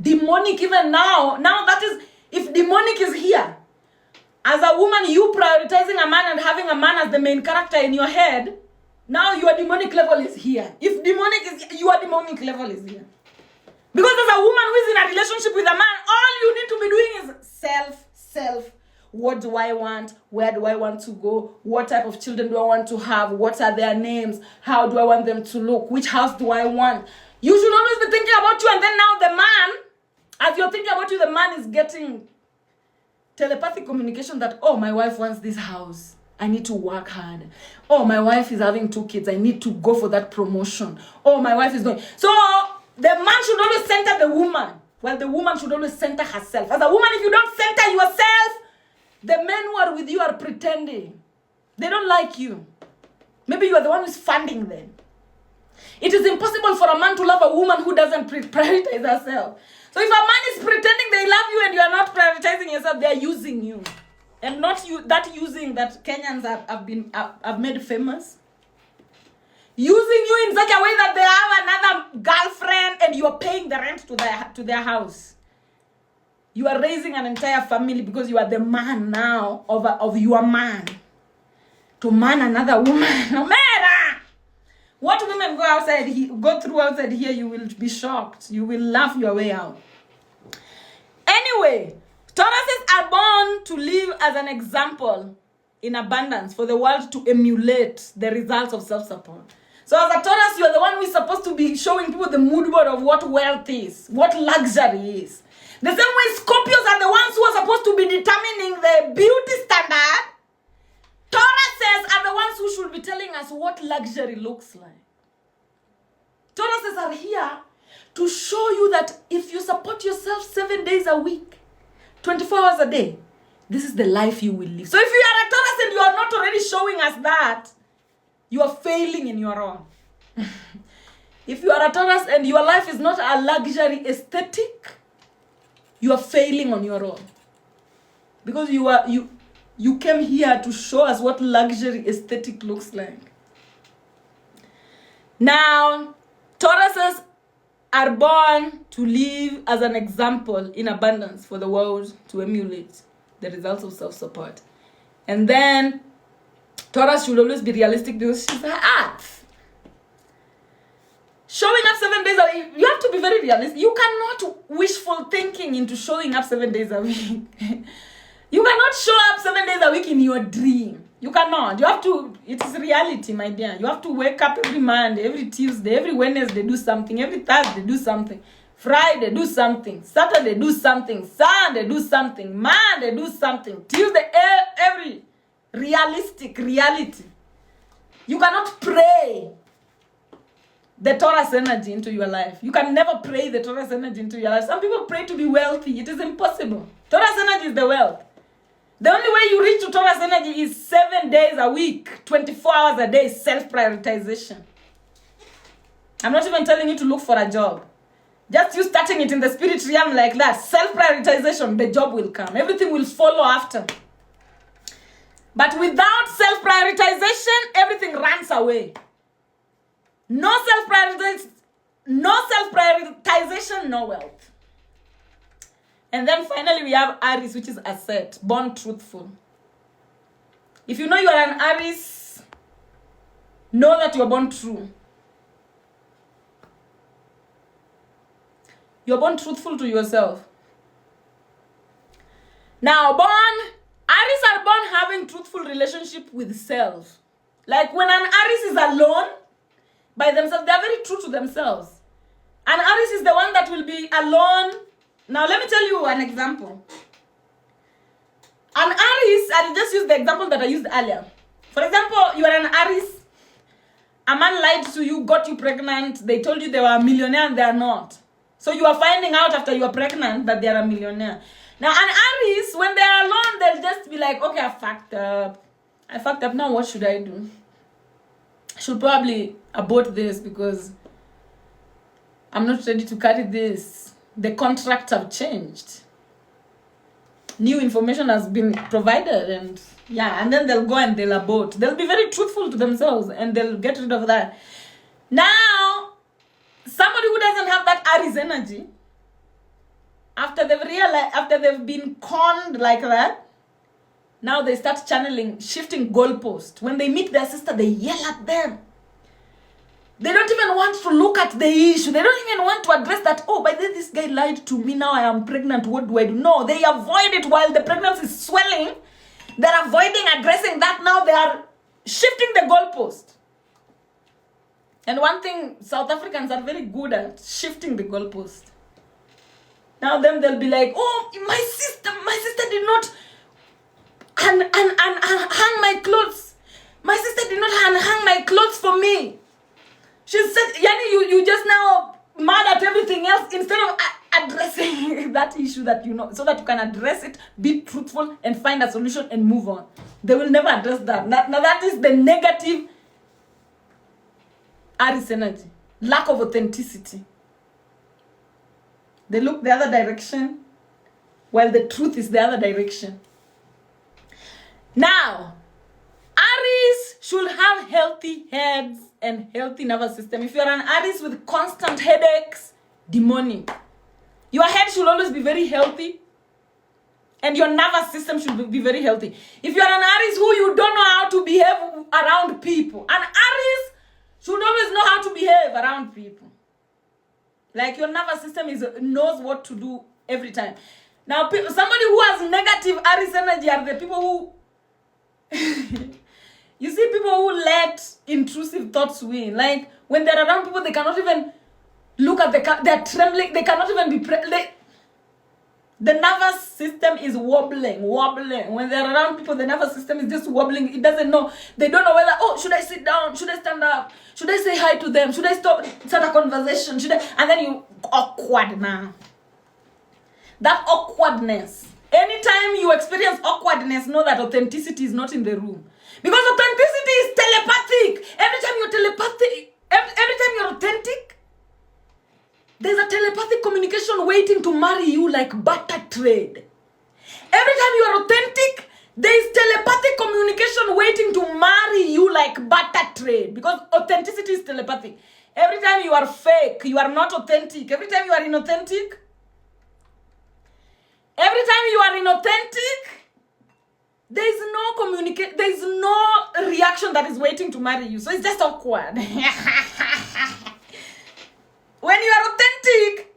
demonic even now that is, if demonic is here, as a woman, you prioritizing a man and having a man as the main character in your head, now your demonic level is here. If demonic is, your demonic level is here. Because as a woman who is in a relationship with a man, all you need to be doing is self. What do I want? Where do I want to go? What type of children do I want to have? What are their names? How do I want them to look? Which house do I want? You should always be thinking about you. And then now the man, as you're thinking about you, the man is getting telepathic communication that, oh, my wife wants this house. I need to work hard. Oh, my wife is having 2 kids. I need to go for that promotion. Oh, my wife is going. So the man should always center the woman, while the woman should always center herself. As a woman, if you don't center yourself, the men who are with you are pretending. They don't like you. Maybe you are the one who's funding them. It is impossible for a man to love a woman who doesn't prioritize herself. So if a man is pretending they love you and you are not prioritizing yourself, they are using you. And not you, that using that Kenyans have made famous. Using you in such a way that they have another girlfriend and you are paying the rent to their house. You are raising an entire family because you are the man now of your man. To man another woman. No matter what women go through outside here, you will be shocked. You will laugh your way out. Anyway, Tauruses are born to live as an example in abundance for the world to emulate the results of self-support. So as a Taurus, you are the one who is supposed to be showing people the mood board of what wealth is, what luxury is. The same way Scorpios are the ones who are supposed to be determining the beauty standard, Tauruses are the ones who should be telling us what luxury looks like. Tauruses are here to show you that if you support yourself 7 days a week, 24 hours a day, this is the life you will live. So if you are a Taurus and you are not already showing us that, you are failing in your own. If you are a Taurus and your life is not a luxury aesthetic, you are failing on your own. Because you came here to show us what luxury aesthetic looks like. Now, Tauruses are born to live as an example in abundance for the world to emulate the results of self-support. And then, Taurus should always be realistic because she's an earth. Showing up 7 days a week, you have to be very realistic. You cannot wishful thinking into showing up 7 days a week. You cannot show up 7 days a week in your dream. You cannot. You have to, it's reality, my dear. You have to wake up every Monday, every Tuesday, every Wednesday, do something. Every Thursday, do something. Friday, do something. Saturday, do something. Sunday, do something. Monday, do something. Tuesday, every realistic reality. You cannot pray the Taurus energy into your life. You can never pray the Taurus energy into your life. Some people pray to be wealthy. It is impossible. Taurus energy is the wealth. The only way you reach to Taurus energy is 7 days a week, 24 hours a day, self-prioritization. I'm not even telling you to look for a job. Just you starting it in the spirit realm like that, self-prioritization, the job will come. Everything will follow after. But without self-prioritization, everything runs away. No self-prioritization, no wealth. And then finally we have Aries, which is asset, born truthful. If you know you are an Aries, know that you are born true. You are born truthful to yourself. Now, Aries are born having truthful relationship with self. Like when an Aries is alone by themselves, they are very true to themselves. An Aries is the one that will be alone. Now, let me tell you an example. An Aries, I'll just use the example that I used earlier. For example, you are an Aries. A man lied to you, got you pregnant. They told you they were a millionaire and they are not. So you are finding out after you are pregnant that they are a millionaire. Now, an Aries, when they are alone, they'll just be like, okay, I fucked up. Now what should I do? I should probably abort this because I'm not ready to carry this. The contracts have changed. New information has been provided and Yeah, and then they'll go and they'll abort. They'll be very truthful to themselves and they'll get rid of that. Now, somebody who doesn't have that Aries energy, after they've been conned like that, now they start channeling, shifting goalposts. When they meet their sister, they yell at them. They don't even want to look at the issue. They don't even want to address that, oh, by this guy lied to me, now I am pregnant, what do I do? No, they avoid it while the pregnancy is swelling. They're avoiding addressing that. Now they are shifting the goalpost. And one thing South Africans are very good at, shifting the goalpost. Now then they'll be like, oh, my sister did not hang my clothes. My sister did not hang my clothes for me. She said, Yani, you just now mad at everything else instead of addressing that issue that you know, so that you can address it, be truthful, and find a solution and move on. They will never address that. Now that is the negative Aries energy. Lack of authenticity. They look the other direction, while the truth is the other direction. Now, Aries should have healthy heads and healthy nervous system. If you're an Aries with constant headaches, demonic. Your head should always be very healthy, and your nervous system should be very healthy. If you're an Aries who you don't know how to behave around people, an Aries should always know how to behave around people. Like your nervous system knows what to do every time. Now, somebody who has negative Aries energy are the people who you see people who let intrusive thoughts win. Like when they're around people, they cannot even look at they're trembling. They cannot even be the nervous system is wobbling. When they're around people, the nervous system is just wobbling. It doesn't know. They don't know whether, oh, should I sit down? Should I stand up? Should I say hi to them? Should I start a conversation? And then you awkward now. That awkwardness. Anytime you experience awkwardness, know that authenticity is not in the room. Because authenticity is telepathic. Every time you're telepathic, every time you're authentic, there's a telepathic communication waiting to marry you like butter trade. Every time you are authentic, there is telepathic communication waiting to marry you like butter trade. Because authenticity is telepathic. Every time you are fake, you are not authentic. Every time you are inauthentic, every time you are inauthentic, there is no reaction that is waiting to marry you. So it's just awkward. When you are authentic,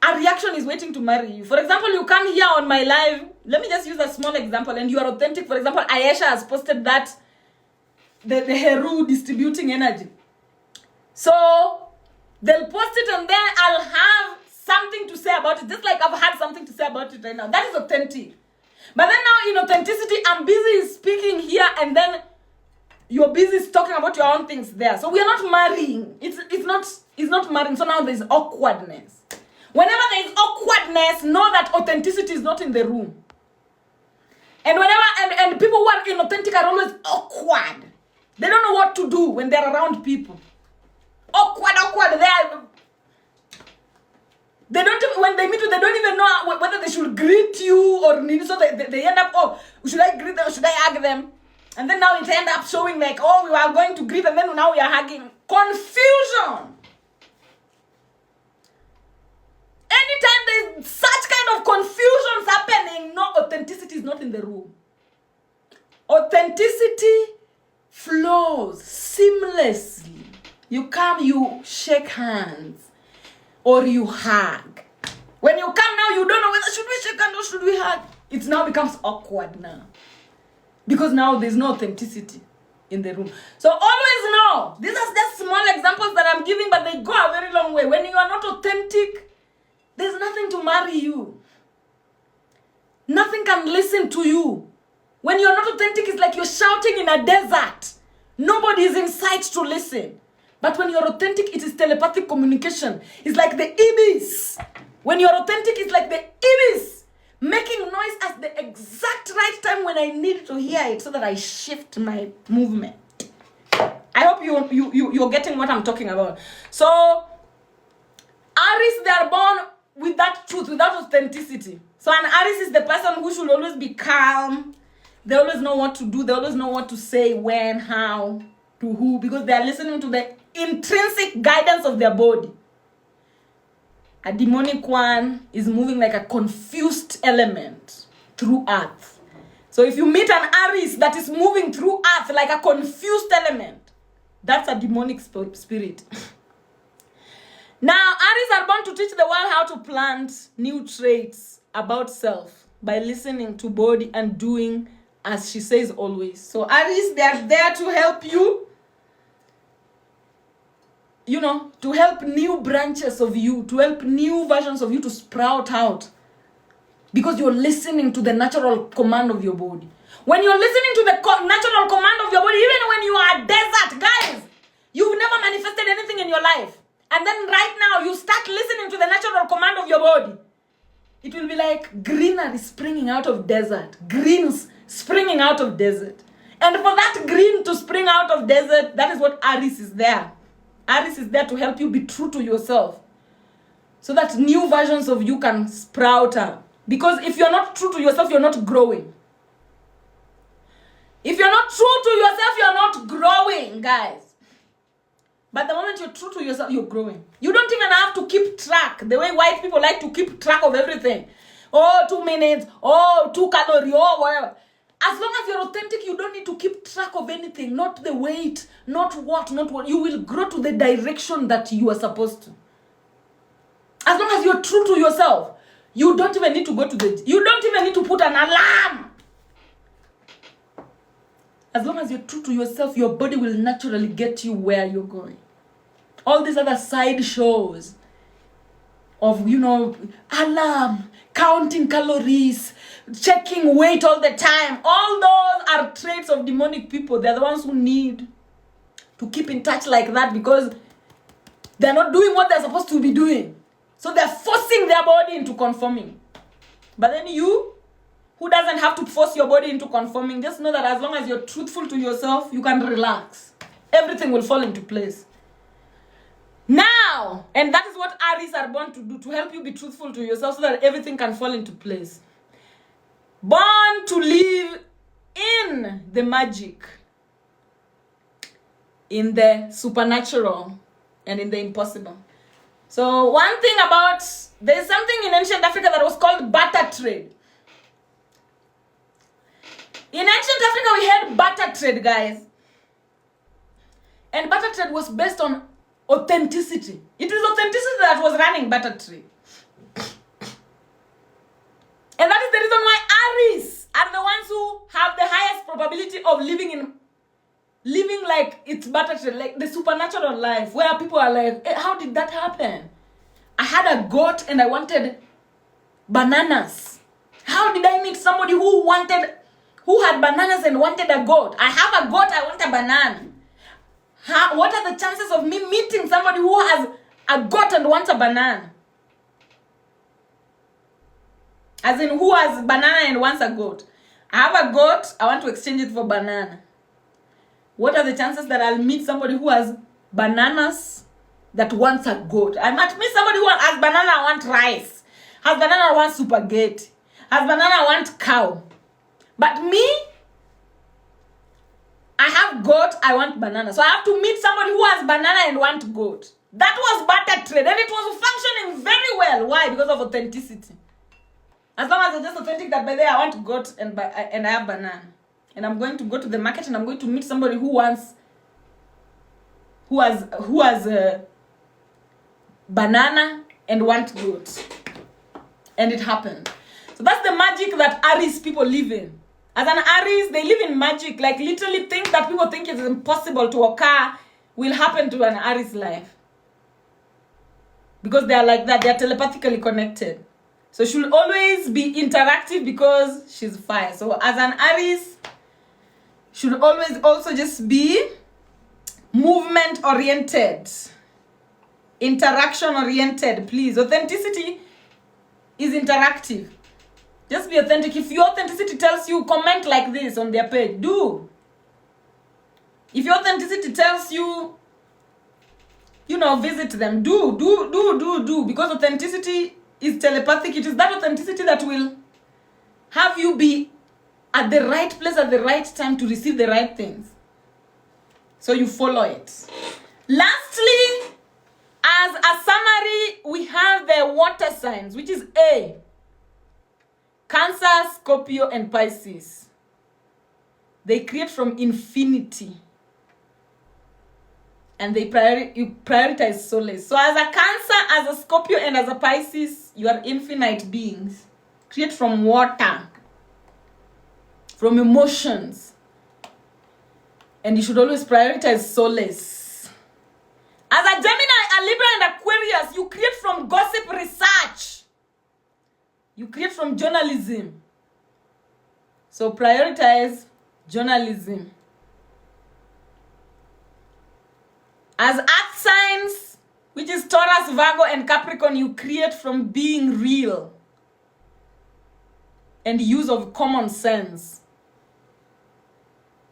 a reaction is waiting to marry you. For example, you come here on my live. Let me just use a small example. And you are authentic. For example, Ayesha has posted that the Heru distributing energy. So they'll post it and then I'll have something to say about it. Just like I've had something to say about it right now. That is authentic. But then now in authenticity, I'm busy speaking here and then you're busy talking about your own things there. So we are not marrying. It's not marrying. So now there's awkwardness. Whenever there is awkwardness, know that authenticity is not in the room. And and people who are inauthentic are always awkward. They don't know what to do when they're around people. Awkward. They don't, when they meet you, they don't even know whether they should greet you or need. So they end up, oh, should I greet them or should I hug them? And then now it ends up showing like, oh, we are going to greet and then now we are hugging. Confusion. Anytime there's such kind of confusions happening, no, authenticity is not in the room. Authenticity flows seamlessly. You come, you shake hands. Or you hug. When you come now, you don't know whether should we shake hands or should we hug. It now becomes awkward now. Because now there's no authenticity in the room. So always know, these are just small examples that I'm giving, but they go a very long way. When you are not authentic, there's nothing to marry you. Nothing can listen to you. When you're not authentic, it's like you're shouting in a desert. Nobody is in sight to listen. But when you're authentic, it is telepathic communication. It's like the ibis. When you're authentic, it's like the ibis making noise at the exact right time when I need to hear it so that I shift my movement. I hope you're getting what I'm talking about. So, Aries, they are born with that truth, without authenticity. So an Aries is the person who should always be calm, They always know what to do. They always know what to say, when, how, to who, because they are listening to the intrinsic guidance of their body. A demonic one is moving like a confused element through earth. So if you meet an Aries that is moving through earth like a confused element, that's a demonic spirit. Now, Aries are born to teach the world how to plant new traits about self by listening to body and doing as she says always. So Aries, they are there to help you, to help new branches of you, to help new versions of you to sprout out. Because you're listening to the natural command of your body. When you're listening to the natural command of your body, even when you are desert, guys, you've never manifested anything in your life. And then right now, you start listening to the natural command of your body. It will be like greenery springing out of desert. Greens springing out of desert. And for that green to spring out of desert, that is what Aries is there. Aries is there to help you be true to yourself. So that new versions of you can sprout up. Because if you're not true to yourself, you're not growing. If you're not true to yourself, you're not growing, guys. But the moment you're true to yourself, you're growing. You don't even have to keep track. The way white people like to keep track of everything. Oh, 2 minutes. Oh, 2 calories. Oh, whatever. As long as you're authentic, you don't need to keep track of anything. Not the weight. Not what. You will grow to the direction that you are supposed to. As long as you're true to yourself, you don't even need to you don't even need to put an alarm. As long as you're true to yourself, your body will naturally get you where you're going. All these other side shows of, alarm, counting calories, checking weight all the time. All those are traits of demonic people. They're the ones who need to keep in touch like that because they're not doing what they're supposed to be doing. So they're forcing their body into conforming. But then you, who doesn't have to force your body into conforming, just know that as long as you're truthful to yourself, you can relax. Everything will fall into place. Now, and that is what Aries are born to do, to help you be truthful to yourself so that everything can fall into place. Born to live in the magic, in the supernatural, and in the impossible. So one thing there's something in ancient Africa that was called barter trade. In ancient Africa, we had barter trade, guys. And barter trade was based on authenticity. It is authenticity that was running barter trade. And that is the reason why Aries are the ones who have the highest probability of living like it's barter trade, like the supernatural life, where people are like, how did that happen? I had a goat and I wanted bananas. How did I meet somebody who had bananas and wanted a goat? I have a goat, I want a banana. What are the chances of me meeting somebody who has a goat and wants a banana? As in, who has banana and wants a goat? I have a goat, I want to exchange it for banana. What are the chances that I'll meet somebody who has bananas that wants a goat? I might meet somebody who has banana, I want rice. Has banana, I want spaghetti. Has banana, I want cow. But me, I have goat, I want banana. So I have to meet somebody who has banana and want goat. That was barter trade, and it was functioning very well. Why? Because of authenticity. As long as it's just authentic that by there I want goat and I have banana. And I'm going to go to the market and I'm going to meet somebody who has a banana and want goat. And it happened. So that's the magic that Aries people live in. As an Aries, they live in magic. Like literally things that people think is impossible to occur will happen to an Aries life. Because they are like that. They are telepathically connected. So she'll always be interactive because she's fire. So as an Aries, should always also just be movement oriented, interaction oriented, please. Authenticity is interactive. Just be authentic. If your authenticity tells you, comment like this on their page, do. If your authenticity tells you, visit them, do. Because authenticity is telepathic. It is that authenticity that will have you be at the right place at the right time to receive the right things. So you follow it. Lastly, as a summary, we have the water signs, which is A. Cancer, Scorpio, and Pisces. They create from infinity. And you prioritize solace. So as a Cancer, as a Scorpio, and as a Pisces, you are infinite beings. Create from water. From emotions. And you should always prioritize solace. As a Gemini, a Libra, and Aquarius, you create from gossip research. You create from journalism. So prioritize journalism. As earth signs, which is Taurus, Virgo, and Capricorn, you create from being real and use of common sense.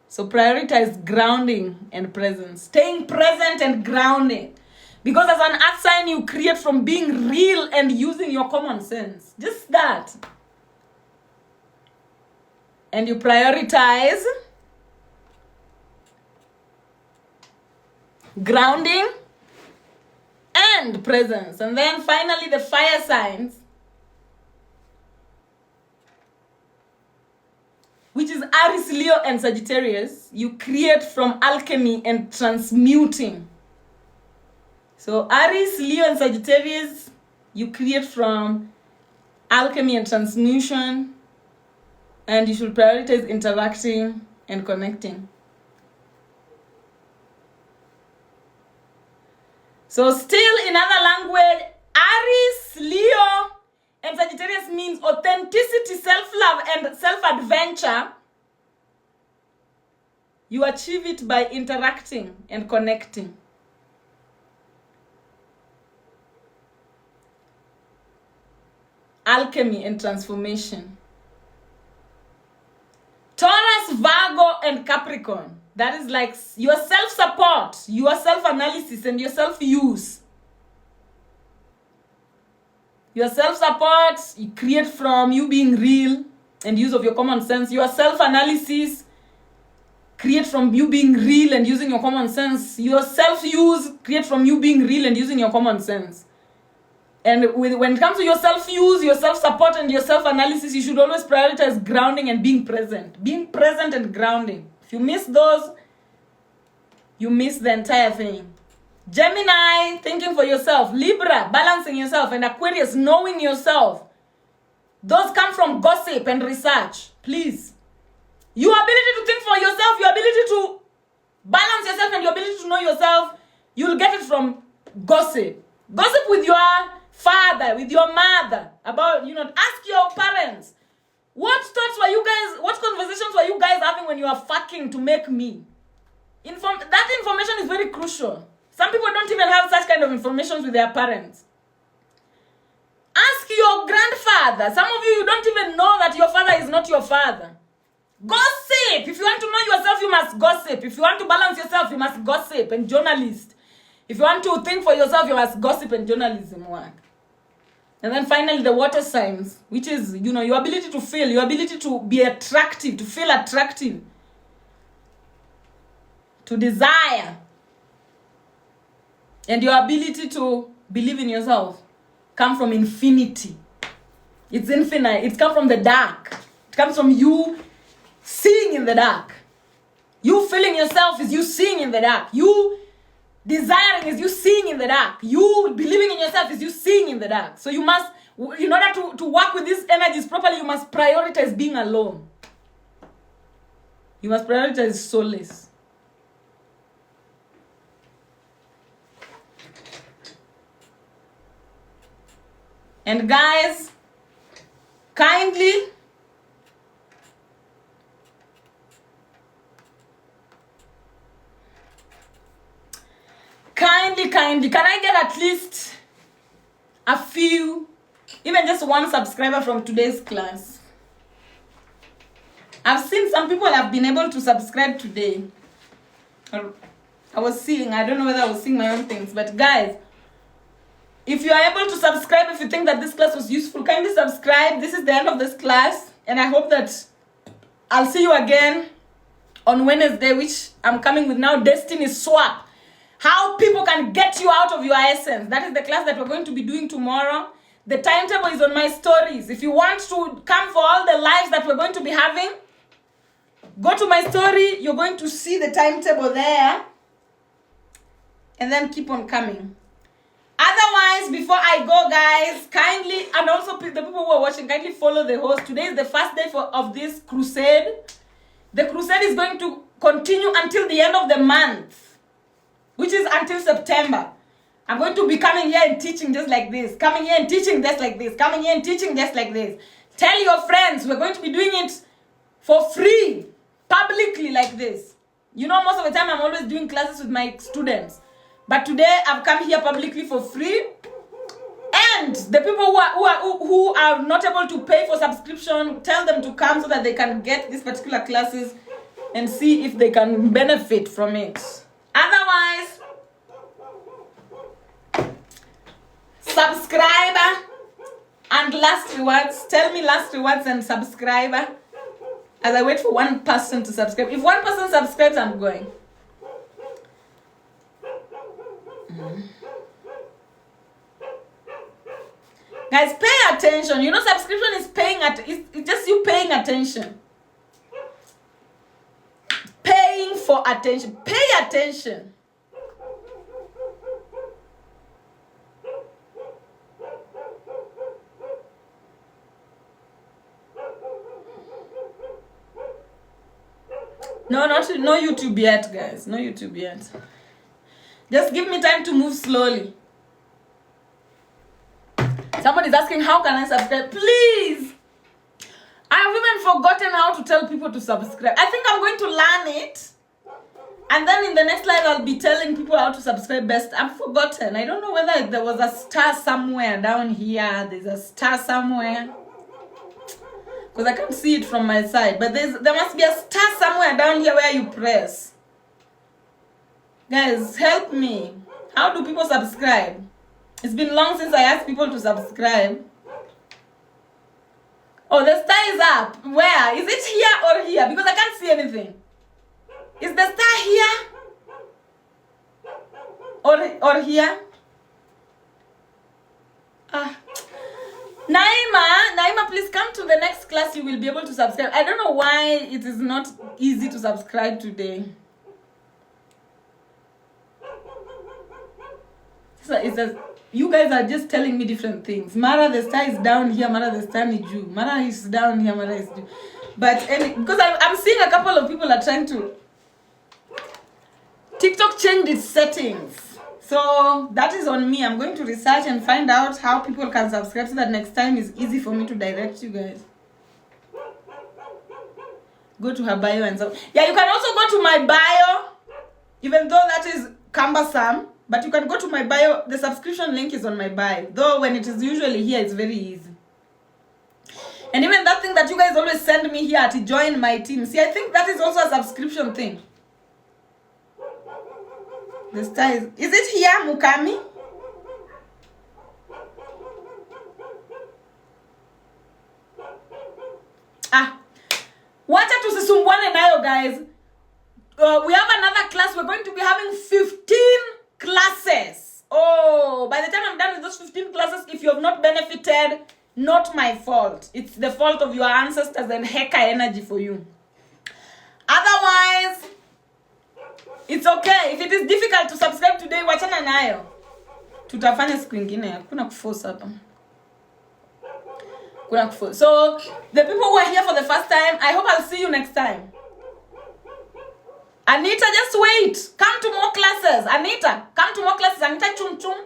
So prioritize grounding and presence. Staying present and grounding. Because as an earth sign, you create from being real and using your common sense. Just that. And you prioritize grounding and presence. And then finally, the fire signs, which is Aries, Leo, and Sagittarius, you create from alchemy and transmuting. So Aries, Leo, and Sagittarius, you create from alchemy and transmutation, and you should prioritize interacting and connecting. So still in other language, Aries, Leo, and Sagittarius means authenticity, self-love, and self-adventure. You achieve it by interacting and connecting. Alchemy and transformation. Taurus, Virgo, and Capricorn. That is like your self-support, your self-analysis, and your self-use. Your self-support, you create from you being real and use of your common sense. Your self-analysis, create from you being real and using your common sense. Your self-use, create from you being real and using your common sense. And when it comes to your self-use, your self-support, and your self-analysis, you should always prioritize grounding and being present. Being present and grounding. If you miss those, you miss the entire thing. Gemini, thinking for yourself. Libra, balancing yourself. And Aquarius, knowing yourself. Those come from gossip and research. Please. Your ability to think for yourself, your ability to balance yourself, and your ability to know yourself, you'll get it from gossip. Gossip with your father, with your mother, about, ask your parents. What thoughts were you guys, what conversations were you guys having when you were fucking to make me? That information is very crucial. Some people don't even have such kind of information with their parents. Ask your grandfather. Some of you don't even know that your father is not your father. Gossip. If you want to know yourself, you must gossip. If you want to balance yourself, you must gossip and journalist. If you want to think for yourself, you must gossip and journalism work. And then finally, the water signs, which is, your ability to feel, your ability to be attractive, to feel attractive, to desire, and your ability to believe in yourself come from infinity. It's infinite. It comes from the dark. It comes from you seeing in the dark. You feeling yourself is you seeing in the dark. You desiring is you seeing in the dark. You believing in yourself is you seeing in the dark. So you must, in order to work with these energies properly, you must prioritize being alone. You must prioritize solace. And guys, kindly can I get at least a few, even just one subscriber from today's class? I've seen some people have been able to subscribe today. I don't know whether I was seeing my own things, but guys, if you are able to subscribe, if you think that this class was useful, kindly subscribe. This is the end of this class, and I hope that I'll see you again on Wednesday, which I'm coming with now, Destiny Swap. How people can get you out of your essence. That is the class that we're going to be doing tomorrow. The timetable is on my stories. If you want to come for all the lives that we're going to be having, go to my story. You're going to see the timetable there. And then keep on coming. Otherwise, before I go, guys, kindly, and also the people who are watching, kindly follow the host. Today is the first day of this crusade. The crusade is going to continue until the end of the month, which is until September. I'm going to be coming here and teaching just like this. Coming here and teaching just like this. Coming here and teaching just like this. Tell your friends, we're going to be doing it for free, publicly like this. You know, most of the time I'm always doing classes with my students. But today I've come here publicly for free. And the people who are not able to pay for subscription, tell them to come so that they can get these particular classes and see if they can benefit from it. Otherwise, subscriber and last rewards. Tell me last rewards and subscriber as I wait for one person to subscribe. If one person subscribes, I'm going. Guys, pay attention. You know, subscription is it's just you paying attention. Paying for attention. Pay attention. No YouTube yet, guys. No YouTube yet. Just give me time to move slowly. Somebody's asking, how can I subscribe? Please! I have even forgotten how to tell people to subscribe. I think I'm going to learn it. And then in the next live, I'll be telling people how to subscribe best. I've forgotten. I don't know whether there was a star somewhere down here. There's a star somewhere. Because I can't see it from my side. But there must be a star somewhere down here where you press. Guys, help me. How do people subscribe? It's been long since I asked people to subscribe. Oh, the star is up. Where? Is it here or here? Because I can't see anything. Is the star here? Or here? Naima, please come to the next class. You will be able to subscribe. I don't know why it is not easy to subscribe today. You guys are just telling me different things. Mara, the star is down here. Mara, the star is Jew. Mara is down here. Mara is Jew. But because I'm seeing a couple of people are trying to. TikTok changed its settings. So that is on me. I'm going to research and find out how people can subscribe so that next time is easy for me to direct you guys. Go to her bio and so. Yeah, you can also go to my bio. Even though that is cumbersome. But you can go to my bio. The subscription link is on my bio. Though when it is usually here, it's very easy. And even that thing that you guys always send me here to join my team. See, I think that is also a subscription thing. The star is it here, Mukami? Wacha tusisumbuane nayo, guys. We have another class. We're going to be having 15 classes. Oh, by the time I'm done with those 15 classes, if you have not benefited, not my fault. It's the fault of your ancestors and Heka energy for you. Otherwise, it's okay. If it is difficult to subscribe today, wachana nayo. Tutafanya siku ingine. Kuna kuforce hapa. Kuna kuforce. So, the people who are here for the first time, I hope I'll see you next time. Anita, just wait. Come to more classes. Anita, come to more classes. Anita Chum Chum.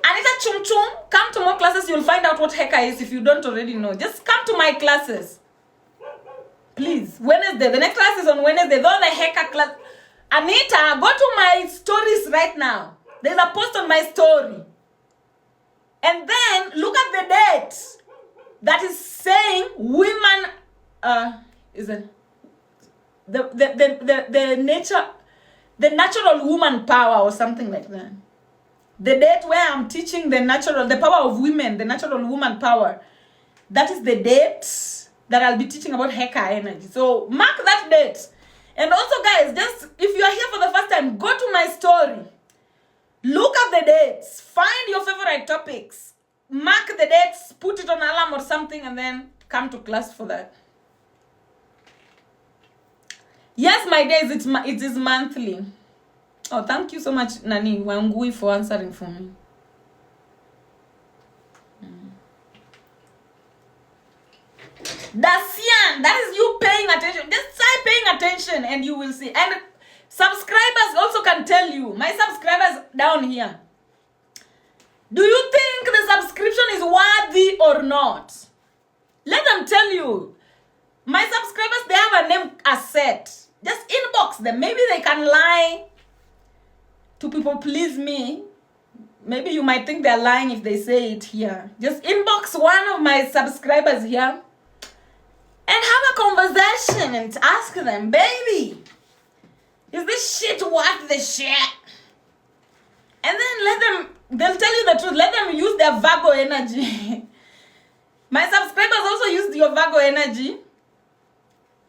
Anita Chum Chum, come to more classes. You'll find out what Heka is if you don't already know. Just come to my classes. Please. Wednesday. The next class is on Wednesday. Though the Heka class. Anita, go to my stories right now. There's a post on my story. And then look at the date that is saying women is it the natural woman power or something like that. The date where I'm teaching the power of women, the natural woman power. That is the date that I'll be teaching about Heka energy. So mark that date. And also, guys, just if you are here for the first time, go to my story. Look at the dates. Find your favorite topics. Mark the dates. Put it on alarm or something, and then come to class for that. Yes, my days, it is monthly. Oh, thank you so much, Nani Wangui, for answering for me. Dacian, that is you paying attention. Just start paying attention and you will see. And subscribers also can tell you. My subscribers down here. Do you think the subscription is worthy or not? Let them tell you. My subscribers, they have a name asset. Just inbox them. Maybe they can lie to people please me. Maybe you might think they're lying if they say it here. Just inbox one of my subscribers here and have a conversation and ask them, baby, is this shit worth the shit? And then they'll tell you the truth. Let them use their Virgo energy. My subscribers also use your Virgo energy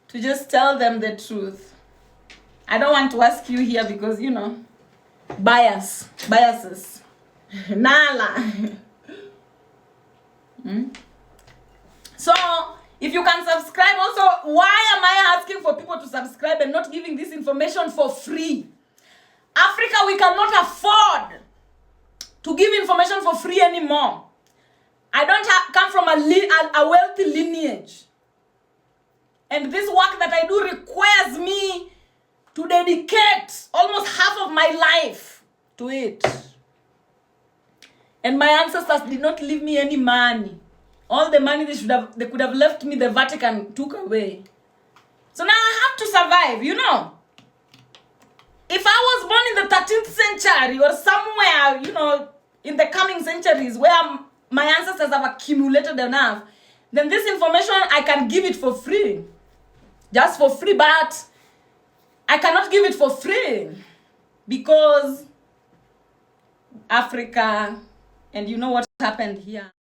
to just tell them the truth. I don't want to ask you here because, you know, biases. Nala. So, if you can subscribe also, why am I asking for people to subscribe and not giving this information for free? Africa, we cannot afford to give information for free anymore. I don't come from a wealthy lineage. And this work that I do requires me to dedicate almost half of my life to it. And my ancestors did not leave me any money. All the money they could have left me, the Vatican took away. So now I have to survive, you know. If I was born in the 13th century or somewhere, you know, in the coming centuries where my ancestors have accumulated enough, then this information, I can give it for free. Just for free, but I cannot give it for free because Africa, and you know what happened here.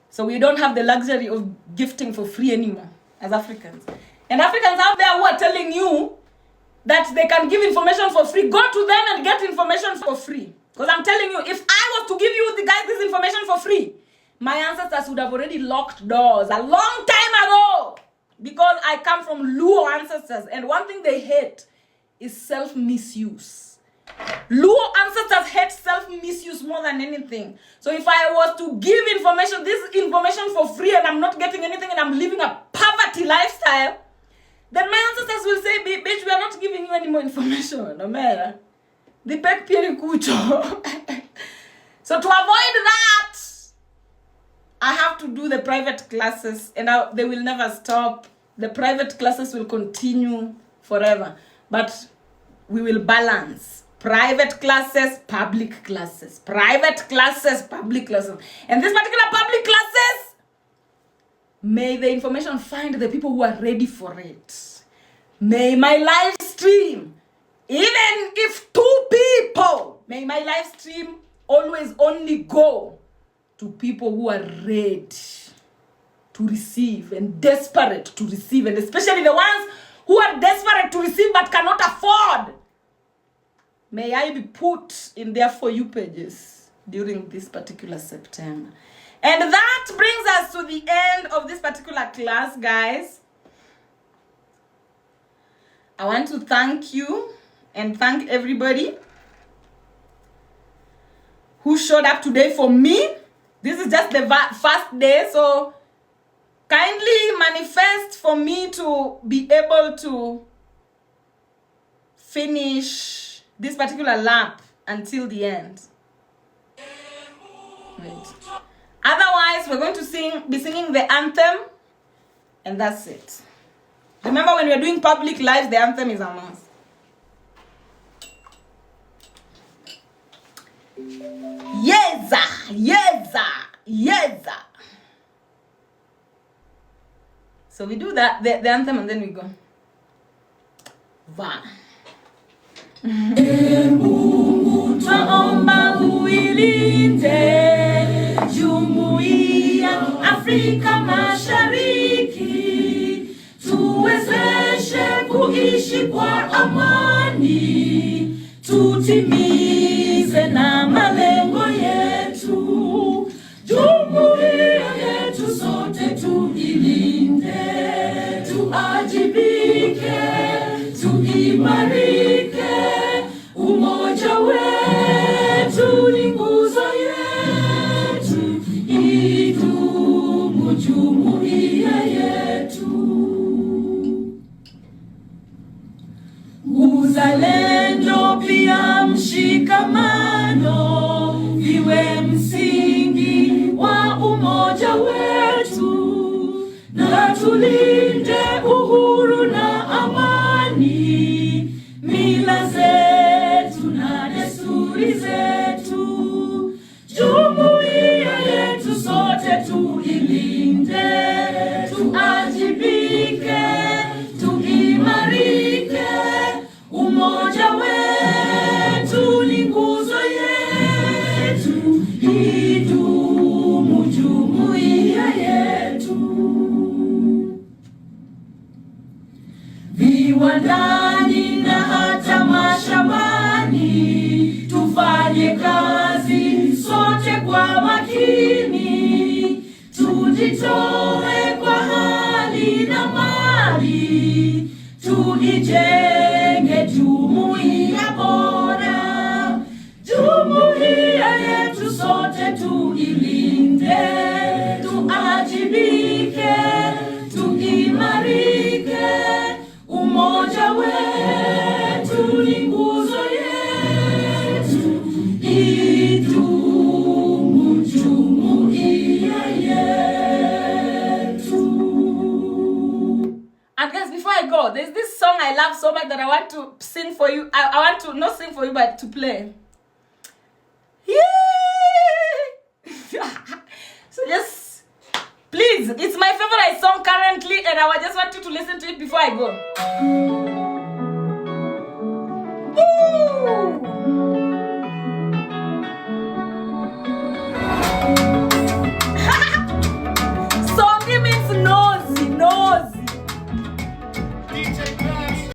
So we don't have the luxury of gifting for free anymore as Africans. And Africans out there who are telling you that they can give information for free, go to them and get information for free. Because I'm telling you, if I was to give you guys this information for free, my ancestors would have already locked doors a long time ago. Because I come from Luo ancestors. And one thing they hate is self-misuse. Luo ancestors hate self-misuse more than anything. So if I was to give this information for free and I'm not getting anything and I'm living a poverty lifestyle, then my ancestors will say, bitch, we are not giving you any more information. No matter. The pek pieri kucho. So to avoid that, I have to do the private classes and they will never stop. The private classes will continue forever. But we will balance. Private classes, public classes. Private classes, public classes. And this particular public classes, may the information find the people who are ready for it. May my live stream, even if 2 people, may my live stream always only go to people who are ready to receive and desperate to receive, and especially the ones who are desperate to receive but cannot afford. May I be put in their For You pages during this particular September. And that brings us to the end of this particular class, guys. I want to thank you and thank everybody who showed up today for me. This is just the first day, so kindly manifest for me to be able to finish this particular lap until the end. Wait. Otherwise, we're going to be singing the anthem, and that's it. Remember, when we're doing public lives, the anthem is a must. Yeza, yeza, yeza. So we do that, the anthem, and then we go. Va. Mungu twaomba uilinde Jumuiya Afrika Mashariki. kwa amani, tutimize na malengo yetu. Jumuiya yetu sote tuilinde, tuajibike, tuimarike. Umoja wetu ni nguzo yetu, idumu jumuiya yetu. Uzalendo pia mshikamano viwe msingi wa umoja wetu, na tulinde uhuru na amani, mila zetu na desturi zetu. Jumuiya yetu sote tuilinde, tuajibike, tuimarike. Umoja wetu ni nguzo yetu, idumu jumuiya yetu. Viwandani na hata mashambani, tufanye kazi sote kwa makini, tujitoe kwa hali na mali, tuijenge jumuiya bora. Jumuiya yetu sote tuilinde, tuajibike, tuimarike. Umoja wetu ni nguzo yetu, idumu jumuiya yetu. And guys, before I go, there's this song I love so much that I want to sing for you. I want to not sing for you, but to play. Yay! So just, please, it's my favorite song currently, and I just want you to listen to it before I go.